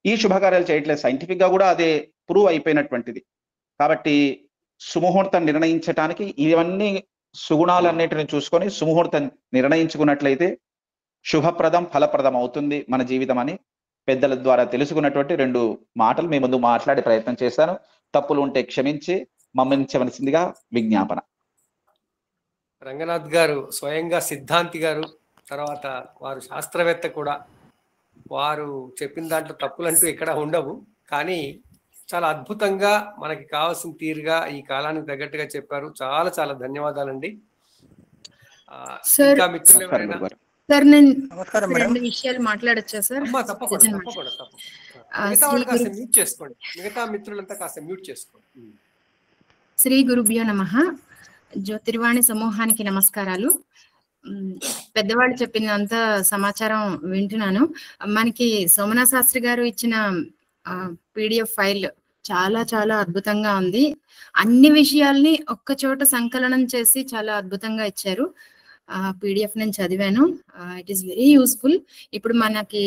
ఈ శుభకార్యాలు చేయట్లేదు. సైంటిఫిక్ గా కూడా అదే ప్రూవ్ అయిపోయినటువంటిది. కాబట్టి సుముహూర్తం నిర్ణయించడానికి ఇవన్నీ సుగుణాలన్నిటిని చూసుకొని సుముహూర్తం నిర్ణయించుకున్నట్లయితే శుభప్రదం ఫలప్రదం అవుతుంది మన జీవితం అని పెద్దల ద్వారా తెలుసుకున్నటువంటి 2 మాటలు మీ ముందు మాట్లాడే ప్రయత్నం చేశాను. తప్పులు ఉంటే క్షమించి మన్నించవలసిందిగా విజ్ఞాపన. రంగనాథ్ గారు స్వయంగా సిద్ధాంతి గారు, తర్వాత వారు శాస్త్రవేత్త కూడా. వారు చెప్పిన దాంట్లో తప్పులంటూ ఎక్కడ ఉండవు, కానీ చాలా అద్భుతంగా మనకి కావాల్సిన తీరుగా ఈ కాలానికి తగ్గట్టుగా చెప్పారు. చాలా చాలా ధన్యవాదాలండి. ఇంకా మిత్రులు ఎవరైనా? సార్ నేను 2 విషయాలు మాట్లాడొచ్చా సార్? తప్పకుండా. మిగతా వాళ్ళు కాస్త మ్యూట్ చేసుకోండి. మిగతా మిత్రులంతా కాస్త మ్యూట్ చేసుకోండి. శ్రీ గురుభ్యో నమః. జ్యోతిర్వాణి సమూహానికి నమస్కారాలు. పెద్దవాళ్ళు చెప్పినంత సమాచారం వింటున్నాను. మనకి సోమనాథ్ శాస్త్రి గారు ఇచ్చిన PDF ఫైల్ చాలా చాలా అద్భుతంగా ఉంది. అన్ని విషయాల్ని ఒక్క చోట సంకలనం చేసి చాలా అద్భుతంగా ఇచ్చారు. PDF నేను చదివాను. It is very useful. ఇప్పుడు మనకి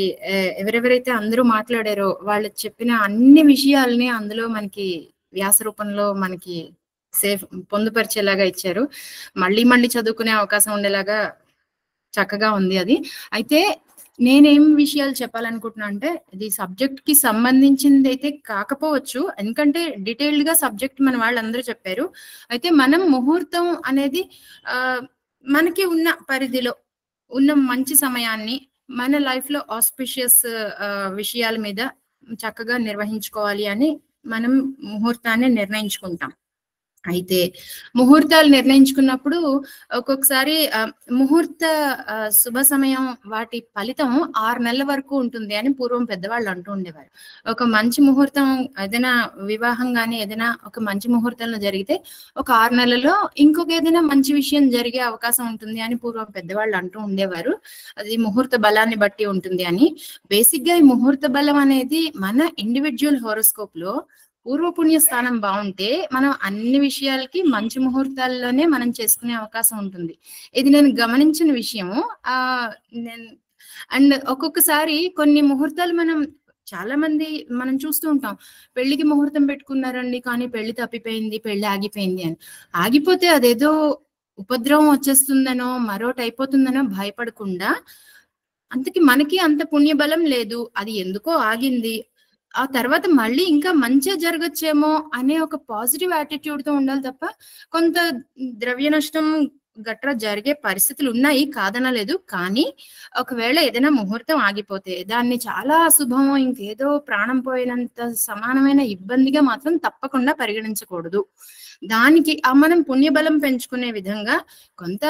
ఎవరెవరైతే అందరూ మాట్లాడారో వాళ్ళు చెప్పిన అన్ని విషయాల్ని అందులో మనకి వ్యాస రూపంలో మనకి పొందుపరిచేలాగా ఇచ్చారు. మళ్ళీ మళ్ళీ చదువుకునే అవకాశం ఉండేలాగా చక్కగా ఉంది అది. అయితే నేనేం విషయాలు చెప్పాలనుకుంటున్నా అంటే, ఇది సబ్జెక్ట్ కి సంబంధించింది అయితే కాకపోవచ్చు, ఎందుకంటే డీటెయిల్డ్ గా సబ్జెక్ట్ మన వాళ్ళందరూ చెప్పారు. అయితే మనం ముహూర్తం అనేది మనకి ఉన్న పరిధిలో ఉన్న మంచి సమయాన్ని మన లైఫ్ లో ఆస్పిషియస్ విషయాల మీద చక్కగా నిర్వహించుకోవాలి అని మనం ముహూర్తాన్ని నిర్ణయించుకుంటాం. అయితే ముహూర్తాలు నిర్ణయించుకున్నప్పుడు ఒక్కొక్కసారి ముహూర్త శుభ సమయం వాటి ఫలితం 6 నెలల వరకు ఉంటుంది అని పూర్వం పెద్దవాళ్ళు అంటూ ఉండేవారు. ఒక మంచి ముహూర్తం ఏదైనా వివాహం కానీ ఏదైనా ఒక మంచి ముహూర్తంలో జరిగితే ఒక 6 నెలల్లో ఇంకొక ఏదైనా మంచి విషయం జరిగే అవకాశం ఉంటుంది అని పూర్వం పెద్దవాళ్ళు అంటూ ఉండేవారు. అది ముహూర్త బలాన్ని బట్టి ఉంటుంది అని. బేసిక్ గా ఈ ముహూర్త బలం అనేది మన ఇండివిజువల్ హోరోస్కోప్ లో పూర్వపుణ్య స్థానం బాగుంటే మనం అన్ని విషయాలకి మంచి ముహూర్తాల్లోనే మనం చేసుకునే అవకాశం ఉంటుంది. ఇది నేను గమనించిన విషయము. అండ్ ఒక్కొక్కసారి కొన్ని ముహూర్తాలు చాలా మంది మనం చూస్తూ ఉంటాం. పెళ్లికి ముహూర్తం పెట్టుకున్నారండి, కానీ పెళ్లి తప్పిపోయింది, పెళ్లి ఆగిపోయింది అని. ఆగిపోతే అదేదో ఉపద్రవం వచ్చేస్తుందనో మరోటి అయిపోతుందనో భయపడకుండా, అంతకి మనకి అంత పుణ్యబలం లేదు, అది ఎందుకో ఆగింది, ఆ తర్వాత మళ్ళీ ఇంకా మంచిగా జరగచ్చేమో అనే ఒక పాజిటివ్ యాటిట్యూడ్ తో ఉండాలి తప్ప, కొంత ద్రవ్య నష్టం గట్రా జరిగే పరిస్థితులు ఉన్నాయి కాదనలేదు. కానీ ఒకవేళ ఏదైనా ముహూర్తం ఆగిపోతే దాన్ని చాలా అశుభం, ఇంకేదో ప్రాణం పోయినంత సమానమైన ఇబ్బందిగా మాత్రం తప్పకుండా పరిగణించకూడదు. దానికి మనం పుణ్యబలం పెంచుకునే విధంగా కొంత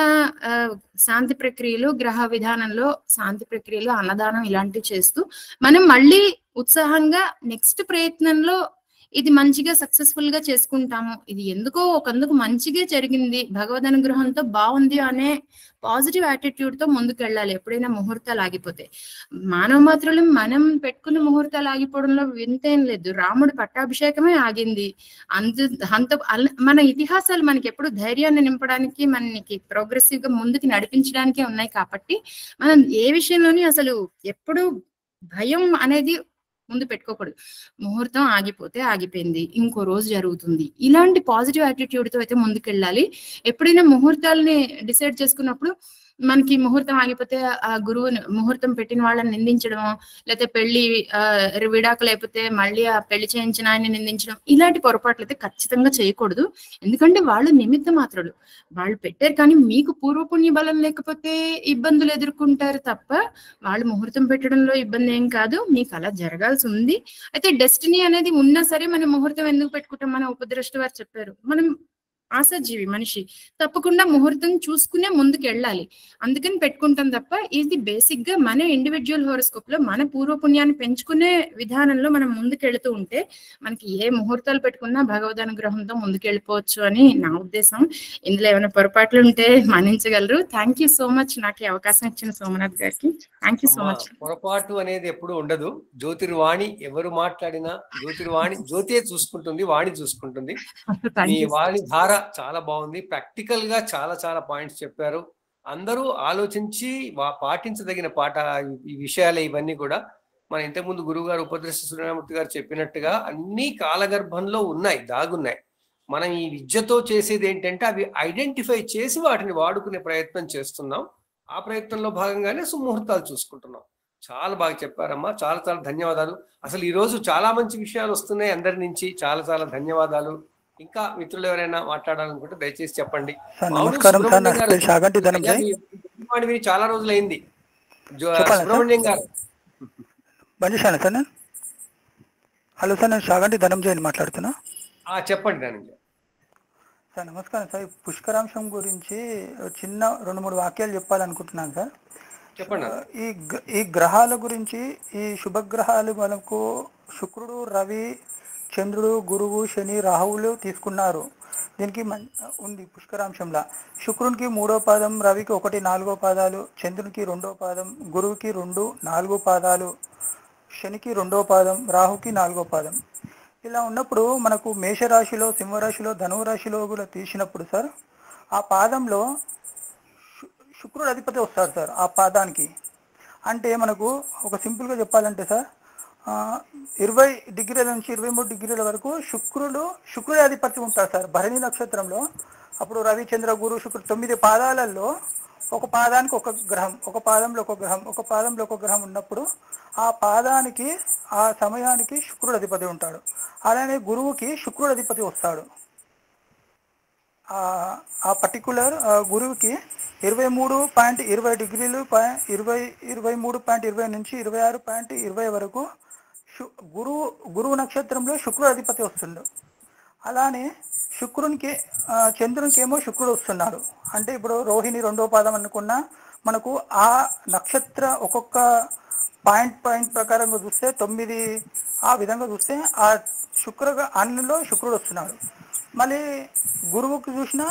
శాంతి ప్రక్రియలు, గ్రహ విధానంలో శాంతి ప్రక్రియలు, అన్నదానం ఇలాంటివి చేస్తూ మనం మళ్ళీ ఉత్సాహంగా నెక్స్ట్ ప్రయత్నంలో ఇది మంచిగా సక్సెస్ఫుల్ గా చేసుకుంటాము. ఇది ఎందుకో ఒకందుకు మంచిగా జరిగింది, భగవద్ అనుగ్రహంతో బాగుంది అనే పాజిటివ్ యాటిట్యూడ్ తో ముందుకెళ్ళాలి ఎప్పుడైనా ముహూర్తాలు ఆగిపోతే. మానవ మాత్రులు మనం పెట్టుకున్న ముహూర్తాలు ఆగిపోవడంలో వింతేం లేదు. రాముడి పట్టాభిషేకమే ఆగింది. అంత మన ఇతిహాసాలు మనకి ఎప్పుడు ధైర్యాన్ని నింపడానికి, మనకి ప్రోగ్రెసివ్ గా ముందుకు నడిపించడానికే ఉన్నాయి. కాబట్టి మనం ఏ విషయంలోని అసలు ఎప్పుడు భయం అనేది ముందు పెట్టుకోకూడదు. ముహూర్తం ఆగిపోతే ఆగిపోయింది, ఇంకో రోజు జరుగుతుంది, ఇలాంటి పాజిటివ్ యాటిట్యూడ్ తో అయితే ముందుకెళ్ళాలి. ఎప్పుడైనా ముహూర్తాలని డిసైడ్ చేసుకున్నప్పుడు మనకి ముహూర్తం ఆగిపోతే ఆ గురువుని, ముహూర్తం పెట్టిన వాళ్ళని నిందించడం, లేకపోతే పెళ్లి విడాకులు అయిపోతే మళ్ళీ ఆ పెళ్లి చేయించిన ఆయన నిందించడం, ఇలాంటి పొరపాట్లు అయితే ఖచ్చితంగా చేయకూడదు. ఎందుకంటే వాళ్ళు నిమిత్త మాత్రులు, వాళ్ళు పెట్టారు. కానీ మీకు పూర్వపుణ్య బలం లేకపోతే ఇబ్బందులు ఎదుర్కొంటారు తప్ప వాళ్ళు ముహూర్తం పెట్టడంలో ఇబ్బంది ఏం కాదు. మీకు అలా జరగాల్సి ఉంది. అయితే డెస్టినీ అనేది ఉన్నా సరే మనం ముహూర్తం ఎందుకు పెట్టుకుంటాం? మన ఉపద్రష్ట వారు చెప్పారు, మనం ఆశాజీవి మనిషి, తప్పకుండా ముహూర్తం చూసుకునే ముందుకు వెళ్ళాలి. అందుకని పెట్టుకుంటాం తప్ప ఇది బేసిక్ గా మన ఇండివిజువల్ హోరోస్కోప్ లో మన పూర్వపుణ్యాన్ని పెంచుకునే విధానంలో మనం ముందుకెళ్తూ ఉంటే మనకి ఏ ముహూర్తాలు పెట్టుకున్నా భగవద్ అనుగ్రహంతో ముందుకెళ్ళిపోవచ్చు అని నా ఉద్దేశం. ఇందులో ఏమైనా పొరపాట్లు ఉంటే మన్నించగలరు. థ్యాంక్ యూ సో మచ్ నాకు ఈ అవకాశం ఇచ్చిన సోమనాథ్ గారికి. Thank you so much. పొరపాటు అనేది ఎప్పుడు ఉండదు. జ్యోతిర్వాణి ఎవరు మాట్లాడినా జ్యోతిర్వాణి జ్యోతియే చూసుకుంటుంది, వాణి చూసుకుంటుంది. మీ వాణి ధార చాలా బాగుంది. ప్రాక్టికల్ గా చాలా చాలా పాయింట్స్ చెప్పారు. అందరూ ఆలోచించి పాటించదగిన ఈ విషయాలే ఇవన్నీ కూడా. మన ఇంతకుముందు గురువు గారు ఉపదృష్ట సూర్యనారాయణమూర్తి గారు చెప్పినట్టుగా అన్ని కాలగర్భంలో ఉన్నాయి, దాగున్నాయి. మనం ఈ విద్యతో చేసేది ఏంటంటే అవి ఐడెంటిఫై చేసి వాటిని వాడుకునే ప్రయత్నం చేస్తున్నాం. ఆ ప్రయత్నంలో భాగంగానే సుముహూర్తాలు చూసుకుంటున్నాం. చాలా బాగా చెప్పారమ్మా, చాలా చాలా ధన్యవాదాలు. అసలు ఈ రోజు చాలా మంచి విషయాలు వస్తున్నాయి అందరి నుంచి. చాలా చాలా ధన్యవాదాలు. ఇంకా మిత్రులు ఎవరైనా మాట్లాడాలనుకుంటే దయచేసి చెప్పండి. చాలా రోజులైంది. సుబ్రహ్మణ్యం గారు. హలో సార్, నేను షాగంటి ధనంజయని మాట్లాడుతున్నా. చెప్పండి ధనంజయ్ సార్. నమస్కారం సార్. పుష్కరాంశం గురించి చిన్న 2-3 వాక్యాలు చెప్పాలనుకుంటున్నాను సార్. చెప్పండి. ఈ గ్రహాల గురించి, ఈ శుభగ్రహాలు మనకు శుక్రుడు, రవి, చంద్రుడు, గురువు, శని, రాహువులు తీసుకున్నారు. దీనికి ఉంది పుష్కరాంశంలా. శుక్రునికి 3వ పాదం, రవికి 1, 4 పాదాలు, చంద్రునికి 2వ పాదం, గురువుకి 2, 4 పాదాలు, శనికి 2వ పాదం, రాహుకి 4వ పాదం. ఇలా ఉన్నప్పుడు మనకు మేషరాశిలో, సింహరాశిలో, ధనువు రాశిలో కూడా తీసినప్పుడు సార్ ఆ పాదంలో శుక్రుడు అధిపతి వస్తాడు సార్ ఆ పాదానికి. అంటే మనకు ఒక సింపుల్గా చెప్పాలంటే సార్ 20 డిగ్రీల నుంచి 23 డిగ్రీల వరకు శుక్రుడి అధిపతి ఉంటాడు సార్ భరణి నక్షత్రంలో. అప్పుడు రవి, చంద్ర, గురు, శుక్రుడు 9 పాదాలలో ఒక పాదానికి ఒక గ్రహం, ఒక పాదంలో ఒక గ్రహం, ఒక పాదంలో ఒక గ్రహం ఉన్నప్పుడు ఆ పాదానికి ఆ సమయానికి శుక్రుడు అధిపతి ఉంటాడు. అలానే గురువుకి శుక్రుడు అధిపతి వస్తాడు. ఆ పర్టికులర్ గురువుకి 23.20 డిగ్రీలు 23.20 నుంచి 26.20 వరకు గురువు నక్షత్రంలో శుక్రుడు అధిపతి వస్తుండు. అలానే శుక్రునికి చంద్రునికి ఏమో శుక్రుడు వస్తున్నాడు. అంటే ఇప్పుడు రోహిణి 2వ పాదం అనుకున్నా మనకు ఆ నక్షత్ర ఒక్కొక్క పాయింట్ ప్రకారంగా చూస్తే 9 ఆ విధంగా చూస్తే ఆ అన్నిలో శుక్రుడు వస్తున్నాడు. మళ్ళీ గురువుకి చూసినా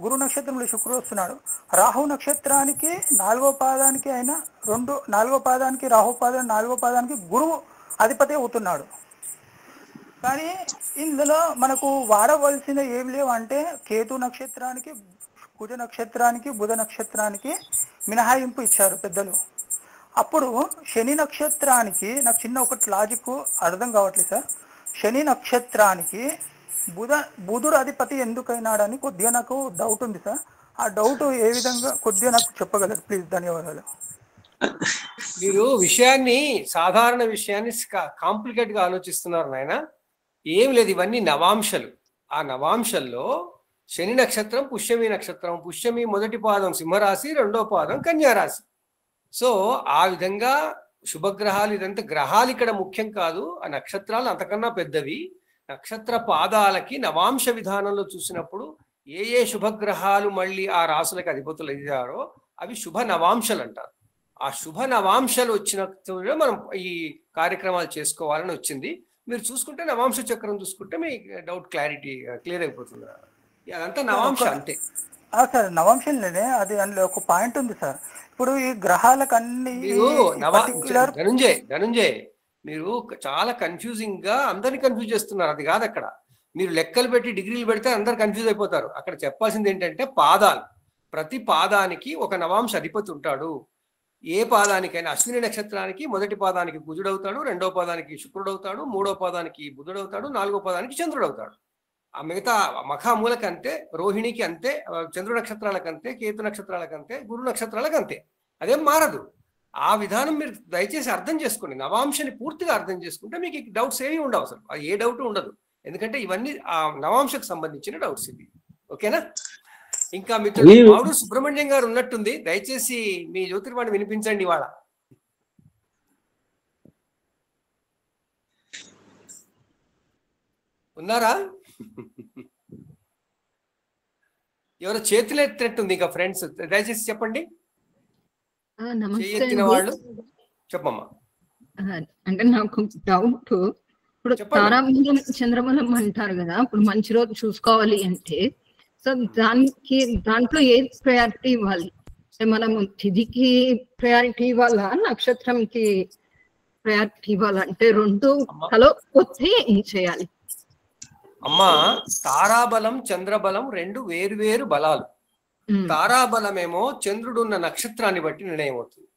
గురు నక్షత్రంలో శుక్రుడు వస్తున్నాడు. రాహు నక్షత్రానికి 4వ పాదానికి అయినా 4వ పాదానికి రాహు పాదం 4వ పాదానికి గురువు అధిపతి అవుతున్నాడు. కానీ ఇందులో మనకు వాడవలసిన ఏం లేవు అంటే కేతు నక్షత్రానికి, కుజ నక్షత్రానికి, బుధ నక్షత్రానికి మినహాయింపు ఇచ్చారు పెద్దలు. అప్పుడు శని నక్షత్రానికి నాకు చిన్న ఒకటి లాజిక్ అర్థం కావట్లేదు సార్. శని నక్షత్రానికి బుధుడు అధిపతి ఎందుకైనాడని కొద్దిగా నాకు డౌట్ ఉంది సార్. ఆ డౌట్ ఏ విధంగా కొద్దిగా నాకు చెప్పగలరు ప్లీజ్? ధన్యవాదాలు. మీరు సాధారణ విషయాన్ని కాంప్లికేట్ గా ఆలోచిస్తున్నారు నాయన. ఏం లేదు, ఇవన్నీ నవాంశలు. ఆ నవాంశల్లో శని నక్షత్రం పుష్యమి నక్షత్రం. పుష్యమి 1వ పాదం సింహరాశి, 2వ పాదం కన్యారాశి. సో ఆ విధంగా శుభగ్రహాలు, ఇదంతా గ్రహాలు ఇక్కడ ముఖ్యం కాదు. ఆ నక్షత్రాలు అంతకన్నా పెద్దవి. నక్షత్ర పాదాలకి నవాంశ విధానంలో చూసినప్పుడు ఏ శుభగ్రహాలు మళ్ళీ ఆ రాశులకి అధిపతులు అయ్యారో అవి శుభ నవాంశలు అంటారు. ఆ శుభ నవాంశలు వచ్చినప్పుడు మనం ఈ కార్యక్రమాలు చేసుకోవాలని వచ్చింది. మీరు చూసుకుంటే నవాంశ చక్రం చూసుకుంటే మీ డౌట్ క్లియర్ అయిపోతుంది. అదంతా నవాంశ అంతే సార్. నవాంశంలోనే అది అందులో ఒక పాయింట్ ఉంది సార్. ఇప్పుడు ఈ గ్రహాలకు అన్ని ధనుంజయ్ మీరు చాలా కన్ఫ్యూజింగ్ గా అందరిని కన్ఫ్యూజ్ చేస్తున్నారు. అది కాదు అక్కడ. మీరు లెక్కలు పెట్టి డిగ్రీలు పెడితే అందరు కన్ఫ్యూజ్ అయిపోతారు. అక్కడ చెప్పాల్సింది ఏంటంటే పాదాలు. ప్రతి పాదానికి ఒక నవాంశ అధిపతి ఉంటాడు. ఏ పాదానికైనా అశ్విని నక్షత్రానికి 1వ పాదానికి కుజుడవుతాడు, 2వ పాదానికి శుక్రుడవుతాడు, 3వ పాదానికి బుధుడవుతాడు, 4వ పాదానికి చంద్రుడవుతాడు. ఆ మిగతా మఖామూలకి అంతే, రోహిణికి అంతే, చంద్రు నక్షత్రాలకు అంతే, కేతు నక్షత్రాలకు అంతే, గురు నక్షత్రాలకు అంతే. అదేం మారదు. ఆ విధానం మీరు దయచేసి అర్థం చేసుకోండి. నవాంశని పూర్తిగా అర్థం చేసుకుంటే మీకు డౌట్స్ ఏవి ఉండవు. అసలు ఏ డౌట్ ఉండదు. ఎందుకంటే ఇవన్నీ ఆ నవాంశకు సంబంధించిన డౌట్స్ ఇవి. ఓకేనా? ఇంకా మిత్రుడు మావుడు సుబ్రహ్మణ్యం గారు ఉన్నట్టుంది. దయచేసి మీ జ్యోతిర్వాణి వినిపించండి. ఇవాళ ఉన్నారా? ఎవరో చేతులు ఎత్తినట్టుంది ఇంకా ఫ్రెండ్స్, దయచేసి చెప్పండి. నమస్తే చేయెత్తిన వాళ్ళు చెప్పమ్మా. అంటే నాకు డౌట్, ఇప్పుడు చెప్పండి. తారాబలం చంద్రబలం అంటారు కదా, ఇప్పుడు మంచి రోజు చూసుకోవాలి అంటే సో దాంట్లో ఏది ప్రయారిటీ ఇవ్వాలి? అంటే మనము తిథికి ప్రయారిటీ ఇవ్వాలా, నక్షత్రంకి ప్రయారిటీ ఇవ్వాలా? అంటే రెండు హలో వస్తే ఏం చేయాలి? అమ్మా, తారాబలం చంద్రబలం రెండు వేరు వేరు బలాలు. తారాబలమేమో చంద్రుడు ఉన్న నక్షత్రాన్ని బట్టి నిర్ణయం అవుతుంది.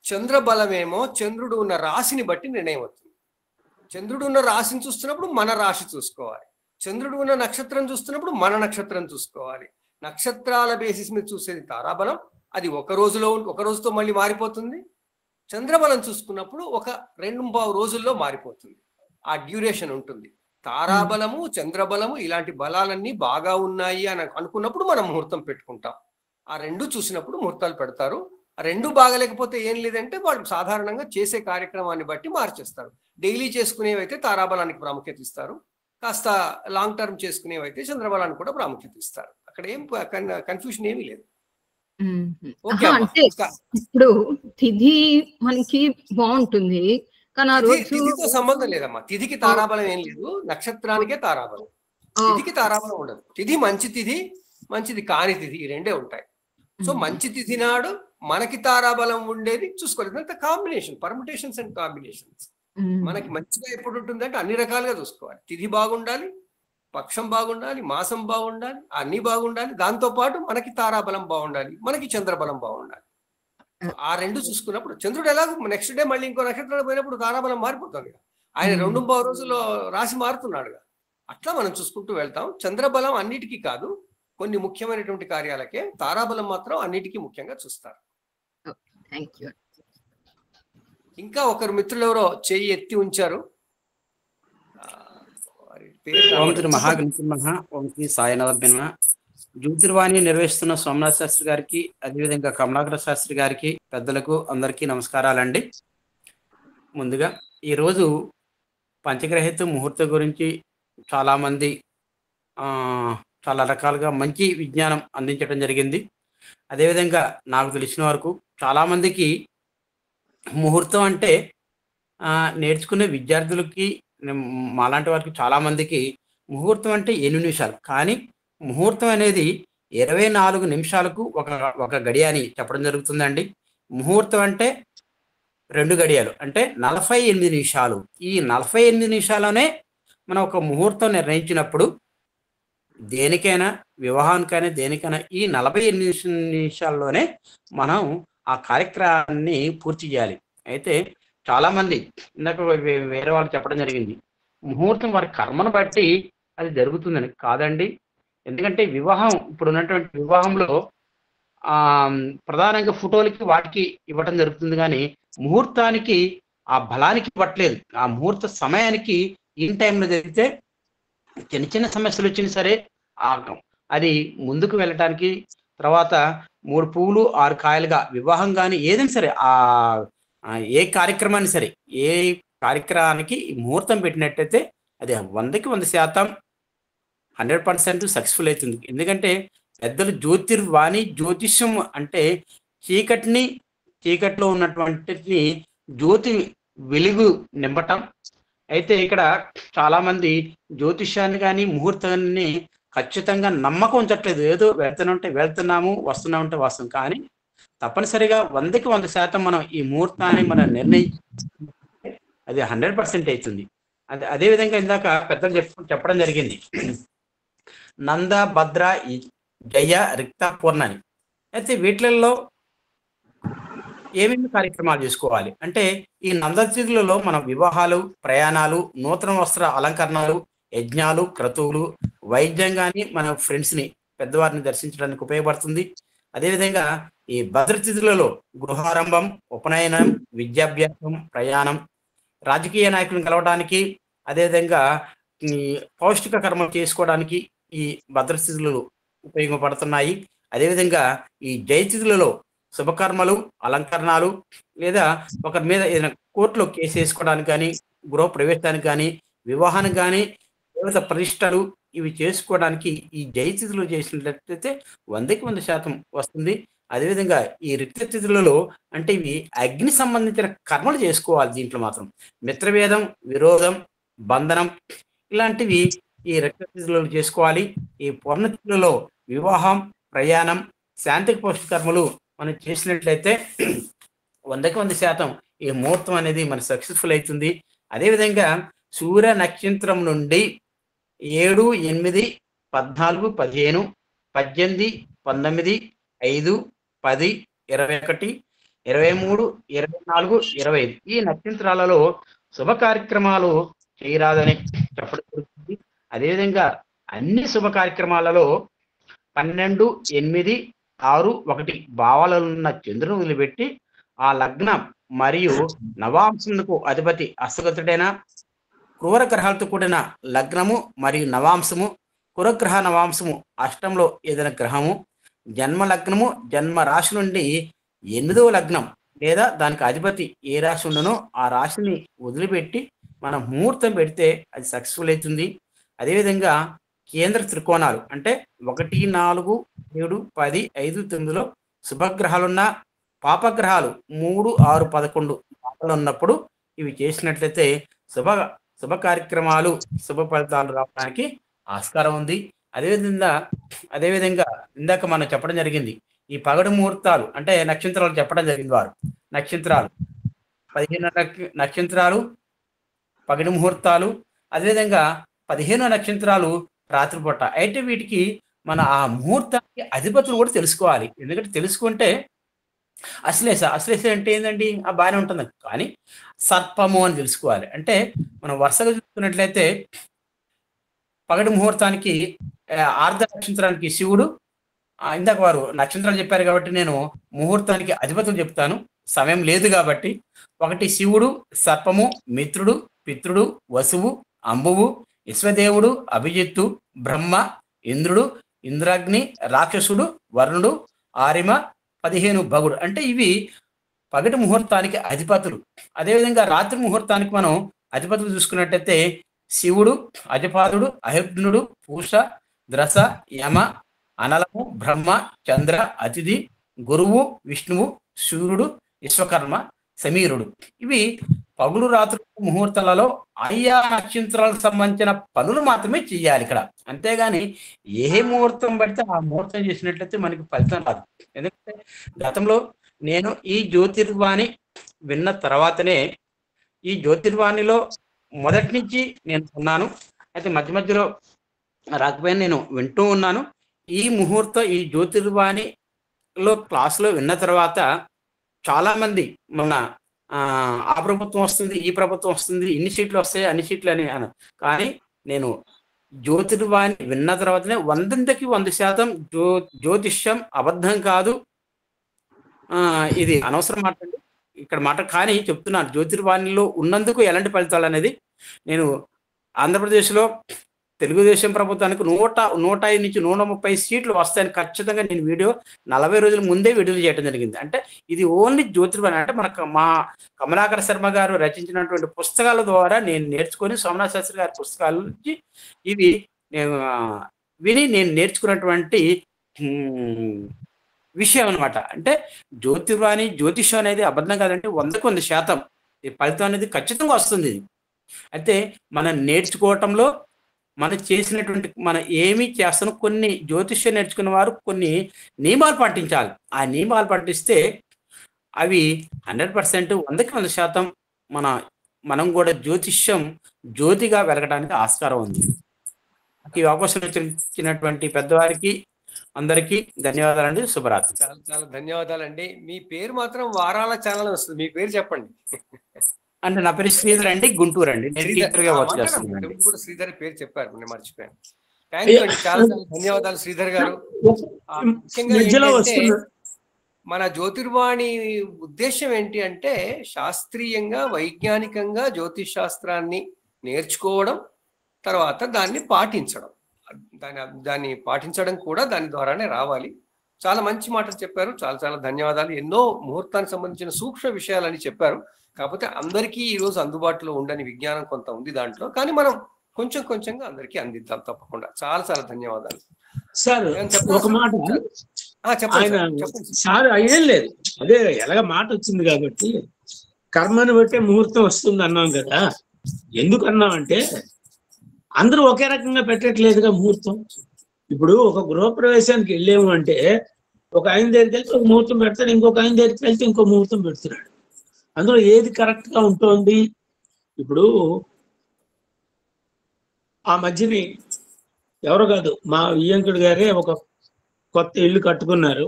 చంద్రబలమేమో చంద్రుడు ఉన్న రాశిని బట్టి నిర్ణయం అవుతుంది. చంద్రుడు ఉన్న రాశిని చూస్తున్నప్పుడు మన రాశి చూసుకోవాలి, చంద్రుడు ఉన్న నక్షత్రం చూస్తున్నప్పుడు మన నక్షత్రం చూసుకోవాలి. నక్షత్రాల బేసిస్ మీద చూసేది తారాబలం, అది ఒక రోజుతో మళ్ళీ మారిపోతుంది. చంద్రబలం చూసుకున్నప్పుడు ఒక 2-3 రోజుల్లో మారిపోతుంది, ఆ డ్యూరేషన్ ఉంటుంది. తారాబలము చంద్రబలము ఇలాంటి బలాలన్నీ బాగా ఉన్నాయి అని అనుకున్నప్పుడు మనం ముహూర్తం పెట్టుకుంటాం. ఆ రెండు చూసినప్పుడు ముహూర్తాలు పెడతారు. ఆ రెండు బాగలేకపోతే ఏం లేదంటే వాళ్ళు సాధారణంగా చేసే కార్యక్రమాన్ని బట్టి మార్చేస్తారు. డైలీ చేసుకునేవైతే తారాబలానికి ప్రాముఖ్యత ఇస్తారు, కాస్త లాంగ్ టర్మ్ చేసుకునేవైతే చంద్రబలానికి కూడా ప్రాముఖ్యత ఇస్తారు. అక్కడ ఏం కన్ఫ్యూషన్ ఏమీ లేదు. అంటే ఇప్పుడు తిథి మనకి బాగుంటుంది కానీ ఆ రోజు తిథితో సంబంధం లేదమ్మా. తిథికి తారాబలం ఏం లేదు, నక్షత్రానికే తారాబలం. తిథికి తారాబలం ఉండదు. తిథి మంచి తిథి, మంచిది కాని తిథి, ఈ రెండే ఉంటాయి. సో మంచి తిథి నాడు మనకి తారాబలం ఉండేది చూసుకోలేదు. అంత కాంబినేషన్, పర్ముటేషన్స్ అండ్ కాంబినేషన్స్. మనకి మంచిగా ఎప్పుడు ఉంటుందంటే అన్ని రకాలుగా చూసుకోవాలి. తిథి బాగుండాలి, పక్షం బాగుండాలి, మాసం బాగుండాలి, అన్ని బాగుండాలి. దాంతో పాటు మనకి తారాబలం బాగుండాలి, మనకి చంద్రబలం బాగుండాలి. ఆ రెండు చూసుకున్నప్పుడు చంద్రుడు ఎలాగో నెక్స్ట్ డే మళ్ళీ ఇంకో నక్షత్రాలు పోయినప్పుడు తారాబలం మారిపోతుంది. ఆయన 2-3 రోజుల్లో రాశి మారుతున్నాడుగా. అట్లా మనం చూసుకుంటూ వెళ్తాం. చంద్రబలం అన్నిటికీ కాదు, కొన్ని ముఖ్యమైనటువంటి కార్యాలకే. తారాబలం మాత్రం అన్నిటికీ ముఖ్యంగా చూస్తారు. ఇంకా ఒకరు మిత్రులు ఎవరో చేయి ఎత్తి ఉంచారు. ఓం శ్రీ మహాగణపతి ఓం శ్రీ సాయినాథ జ్యోతిర్వాణి నిర్వహిస్తున్న సోమనాథ్ శాస్త్రి గారికి, అదేవిధంగా కమలాకర శాస్త్రి గారికి, పెద్దలకు అందరికీ నమస్కారాలండి. ముందుగా ఈరోజు పంచగ్రహిత ముహూర్తం గురించి చాలామంది చాలా రకాలుగా మంచి విజ్ఞానం అందించడం జరిగింది. అదేవిధంగా నాకు తెలిసిన వరకు చాలామందికి ముహూర్తం అంటే నేర్చుకునే విద్యార్థులకి, మాలాంటి వారికి చాలామందికి ముహూర్తం అంటే 8 నిమిషాలు, కానీ ముహూర్తం అనేది 24 నిమిషాలకు ఒక గడియ అని చెప్పడం జరుగుతుందండి. ముహూర్తం అంటే 2 గడియలు అంటే 48 నిమిషాలు. ఈ 48 నిమిషాల్లోనే మనం ఒక ముహూర్తం నిర్ణయించినప్పుడు దేనికైనా, వివాహానికైనా దేనికైనా ఈ 48 నిమిషాల్లోనే మనం ఆ కార్యక్రమాన్ని పూర్తి చేయాలి. అయితే చాలామంది ఇందాక వేరే వాళ్ళు చెప్పడం జరిగింది, ముహూర్తం వారి కర్మను బట్టి అది జరుగుతుందని. కాదండి. ఎందుకంటే వివాహం, ఇప్పుడు ఉన్నటువంటి వివాహంలో ప్రధానంగా ఫోటోలకి వాటికి ఇవ్వటం జరుగుతుంది, కానీ ముహూర్తానికి ఆ బలానికి ఇవ్వట్లేదు. ఆ ముహూర్త సమయానికి ఇన్ టైంలో జరిగితే చిన్న చిన్న సమస్యలు వచ్చినా సరే అది ముందుకు వెళ్ళటానికి, తర్వాత 3 పువ్వులు 6 కాయలుగా వివాహం కానీ ఏదైనా సరే ఏ కార్యక్రమాన్ని సరే, ఏ కార్యక్రమానికి ముహూర్తం పెట్టినట్టయితే అది 100కి 100% 100% సక్సెస్ఫుల్ అవుతుంది. ఎందుకంటే పెద్దలు జ్యోతిర్వాణి, జ్యోతిష్యం అంటే చీకట్లో ఉన్నటువంటి జ్యోతి వెలుగు నింపటం. అయితే ఇక్కడ చాలామంది జ్యోతిష్యాన్ని కానీ ముహూర్తాన్ని ఖచ్చితంగా నమ్మకం ఉంచట్లేదు. ఏదో వెళ్తున్నాము, వస్తున్నామంటే వస్తాం, కానీ తప్పనిసరిగా 100కి 100% మనం ఈ ముహూర్తాన్ని మనం నిర్ణయించి అది 100% అవుతుంది. అదేవిధంగా ఇందాక పెద్దలు చెప్పడం జరిగింది, నంద, భద్ర, జయ, రిక్త, పూర్ణ అని. అయితే వీటిల్లో ఏమేమి కార్యక్రమాలు చేసుకోవాలి అంటే ఈ నందతిథులలో మనం వివాహాలు, ప్రయాణాలు, నూతన వస్త్ర అలంకరణలు, యజ్ఞాలు, క్రతువులు, వైద్యం కానీ మన ఫ్రెండ్స్ని, పెద్దవారిని దర్శించడానికి ఉపయోగపడుతుంది. అదేవిధంగా ఈ భద్రతిథులలో గృహారంభం, ఉపనయనం, విద్యాభ్యాసం, ప్రయాణం, రాజకీయ నాయకులను కలవడానికి, అదేవిధంగా ఈ పౌష్టిక కర్మలు చేసుకోవడానికి ఈ భద్రతిథులు ఉపయోగపడుతున్నాయి. అదేవిధంగా ఈ జయతిథులలో శుభకర్మలు, అలంకరణలు, లేదా ఒకరి మీద ఏదైనా కోర్టులో కేసు వేసుకోవడానికి కానీ, గృహ ప్రవేశానికి కానీ, వివాహానికి కానీ, దేవత ప్రతిష్టలు, ఇవి చేసుకోవడానికి ఈ జయతిథులు చేసినట్లయితే 100% వస్తుంది. అదేవిధంగా ఈ రిక్త తిథులలో అంటే ఇవి అగ్ని సంబంధించిన కర్మలు చేసుకోవాలి. దీంట్లో మాత్రం మిత్రభేదం, విరోధం, బంధనం ఇలాంటివి ఈ రిక్త తిథులలో చేసుకోవాలి. ఈ పూర్ణతిథులలో వివాహం, ప్రయాణం, శాంతిక పోషణ కర్మలు మనం చేసినట్లయితే 100% ఈ ముహూర్తం అనేది మన సక్సెస్ఫుల్ అవుతుంది. అదేవిధంగా సూర్య నక్షత్రం నుండి 7, 8, 14, 15, 18, 19, 5, 10, 21, 23, 24, 25 ఈ నక్షత్రాలలో శుభ కార్యక్రమాలు చేయరాదని చెప్పడం జరుగుతుంది. అదేవిధంగా అన్ని శుభ కార్యక్రమాలలో 12, 8, 6, 1 భావాలలో ఉన్న చంద్రుని వదిలిపెట్టి ఆ లగ్నం మరియు నవాంశమునకు అధిపతి అస్తగతుడైన క్రూర గ్రహాలతో కూడిన లగ్నము మరియు నవాంశము, కురగ్రహ నవాంశము అష్టంలో ఏదైనా గ్రహము, జన్మ లగ్నము జన్మ రాశి నుండి 8వ లగ్నం లేదా దానికి అధిపతి ఏ రాశి ఉండనో ఆ రాశిని వదిలిపెట్టి మనం ముహూర్తం పెడితే అది సక్సెస్ఫుల్ అవుతుంది. అదేవిధంగా కేంద్ర త్రికోణాలు అంటే 1, 4, 7, 10, 5, 9లో శుభగ్రహాలున్న పాపగ్రహాలు 3, 6, 11 ఉన్నప్పుడు ఇవి చేసినట్లయితే శుభ కార్యక్రమాలు, శుభ ఫలితాలు రావడానికి ఆస్కారం ఉంది. అదేవిధంగా ఇందాక మనం చెప్పడం జరిగింది ఈ పగడు ముహూర్తాలు అంటే నక్షత్రాలు చెప్పడం జరిగింది. వారు నక్షత్రాలు 15 నక్షత్రాలు పగడి ముహూర్తాలు, అదేవిధంగా 15 నక్షత్రాలు రాత్రిపూట. అయితే వీటికి మన ఆ ముహూర్తానికి అధిపతులు కూడా తెలుసుకోవాలి. ఎందుకంటే తెలుసుకుంటే అశ్లేష అంటే ఏంటండి బాగానే ఉంటుంది, కానీ సర్పము అని తెలుసుకోవాలి. అంటే మనం వరుసగా చూసుకున్నట్లయితే పగటి ముహూర్తానికి ఆర్ధ నక్షత్రానికి శివుడు, ఇందాక వారు నక్షత్రాలు చెప్పారు కాబట్టి నేను ముహూర్తానికి అధిపతులు చెప్తాను, సమయం లేదు కాబట్టి. 1 శివుడు, సర్పము, మిత్రుడు, పితృడు, వసువు, అంబువు, విశ్వదేవుడు, అభిజిత్తు, బ్రహ్మ, ఇంద్రుడు, ఇంద్రాగ్ని, రాక్షసుడు, వరుణుడు, ఆరిమ, 15 భగుడు. అంటే ఇవి పగటి ముహూర్తానికి అధిపతులు. అదేవిధంగా రాత్రి ముహూర్తానికి మనం అధిపతులు చూసుకున్నట్టయితే శివుడు, అజపాదుడు, అహిర్ణుడు, పూష, ద్రస, యమ, అనలము, బ్రహ్మ, చంద్ర, అతిథి, గురువు, విష్ణువు, సూర్యుడు, విశ్వకర్మ, సమీరుడు. ఇవి పగులు రాత్రి ముహూర్తాలలో ఆయా నక్షత్రాలకు సంబంధించిన పనులు మాత్రమే చేయాలి ఇక్కడ. అంతేగాని ఏ ముహూర్తం పడితే ఆ ముహూర్తం చేసినట్లయితే మనకి ఫలితం రాదు. ఎందుకంటే గతంలో నేను ఈ జ్యోతిర్వాణి విన్న తర్వాతనే ఈ జ్యోతిర్వాణిలో మొదటి నుంచి నేను ఉన్నాను. అయితే మధ్య మధ్యలో రాకపోయినా నేను వింటూ ఉన్నాను. ఈ జ్యోతిర్వాణిలో క్లాసులో విన్న తర్వాత చాలా మంది మన ఆ ప్రభుత్వం వస్తుంది, ఈ ప్రభుత్వం వస్తుంది, ఇన్ని సీట్లు వస్తాయి, అన్ని సీట్లు అని అన్న. కానీ నేను జ్యోతిర్వాణి విన్న తర్వాతనే 100% జ్యోతిష్యం అబద్ధం కాదు, ఇది అనవసరం మాట అండి ఇక్కడ మాట. కానీ చెప్తున్నాను, జ్యోతిర్వాణిలో ఉన్నందుకు ఎలాంటి ఫలితాలు అనేది నేను ఆంధ్రప్రదేశ్లో తెలుగుదేశం ప్రభుత్వానికి 105 నుంచి 130 సీట్లు వస్తాయని ఖచ్చితంగా నేను 40 రోజుల ముందే విడుదల చేయడం జరిగింది. అంటే ఇది ఓన్లీ జ్యోతిర్వాణి అంటే మా కమలాకర శర్మ గారు రచించినటువంటి పుస్తకాల ద్వారా నేను నేర్చుకొని, సోమనాథ్ శాస్త్రి గారి పుస్తకాల నుంచి ఇవి విని నేను నేర్చుకున్నటువంటి విషయం అనమాట. అంటే జ్యోతిర్వాణి, జ్యోతిషం అనేది అబద్ధం కాదంటే 100% ఈ ఫలితం అనేది ఖచ్చితంగా వస్తుంది. అయితే మనం నేర్చుకోవటంలో మనం చేసినటువంటి మనం ఏమి చేస్తానో కొన్ని జ్యోతిష్యం నేర్చుకున్న వారు కొన్ని నియమాలు పాటించాలి. ఆ నియమాలు పాటిస్తే అవి 100% 100% మనం కూడా జ్యోతిష్యం జ్యోతిగా వెలగడానికి ఆస్కారం ఉంది. ఈ అవకాశం ఇచ్చినటువంటి పెద్దవారికి అందరికీ ధన్యవాదాలండి. శుభరాత్రి. చాలా చాలా ధన్యవాదాలండి. మీ పేరు మాత్రం వారాల ఛానల్ వస్తుంది, మీ పేరు చెప్పండి. అంటే నా పేరు శ్రీధర్ అండి, గుంటూరు అండి. నేను టీచర్గా వర్క్ చేస్తున్నాను. కూడా శ్రీధర్ పేరు చెప్పారు, నేను మర్చిపోయాను. థ్యాంక్ యూ అండి, చాలా చాలా ధన్యవాదాలు శ్రీధర్ గారు. ముఖ్యంగా మన జ్యోతిర్వాణి ఉద్దేశం ఏంటి అంటే శాస్త్రీయంగా, వైజ్ఞానికంగా జ్యోతిష్ శాస్త్రాన్ని నేర్చుకోవడం, తర్వాత దాన్ని పాటించడం. దాన్ని పాటించడం కూడా దాని ద్వారానే రావాలి. చాలా మంచి మాటలు చెప్పారు, చాలా చాలా ధన్యవాదాలు. ఎన్నో ముహూర్తానికి సంబంధించిన సూక్ష్మ విషయాలని చెప్పారు. కాకపోతే అందరికీ ఈరోజు అందుబాటులో ఉండని విజ్ఞానం కొంత ఉంది దాంట్లో. కానీ మనం కొంచెం కొంచెంగా అందరికీ అందిద్దాం తప్పకుండా. చాలా చాలా ధన్యవాదాలు సార్. ఒక మాట ఆయన సార్ అయ్యేం లేదు, అదే ఎలాగ మాట వచ్చింది కాబట్టి కర్మను బట్టే ముహూర్తం వస్తుంది అన్నాం కదా. ఎందుకు అన్నామంటే అందరూ ఒకే రకంగా పెట్టట్లేదుగా ముహూర్తం. ఇప్పుడు ఒక గృహప్రవేశానికి వెళ్ళాము అంటే ఒక ఆయన దగ్గరికి వెళ్తే ఒక ముహూర్తం పెడతాడు, ఇంకొక ఆయన దగ్గరికి వెళ్తే ఇంకో ముహూర్తం పెడుతున్నాడు. అందులో ఏది కరెక్ట్ గా ఉంటుంది? ఇప్పుడు ఆ మధ్యని ఎవరో కాదు, మా వియ్యంకుడు గారే ఒక కొత్త ఇల్లు కట్టుకున్నారు.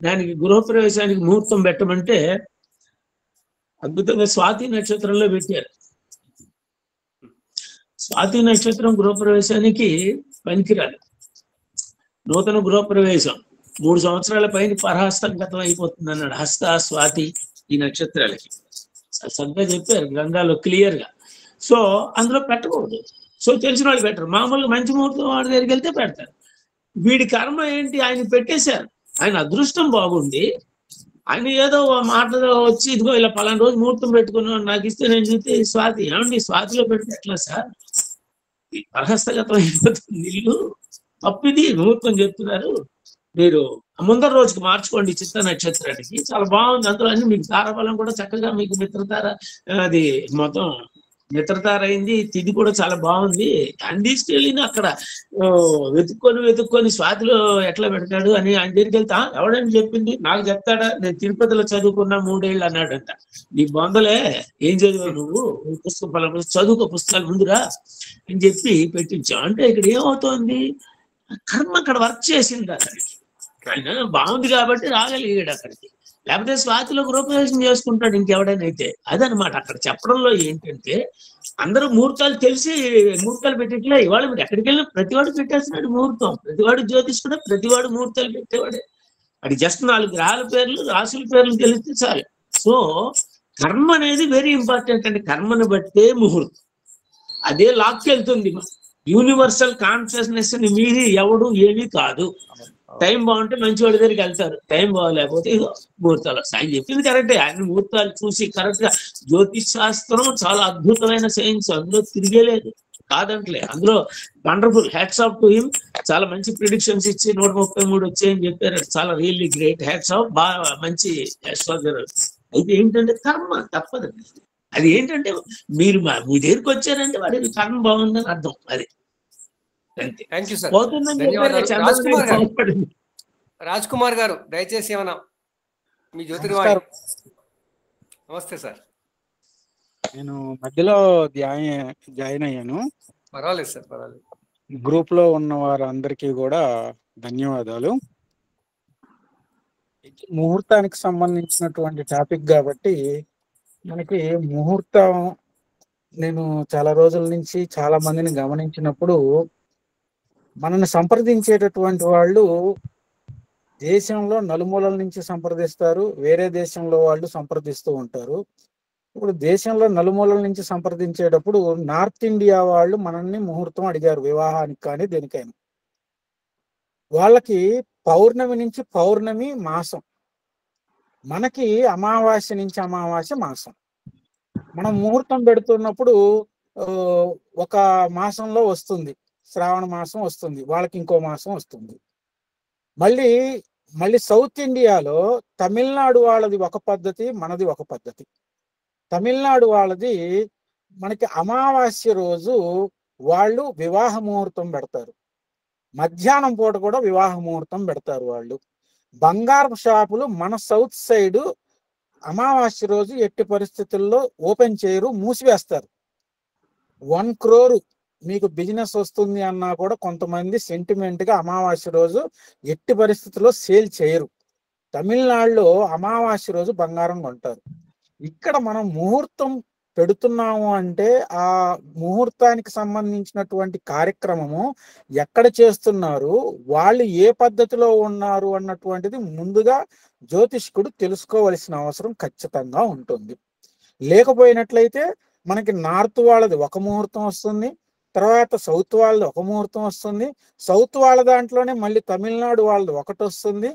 దానికి గృహప్రవేశానికి ముహూర్తం పెట్టమంటే అద్భుతంగా స్వాతి నక్షత్రంలో పెట్టారు. స్వాతి నక్షత్రం గృహప్రవేశానికి పనికిరాదు. నూతన గృహప్రవేశం 3 సంవత్సరాల పైన పరహస్తంగతం అయిపోతుంది అన్నాడు. హస్త స్వాతి ఈ నక్షత్రాలకి సరిగ్గా చెప్పారు గంగాలో క్లియర్ గా. సో అందులో పెట్టకూడదు. సో తెలిసిన వాళ్ళు పెట్టరు. మామూలుగా మంచి ముహూర్తం వాడి దగ్గరికి వెళ్తే పెడతారు. వీడి కర్మ ఏంటి? ఆయన పెట్టేశారు. ఆయన అదృష్టం బాగుండి ఆయన ఏదో మాటలో వచ్చి ఇదిగో ఇలా పలానా రోజు ముహూర్తం పెట్టుకున్నాను నాకు ఇస్తే నేను చూస్తే స్వాతి, ఏమండి స్వాతిలో పెడితే ఎట్లా సార్? పరహస్తగతం అయిపోతుంది ఇల్లు, తప్పిది ముహూర్తం చెప్తున్నారు. మీరు ముందర రోజుకి మార్చుకోండి చిత్త నక్షత్రానికి, చాలా బాగుంది. అందులో అన్ని మీకు తారాబలం కూడా చక్కగా మీకు మిత్రతార, అది మొత్తం మిత్రతార అయింది, తిది కూడా చాలా బాగుంది అని తీసుకెళ్ళి అక్కడ వెతుక్కొని స్వాతిలో ఎట్లా పెడతాడు అని ఆయన దగ్గరికి వెళ్తా. ఎవడని చెప్పింది? నాకు చెప్తాడా? నేను తిరుపతిలో చదువుకున్నా 3 ఏళ్ళు అన్నాడంట. నీ బొందలే, ఏం చదివావు నువ్వు? పుస్తకం చదువుకో, పుస్తకాలు ముందురా అని చెప్పి పెట్టించాం. అంటే ఇక్కడ ఏమవుతోంది? కర్మ అక్కడ వర్క్ చేసింది. అక్కడికి ఆయన బాగుంది కాబట్టి రాగలిగాడు అక్కడికి. లేకపోతే స్వాతిలో గృహప్రవేశం చేసుకుంటాడు ఇంకెవడైనైతే. అదనమాట అక్కడ చెప్పడంలో ఏంటంటే అందరూ ముహూర్తాలు తెలిసి ముహూర్తాలు పెట్టట్లే. ఇవాళ మీరు ఎక్కడికి వెళ్ళినా ప్రతివాడు పెట్టేస్తున్నాడు ముహూర్తం. ప్రతివాడు జ్యోతిష్కుడు, ప్రతివాడు ముహూర్తాలు పెట్టేవాడే. అది జస్ట్ 4 గ్రహాల పేర్లు, రాసుల పేర్లు తెలిస్తే చాలు. సో కర్మ అనేది వెరీ ఇంపార్టెంట్ అండి. కర్మను బట్టే ముహూర్తం, అదే లాక్కెళ్తుంది. యూనివర్సల్ కాన్షియస్నెస్ ని మీరి ఎవడు ఏమీ కాదు. టైం బాగుంటే మంచివాడి దగ్గరికి వెళ్తారు, టైం బాగలేకపోతే ముహూర్తాలు. ఆయన చెప్పింది కరెక్టే. ఆయన ముహూర్తాలు చూసి కరెక్ట్ గా, జ్యోతిష్ శాస్త్రం చాలా అద్భుతమైన సైన్స్, అందులో తిరిగేలేదు కాదంటలే. అందులో wonderful, hats off to him. చాలా మంచి ప్రిడిక్షన్స్ ఇచ్చి 133 వచ్చాయని చెప్పారు. చాలా రియల్లీ గ్రేట్, హ్యాట్స్ ఆఫ్. బాగా మంచి అస్ట్రాలజర్. అయితే ఏంటంటే కర్మ తప్పదండి. అది ఏంటంటే మీరు మీ దగ్గరికి వచ్చారంటే వాడి కర్మ బాగుందని అర్థం. అది రాజ్ కుమార్ గారు దయచేసి ఏమన్నా మీ జ్యోతిర్వాణి. నమస్తే సార్. నేను మధ్యలో జాయిన్ అయ్యాను. పర్వాలేదు సార్, పర్వాలేదు. గ్రూప్ లో ఉన్న వారందరికీ కూడా ధన్యవాదాలు. ముహూర్తానికి సంబంధించినటువంటి టాపిక్ కాబట్టి మనకి ముహూర్తం, నేను చాలా రోజుల నుంచి చాలా మందిని గమనించినప్పుడు మనల్ని సంప్రదించేటటువంటి వాళ్ళు దేశంలో నలుమూలల నుంచి సంప్రదిస్తారు, వేరే దేశంలో వాళ్ళు సంప్రదిస్తూ ఉంటారు. ఇప్పుడు దేశంలో నలుమూలల నుంచి సంప్రదించేటప్పుడు నార్త్ ఇండియా వాళ్ళు మనల్ని ముహూర్తం అడిగారు, వివాహానికి కానీ దేనికైనా. వాళ్ళకి పౌర్ణమి నుంచి పౌర్ణమి మాసం, మనకి అమావాస్య నుంచి అమావాస్య మాసం. మనం ముహూర్తం పెడుతున్నప్పుడు ఒక మాసంలో వస్తుంది, శ్రావణ మాసం వస్తుంది, వాళ్ళకి ఇంకో మాసం వస్తుంది. మళ్ళీ సౌత్ ఇండియాలో తమిళనాడు వాళ్ళది ఒక పద్ధతి, మనది ఒక పద్ధతి. తమిళనాడు వాళ్ళది మనకి అమావాస్య రోజు వాళ్ళు వివాహ ముహూర్తం పెడతారు, మధ్యాహ్నం పూట కూడా వివాహ ముహూర్తం పెడతారు వాళ్ళు. బంగారు షాపులు మన సౌత్ సైడ్ అమావాస్య రోజు ఎట్టి పరిస్థితుల్లో ఓపెన్ చేయరు, మూసివేస్తారు. 1 crore మీకు బిజినెస్ వస్తుంది అన్నా కూడా కొంతమంది సెంటిమెంట్ గా అమావాస్య రోజు ఎట్టి పరిస్థితుల్లో సేల్ చేయరు. తమిళనాడులో అమావాస్య రోజు బంగారం కొంటారు. ఇక్కడ మనం ముహూర్తం పెడుతున్నాము అంటే ఆ ముహూర్తానికి సంబంధించినటువంటి కార్యక్రమము ఎక్కడ చేస్తున్నారు, వాళ్ళు ఏ పద్ధతిలో ఉన్నారు అన్నటువంటిది ముందుగా జ్యోతిష్కుడు తెలుసుకోవలసిన అవసరం ఖచ్చితంగా ఉంటుంది. లేకపోయినట్లయితే మనకి నార్త్ వాళ్ళది ఒక ముహూర్తం వస్తుంది, తర్వాత సౌత్ వాళ్ళది ఒక ముహూర్తం వస్తుంది, సౌత్ వాళ్ళ దాంట్లోనే మళ్ళీ తమిళనాడు వాళ్ళది ఒకటి వస్తుంది,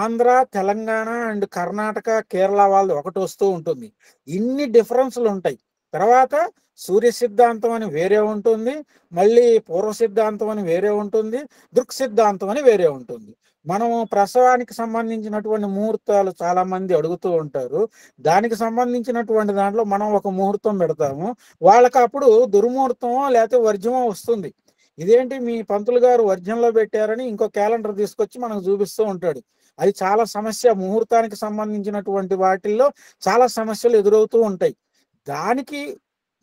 ఆంధ్ర, తెలంగాణ అండ్ కర్ణాటక, కేరళ వాళ్ళది ఒకటి వస్తూ ఉంటుంది. ఇన్ని డిఫరెన్స్లు ఉంటాయి. తర్వాత సూర్య సిద్ధాంతం అని వేరే ఉంటుంది, మళ్ళీ పూర్వ సిద్ధాంతం అని వేరే ఉంటుంది, దృక్ సిద్ధాంతం అని వేరే ఉంటుంది. మనము ప్రసవానికి సంబంధించినటువంటి ముహూర్తాలు చాలా మంది అడుగుతూ ఉంటారు. దానికి సంబంధించినటువంటి దాంట్లో మనం ఒక ముహూర్తం పెడతాము, వాళ్ళకి అప్పుడు దుర్ముహూర్తమో లేకపోతే వర్జ్యమో వస్తుంది. ఇదేంటి మీ పంతులు గారు వర్జ్యంలో పెట్టారని ఇంకో క్యాలెండర్ తీసుకొచ్చి మనకు చూపిస్తూ ఉంటాడు. అది చాలా సమస్య. ముహూర్తానికి సంబంధించినటువంటి వాటిల్లో చాలా సమస్యలు ఎదురవుతూ ఉంటాయి. దానికి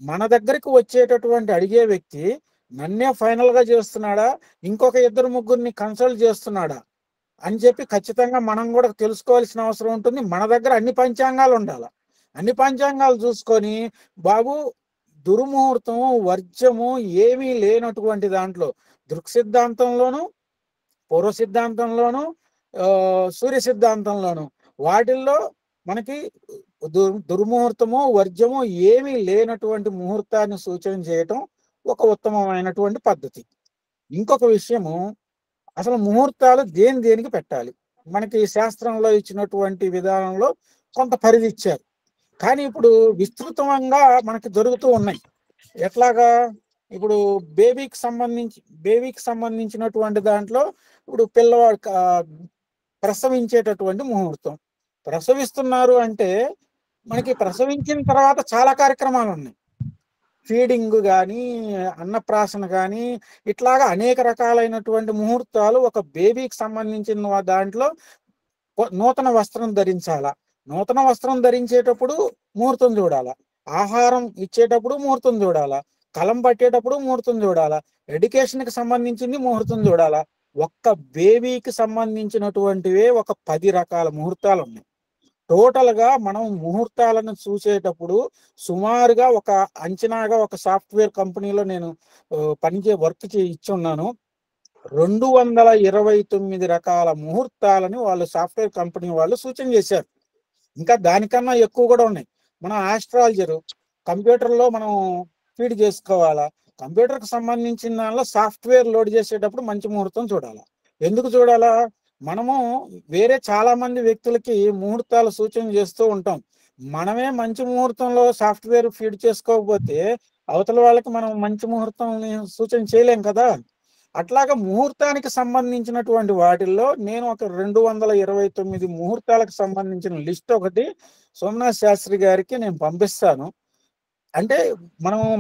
మన దగ్గరికి వచ్చేటటువంటి అడిగే వ్యక్తి నన్నే ఫైనల్ గా చేస్తున్నాడా, ఇంకొక ఇద్దరు ముగ్గురిని కన్సల్ట్ చేస్తున్నాడా అని చెప్పి ఖచ్చితంగా మనం కూడా తెలుసుకోవాల్సిన అవసరం ఉంటుంది. మన దగ్గర అన్ని పంచాంగాలు ఉండాలి. అన్ని పంచాంగాలు చూసుకొని బాబు దుర్ముహూర్తము వర్జ్యము ఏమీ లేనటువంటి దాంట్లో దృక్ సిద్ధాంతంలోను, పూర్వ సిద్ధాంతంలోను, సూర్య సిద్ధాంతంలోను వాటిల్లో మనకి దుర్ముహూర్తము వర్జ్యము ఏమీ లేనటువంటి ముహూర్తాన్ని సూచన చేయటం ఒక ఉత్తమమైనటువంటి పద్ధతి. ఇంకొక విషయము, అసలు ముహూర్తాలు దేనికి పెట్టాలి. మనకి శాస్త్రంలో ఇచ్చినటువంటి విధానంలో కొంత పరిధి ఇచ్చారు, కానీ ఇప్పుడు విస్తృతంగా మనకి దొరుకుతూ ఉన్నాయి. ఎట్లాగా, ఇప్పుడు బేబీకి సంబంధించినటువంటి దాంట్లో ఇప్పుడు పిల్లవాడు ప్రసవించేటటువంటి ముహూర్తం. ప్రసవిస్తున్నారు అంటే మనకి ప్రసవించిన తర్వాత చాలా కార్యక్రమాలు ఉన్నాయి. ఫీడింగ్ కానీ, అన్నప్రాసన కానీ, ఇట్లాగా అనేక రకాలైనటువంటి ముహూర్తాలు. ఒక బేబీకి సంబంధించిన దాంట్లో నూతన వస్త్రం ధరించాలా, నూతన వస్త్రం ధరించేటప్పుడు ముహూర్తం చూడాలా, ఆహారం ఇచ్చేటప్పుడు ముహూర్తం చూడాలా, కలం పట్టేటప్పుడు ముహూర్తం చూడాలా, ఎడ్యుకేషన్కి సంబంధించింది ముహూర్తం చూడాలా. ఒక్క బేబీకి సంబంధించినటువంటివే ఒక 10 రకాల ముహూర్తాలు ఉన్నాయి. టోటల్గా మనం ముహూర్తాలను చూసేటప్పుడు సుమారుగా ఒక అంచనాగా ఒక సాఫ్ట్వేర్ కంపెనీలో నేను వర్క్ ఇచ్చి ఉన్నాను. 229 రకాల ముహూర్తాలని వాళ్ళు సాఫ్ట్వేర్ కంపెనీ వాళ్ళు సూచన చేశారు. ఇంకా దానికన్నా ఎక్కువ కూడా ఉన్నాయి. మనం ఆస్ట్రాలజర్ కంప్యూటర్లో మనం ఫీడ్ చేసుకోవాలా, కంప్యూటర్కి సంబంధించిన దానిలో సాఫ్ట్వేర్ లోడ్ చేసేటప్పుడు మంచి ముహూర్తం చూడాలా. ఎందుకు చూడాలా, మనము వేరే చాలా మంది వ్యక్తులకి ముహూర్తాలు సూచన చేస్తూ ఉంటాం. మనమే మంచి ముహూర్తంలో సాఫ్ట్వేర్ ఫీడ్ చేసుకోకపోతే అవతల వాళ్ళకి మనం మంచి ముహూర్తం సూచన చేయలేం కదా. అట్లాగా ముహూర్తానికి సంబంధించినటువంటి వాటిల్లో నేను ఒక 229 ముహూర్తాలకు సంబంధించిన లిస్ట్ ఒకటి సోమనాథ్ శాస్త్రి గారికి నేను పంపిస్తాను. అంటే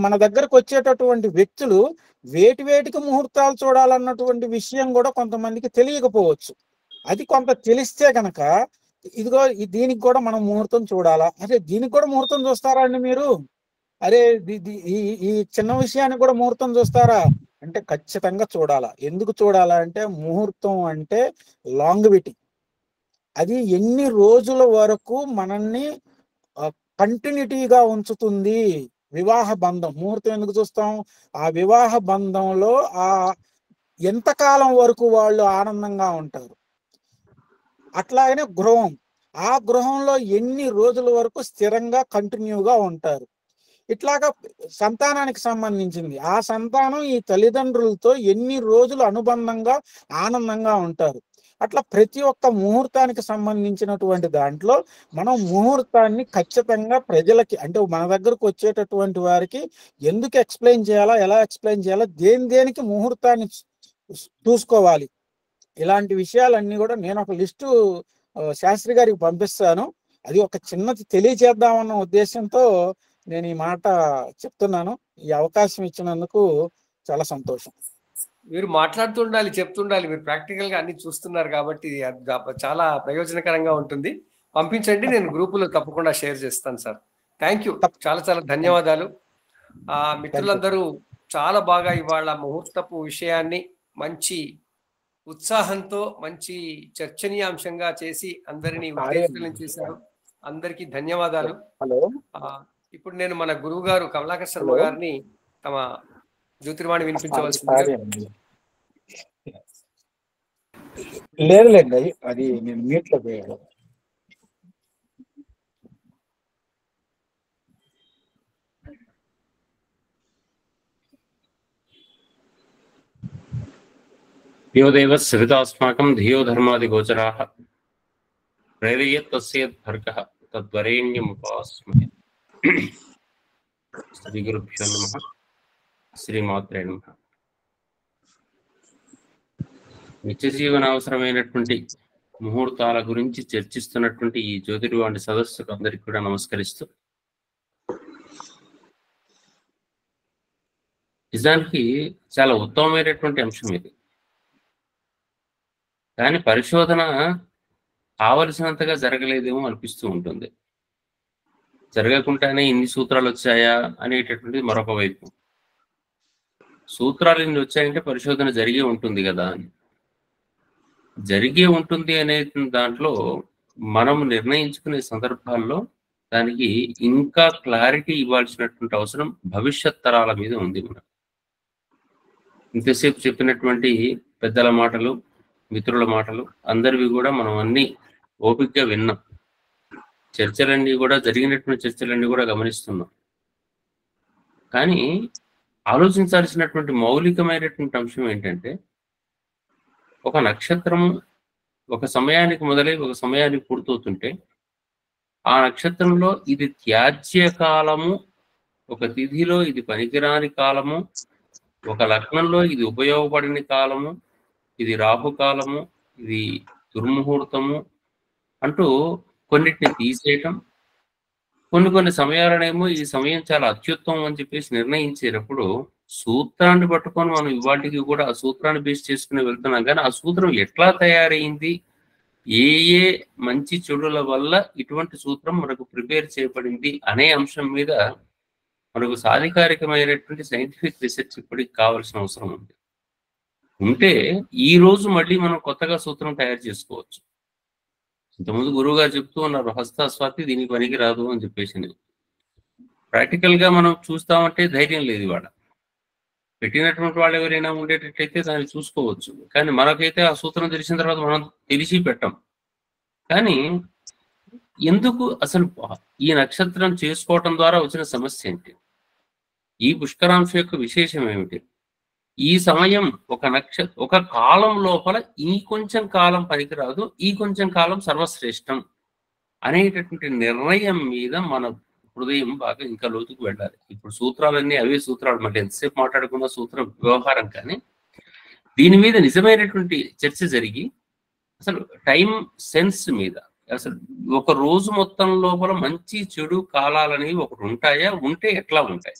మన దగ్గరకు వచ్చేటటువంటి వ్యక్తులు వేటికి ముహూర్తాలు చూడాలన్నటువంటి విషయం కూడా కొంతమందికి తెలియకపోవచ్చు. అది కొంత తెలిస్తే కనుక ఇదిగో దీనికి కూడా మనం ముహూర్తం చూడాలా, అరే దీనికి కూడా ముహూర్తం చూస్తారా అండి మీరు, అరే ఈ చిన్న విషయానికి కూడా ముహూర్తం చూస్తారా అంటే ఖచ్చితంగా చూడాలా. ఎందుకు చూడాలా అంటే ముహూర్తం అంటే లాంగివిటీ. అది ఎన్ని రోజుల వరకు మనల్ని కంటిన్యూటీగా ఉంచుతుంది. వివాహ బంధం ముహూర్తం ఎందుకు చూస్తాం, ఆ వివాహ బంధంలో ఎంతకాలం వరకు వాళ్ళు ఆనందంగా ఉంటారు. అట్లాగనే గృహం, ఆ గృహంలో ఎన్ని రోజుల వరకు స్థిరంగా కంటిన్యూగా ఉంటారు. ఇట్లాగా సంతానానికి సంబంధించింది, ఆ సంతానం ఈ తల్లిదండ్రులతో ఎన్ని రోజులు అనుబంధంగా ఆనందంగా ఉంటారు. అట్లా ప్రతి ఒక్క ముహూర్తానికి సంబంధించినటువంటి దాంట్లో మనం ముహూర్తాన్ని ఖచ్చితంగా ప్రజలకి, అంటే మన దగ్గరకు వచ్చేటటువంటి వారికి ఎందుకు ఎక్స్ప్లెయిన్ చేయాలా, ఎలా ఎక్స్ప్లెయిన్ చేయాలా, దేనికి ముహూర్తాన్ని చూసుకోవాలి, ఇలాంటి విషయాలన్నీ కూడా నేను ఒక లిస్టు శాస్త్రి గారికి పంపిస్తాను. అది ఒక చిన్నది తెలియజేద్దామన్న ఉద్దేశంతో నేను ఈ మాట చెప్తున్నాను. ఈ అవకాశం ఇచ్చినందుకు చాలా సంతోషం. మీరు మాట్లాడుతుండాలి, చెప్తుండాలి. మీరు ప్రాక్టికల్ గా అన్ని చూస్తున్నారు కాబట్టి చాలా ప్రయోజనకరంగా ఉంటుంది. పంపించండి, నేను గ్రూపులో తప్పకుండా షేర్ చేస్తాను సార్. థ్యాంక్ యూ, చాలా ధన్యవాదాలు. మిత్రులందరూ చాలా బాగా ఇవాళ ముహూర్తపు విషయాన్ని మంచి ఉత్సాహంతో మంచి చర్చనీయాంశంగా చేసి అందరినీ ఉత్తేజితులను చేశారు. అందరికీ ధన్యవాదాలు. ఇప్పుడు నేను మన గురువు గారు కమలాకర్ శర్మ గారిని తమ జ్యోతిర్వాణి వినిపించవలసింది. లేదులేండి, అది నేను మ్యూట్ లో పోయాను. यो देवः सवितास्माकं धियो धर्मादिगोचराः प्रेरयेत् तस्येत् भर्गः तद्वरेण्यमुपास्महे। శ్రీ గురుభ్యో నమః. శ్రీమాత్రే నమః. నిత్య జీవన అవసరమైనటువంటి ముహూర్తాల గురించి చర్చిస్తున్నటువంటి ఈ జ్యోతిర్వాణి సదస్సుకు అందరికీ కూడా నమస్కరిస్తూ, నిజానికి చాలా ఉత్తమమైనటువంటి అంశం ఇది. కానీ పరిశోధన కావలసినంతగా జరగలేదేమో అనిపిస్తూ ఉంటుంది. జరగకుండానే ఇన్ని సూత్రాలు వచ్చాయా అనేటటువంటిది మరొక వైపు. సూత్రాలు ఇన్ని వచ్చాయంటే పరిశోధన జరిగే ఉంటుంది కదా అని. జరిగే ఉంటుంది అనే దాంట్లో మనం నిర్ణయించుకునే సందర్భాల్లో దానికి ఇంకా క్లారిటీ ఇవ్వాల్సినటువంటి అవసరం భవిష్యత్ తరాల మీద ఉంది. మనం ఇంతసేపు చెప్పినటువంటి పెద్దల మాటలు, మిత్రుల మాటలు అందరివి కూడా మనం అన్ని ఓపికగా విన్నాం. చర్చలన్నీ కూడా జరిగినటువంటి చర్చలన్నీ కూడా గమనిస్తున్నాం. కానీ ఆలోచించాల్సినటువంటి మౌలికమైనటువంటి అంశం ఏంటంటే, ఒక నక్షత్రము ఒక సమయానికి మొదలై ఒక సమయానికి పూర్తవుతుంటే ఆ నక్షత్రంలో ఇది త్యాజ్య కాలము, ఒక తిథిలో ఇది పనికిరాని కాలము, ఒక లగ్నంలో ఇది ఉపయోగపడని కాలము, ఇది రాహుకాలము, ఇది దుర్ముహూర్తము అంటూ కొన్నిటిని తీసేయటం, కొన్ని సమయాలనేమో ఈ సమయం చాలా అత్యుత్తమం అని చెప్పేసి నిర్ణయించేటప్పుడు సూత్రాన్ని పట్టుకొని మనం ఇవాటికి కూడా ఆ సూత్రాన్ని బేస్ చేసుకుని వెళ్తున్నాం. కానీ ఆ సూత్రం ఎట్లా తయారైంది, ఏ ఏ మంచి చెడుల వల్ల ఇటువంటి సూత్రం మనకు ప్రిపేర్ చేయబడింది అనే అంశం మీద మనకు సాధికారికమైనటువంటి సైంటిఫిక్ రీసెర్చ్ ఇప్పటికి కావాల్సిన అవసరం ఉంది. ఉంటే ఈ రోజు మళ్ళీ మనం కొత్తగా సూత్రం తయారు చేసుకోవచ్చు. ఇంతకుముందు గురువు గారు చెప్తూ ఉన్నారు, హస్తాస్వాతి దీనికి పనికి రాదు అని చెప్పేసి. ప్రాక్టికల్ గా మనం చూస్తామంటే ధైర్యం లేదు. ఇవాళ పెట్టినటువంటి వాళ్ళు ఎవరైనా ఉండేటట్లయితే దాన్ని చూసుకోవచ్చు. కానీ మనకైతే ఆ సూత్రం తెలిసిన తర్వాత మనం తెలిసి పెట్టాం. కానీ ఎందుకు అసలు ఈ నక్షత్రం చేసుకోవటం ద్వారా వచ్చిన సమస్య ఏంటి, ఈ పుష్కరాంశ యొక్క విశేషం ఏమిటి, ఈ సమయం ఒక కాలం లోపల ఈ కొంచెం కాలం పనికిరాదు, ఈ కొంచెం కాలం సర్వశ్రేష్టం అనేటటువంటి నిర్ణయం మీద మన హృదయం బాగా ఇంకా లోతుకు వెళ్ళాలి. ఇప్పుడు సూత్రాలన్నీ అవే సూత్రాలు, మళ్ళీ ఎంతసేపు మాట్లాడుకున్న సూత్ర వ్యవహారం. కానీ దీని మీద నిజమైనటువంటి చర్చ జరిగి అసలు టైం సెన్స్ మీద, అసలు ఒక రోజు మొత్తం లోపల మంచి చెడు కాలాలనేవి ఒకటి ఉంటాయా, ఉంటే ఎట్లా ఉంటాయి,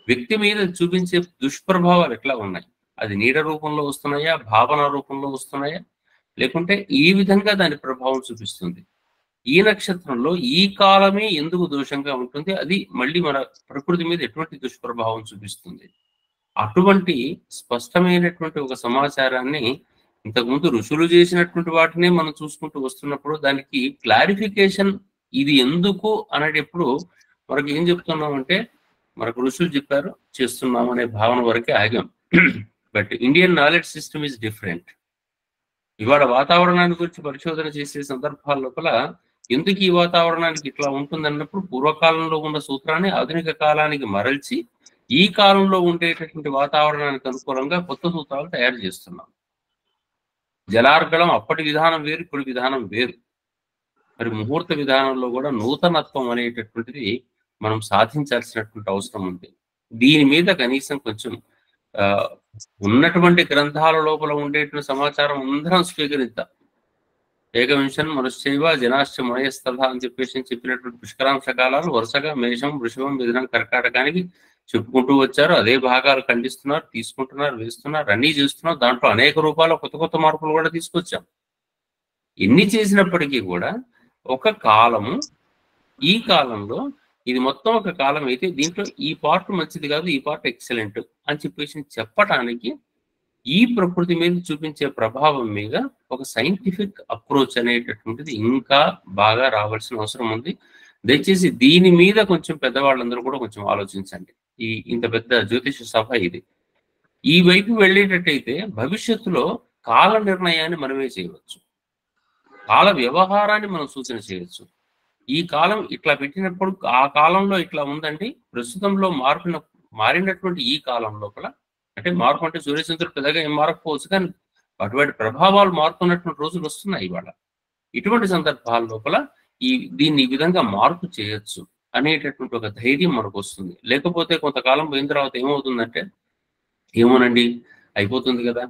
వ్యక్తి మీద చూపించే దుష్ప్రభావాలు ఎట్లా ఉన్నాయి, అది నీడ రూపంలో వస్తున్నాయా, భావన రూపంలో వస్తున్నాయా, లేకుంటే ఈ విధంగా దాని ప్రభావం చూపిస్తుంది. ఈ నక్షత్రంలో ఈ కాలమే ఎందుకు దోషంగా ఉంటుంది, అది మళ్ళీ మన ప్రకృతి మీద ఎటువంటి దుష్ప్రభావం చూపిస్తుంది. అటువంటి స్పష్టమైనటువంటి ఒక సమాచారాన్ని ఇంతకుముందు ఋషులు చేసినటువంటి వాటినే మనం చూసుకుంటూ వస్తున్నప్పుడు దానికి క్లారిఫికేషన్ ఇది ఎందుకు అనేటప్పుడు మనకి ఏం చెప్తున్నామంటే, మనకు ఋషులు చెప్పారు చేస్తున్నాం అనే భావన వరకే ఆగాం. But Indian knowledge system is different. ఇవాళ వాతావరణాన్ని గురించి పరిశోధన చేసే సందర్భాల లోపల ఎందుకు ఈ వాతావరణానికి ఇట్లా ఉంటుందన్నప్పుడు పూర్వకాలంలో ఉన్న సూత్రాన్ని ఆధునిక కాలానికి మరల్చి ఈ కాలంలో ఉండేటటువంటి వాతావరణానికి అనుకూలంగా కొత్త సూత్రాలు తయారు చేస్తున్నాం. జలార్గళం అప్పటి విధానం వేరు, ఇప్పుడు విధానం వేరు. మరి ముహూర్త విధానంలో కూడా నూతనత్వం అనేటటువంటిది మనం సాధించాల్సినటువంటి అవసరం ఉంది. దీని మీద కనీసం కొంచెం ఉన్నటువంటి గ్రంథాల లోపల ఉండేటువంటి సమాచారం అందరం స్వీకరిద్దాం. ఏకవింశన్ మనుష్యవ జనాశ్చ మయస్తథ అని చెప్పినటువంటి పుష్కరాంశ కాలాలు వరుసగా మేషం, వృషభం, మిథునం, కర్కాటకానికి చెప్పుకుంటూ వచ్చారు. అదే భాగాలు ఖండిస్తున్నారు, తీసుకుంటున్నారు, వేస్తున్నారు, అన్నీ చేస్తున్నారు. దాంట్లో అనేక రూపాల కొత్త మార్పులు కూడా తీసుకొచ్చాం. ఎన్ని చేసినప్పటికీ కూడా ఒక కాలము, ఈ కాలంలో ఇది మొత్తం ఒక కాలం అయితే దీంట్లో ఈ పార్ట్ మంచిది కాదు, ఈ పార్ట్ ఎక్సలెంట్ అని చెప్పటానికి ఈ ప్రకృతి మీద చూపించే ప్రభావం మీద ఒక సైంటిఫిక్ అప్రోచ్ అనేటటువంటిది ఇంకా బాగా రావాల్సిన అవసరం ఉంది. దయచేసి దీని మీద కొంచెం పెద్దవాళ్ళందరూ కూడా కొంచెం ఆలోచించండి. ఇంత పెద్ద జ్యోతిష సభ ఇది. ఈ వైపు వెళ్ళేటట్టయితే భవిష్యత్తులో కాల నిర్ణయాన్ని మనమే చేయవచ్చు, కాల వ్యవహారాన్ని మనం సూచన చేయవచ్చు. ఈ కాలం ఇట్లా పెట్టినప్పుడు ఆ కాలంలో ఇట్లా ఉందండి, ప్రస్తుతంలో మారినటువంటి ఈ కాలం లోపల, అంటే మార్పు అంటే సూర్యచంద్రుడు పెద్దగా ఏం మారకపోవచ్చు, కానీ అటువంటి ప్రభావాలు మారుతున్నటువంటి రోజులు వస్తున్నాయి ఇవాళ. ఇటువంటి సందర్భాల లోపల దీన్ని ఈ విధంగా మార్పు చేయొచ్చు. అనేటటువంటి ఒక ధైర్యం మనకు వస్తుంది. లేకపోతే కొంతకాలం పోయిన తర్వాత ఏమవుతుందంటే, ఏమోనండి అయిపోతుంది కదా,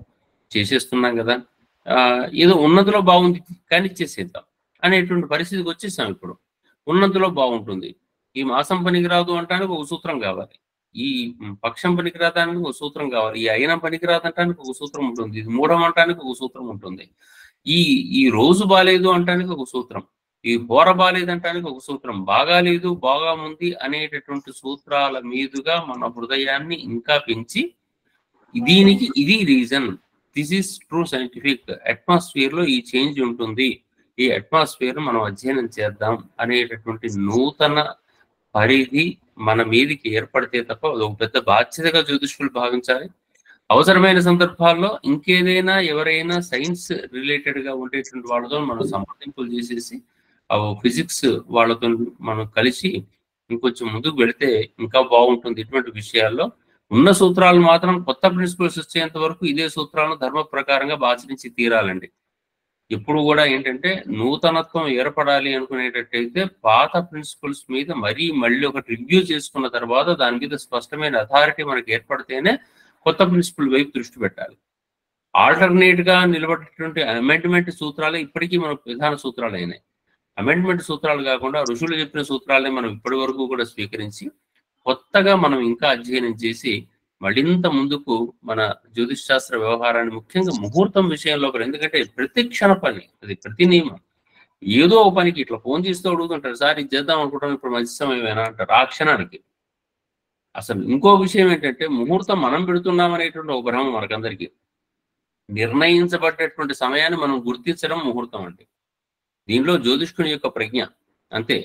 చేసేస్తున్నాం కదా, ఏదో ఉన్నంతలో బాగుంది కానీ చేసేద్దాం అనేటువంటి పరిస్థితికి వచ్చేసాం. ఇప్పుడు ఉన్నంతలో బాగుంటుంది, ఈ మాసం పనికిరాదు అంటానికి ఒక సూత్రం కావాలి, ఈ పక్షం పనికిరాదానికి ఒక సూత్రం కావాలి, ఈ అయినం పనికిరాదంటానికి ఒక సూత్రం ఉంటుంది, ఇది మూఢం అంటానికి ఒక సూత్రం ఉంటుంది, ఈ రోజు బాలేదు అంటానికి ఒక సూత్రం, ఈ హోర బాలేదంటానికి ఒక సూత్రం, బాగాలేదు బాగా ఉంది అనేటటువంటి సూత్రాల మీదుగా మన హృదయాన్ని ఇంకా పెంచి దీనికి ఇది reason, this is true scientific atmosphere లో ఈ చేంజ్ ఉంటుంది, ఈ అట్మాస్ఫియర్ మనం అధ్యయనం చేద్దాం అనేటటువంటి నూతన పరిధి మన మీదికి ఏర్పడితే తప్ప ఒక పెద్ద బాధ్యతగా జ్యోతిష్కులు భావించాలి. అవసరమైన సందర్భాల్లో ఇంకేదైనా ఎవరైనా సైన్స్ రిలేటెడ్ గా ఉండేటువంటి వాళ్ళతో మనం సంప్రదింపులు చేసేసి ఫిజిక్స్ వాళ్ళతో మనం కలిసి ఇంకొంచెం ముందుకు వెళితే ఇంకా బాగుంటుంది. ఇటువంటి విషయాల్లో ఉన్న సూత్రాలు మాత్రం కొత్త ప్రిన్సిపల్స్ వచ్చేంత వరకు ఇదే సూత్రాలను ధర్మ ప్రకారంగా ఆచరించి తీరాలండి. ఎప్పుడు కూడా ఏంటంటే నూతనత్వం ఏర్పడాలి అనుకునేటట్టయితే పాత ప్రిన్సిపల్స్ మీద మళ్ళీ ఒక రివ్యూ చేసుకున్న తర్వాత దాని మీద స్పష్టమైన అథారిటీ మనకి ఏర్పడితేనే కొత్త ప్రిన్సిపల్ వైపు దృష్టి పెట్టాలి. ఆల్టర్నేట్ గా నిలబడేటువంటి అమెండ్మెంట్ సూత్రాలే ఇప్పటికీ మన ప్రధాన సూత్రాలు అయినాయి. అమెండ్మెంట్ సూత్రాలు కాకుండా ఋషులు చెప్పిన సూత్రాలే మనం ఇప్పటి వరకు కూడా స్వీకరించి కొత్తగా మనం ఇంకా అధ్యయనం చేసి మరింత ముందుకు మన జ్యోతిష్ శాస్త్ర వ్యవహారాన్ని ముఖ్యంగా ముహూర్తం విషయంలో కూడా, ఎందుకంటే ప్రతి క్షణ పని అది ప్రతి నియమం, ఏదో ఒక పనికి ఇట్లా ఫోన్ చేస్తూ అడుగుతుంటారు, సార్ ఇది చేద్దాం అనుకుంటాం ఇప్పుడు మంచి సమయమేనా అంటారు ఆ క్షణానికి. అసలు ఇంకో విషయం ఏంటంటే ముహూర్తం మనం పెడుతున్నాం అనేటువంటి ఒక భ్రమ మనకందరికీ. నిర్ణయించబడ్డటువంటి సమయాన్ని మనం గుర్తించడం ముహూర్తం అంటే, దీనిలో జ్యోతిష్కుని యొక్క ప్రజ్ఞ అంతే.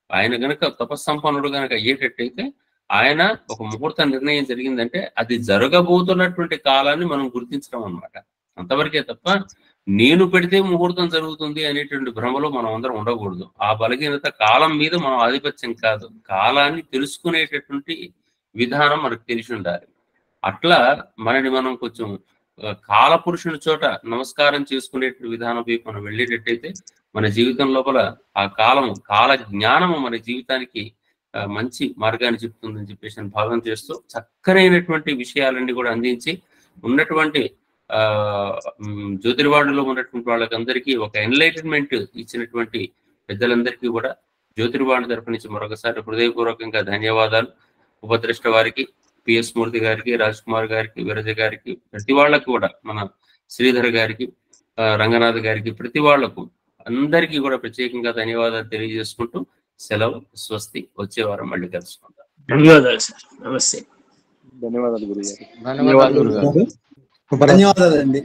ఆయన గనక తపస్సంపన్నుడు గనక అయ్యేటట్టయితే ఆయన ఒక ముహూర్త నిర్ణయం జరిగిందంటే అది జరగబోతున్నటువంటి కాలాన్ని మనం గుర్తించడం అన్నమాట. అంతవరకే తప్ప నేను పెడితే ముహూర్తం జరుగుతుంది అనేటువంటి భ్రమలో మనం అందరం ఉండకూడదు. ఆ బలహీనత కాలం మీద మనం ఆధిపత్యం కాదు, కాలాన్ని తెలుసుకునేటటువంటి విధానం మనకు తెలిసి ఉండాలి. అట్లా మనని మనం కొంచెం కాలపురుషుని చోట నమస్కారం చేసుకునేటువంటి విధానం వైపు మనం వెళ్ళేటట్టయితే మన జీవితం లోపల ఆ కాల జ్ఞానము మన జీవితానికి మంచి మార్గాన్ని చెప్తుందని చెప్పేసి నేను భావన చేస్తూ చక్కనైనటువంటి విషయాలన్నీ కూడా అందించి ఉన్నటువంటి జ్యోతిర్వాణిలో ఉన్నటువంటి వాళ్ళకందరికీ ఒక ఎన్లైటన్మెంట్ ఇచ్చినటువంటి పెద్దలందరికీ కూడా జ్యోతిర్వాణి తరపు నుంచి మరొకసారి హృదయపూర్వకంగా ధన్యవాదాలు. ఉపద్రష్ట వారికి, పిఎస్ మూర్తి గారికి, రాజ్ కుమార్ గారికి, విరజ గారికి, ప్రతి వాళ్ళకు కూడా, మన శ్రీధర్ గారికి, రంగనాథ్ గారికి, ప్రతి వాళ్లకు అందరికీ కూడా ప్రత్యేకంగా ధన్యవాదాలు తెలియజేసుకుంటూ సెలవు, స్వస్తి. వచ్చే వారం మళ్ళీ కలుసుకుందాం. ధన్యవాదాలు సార్. నమస్తే. ధన్యవాదాలు గురుగారు. ధన్యవాదాలండి.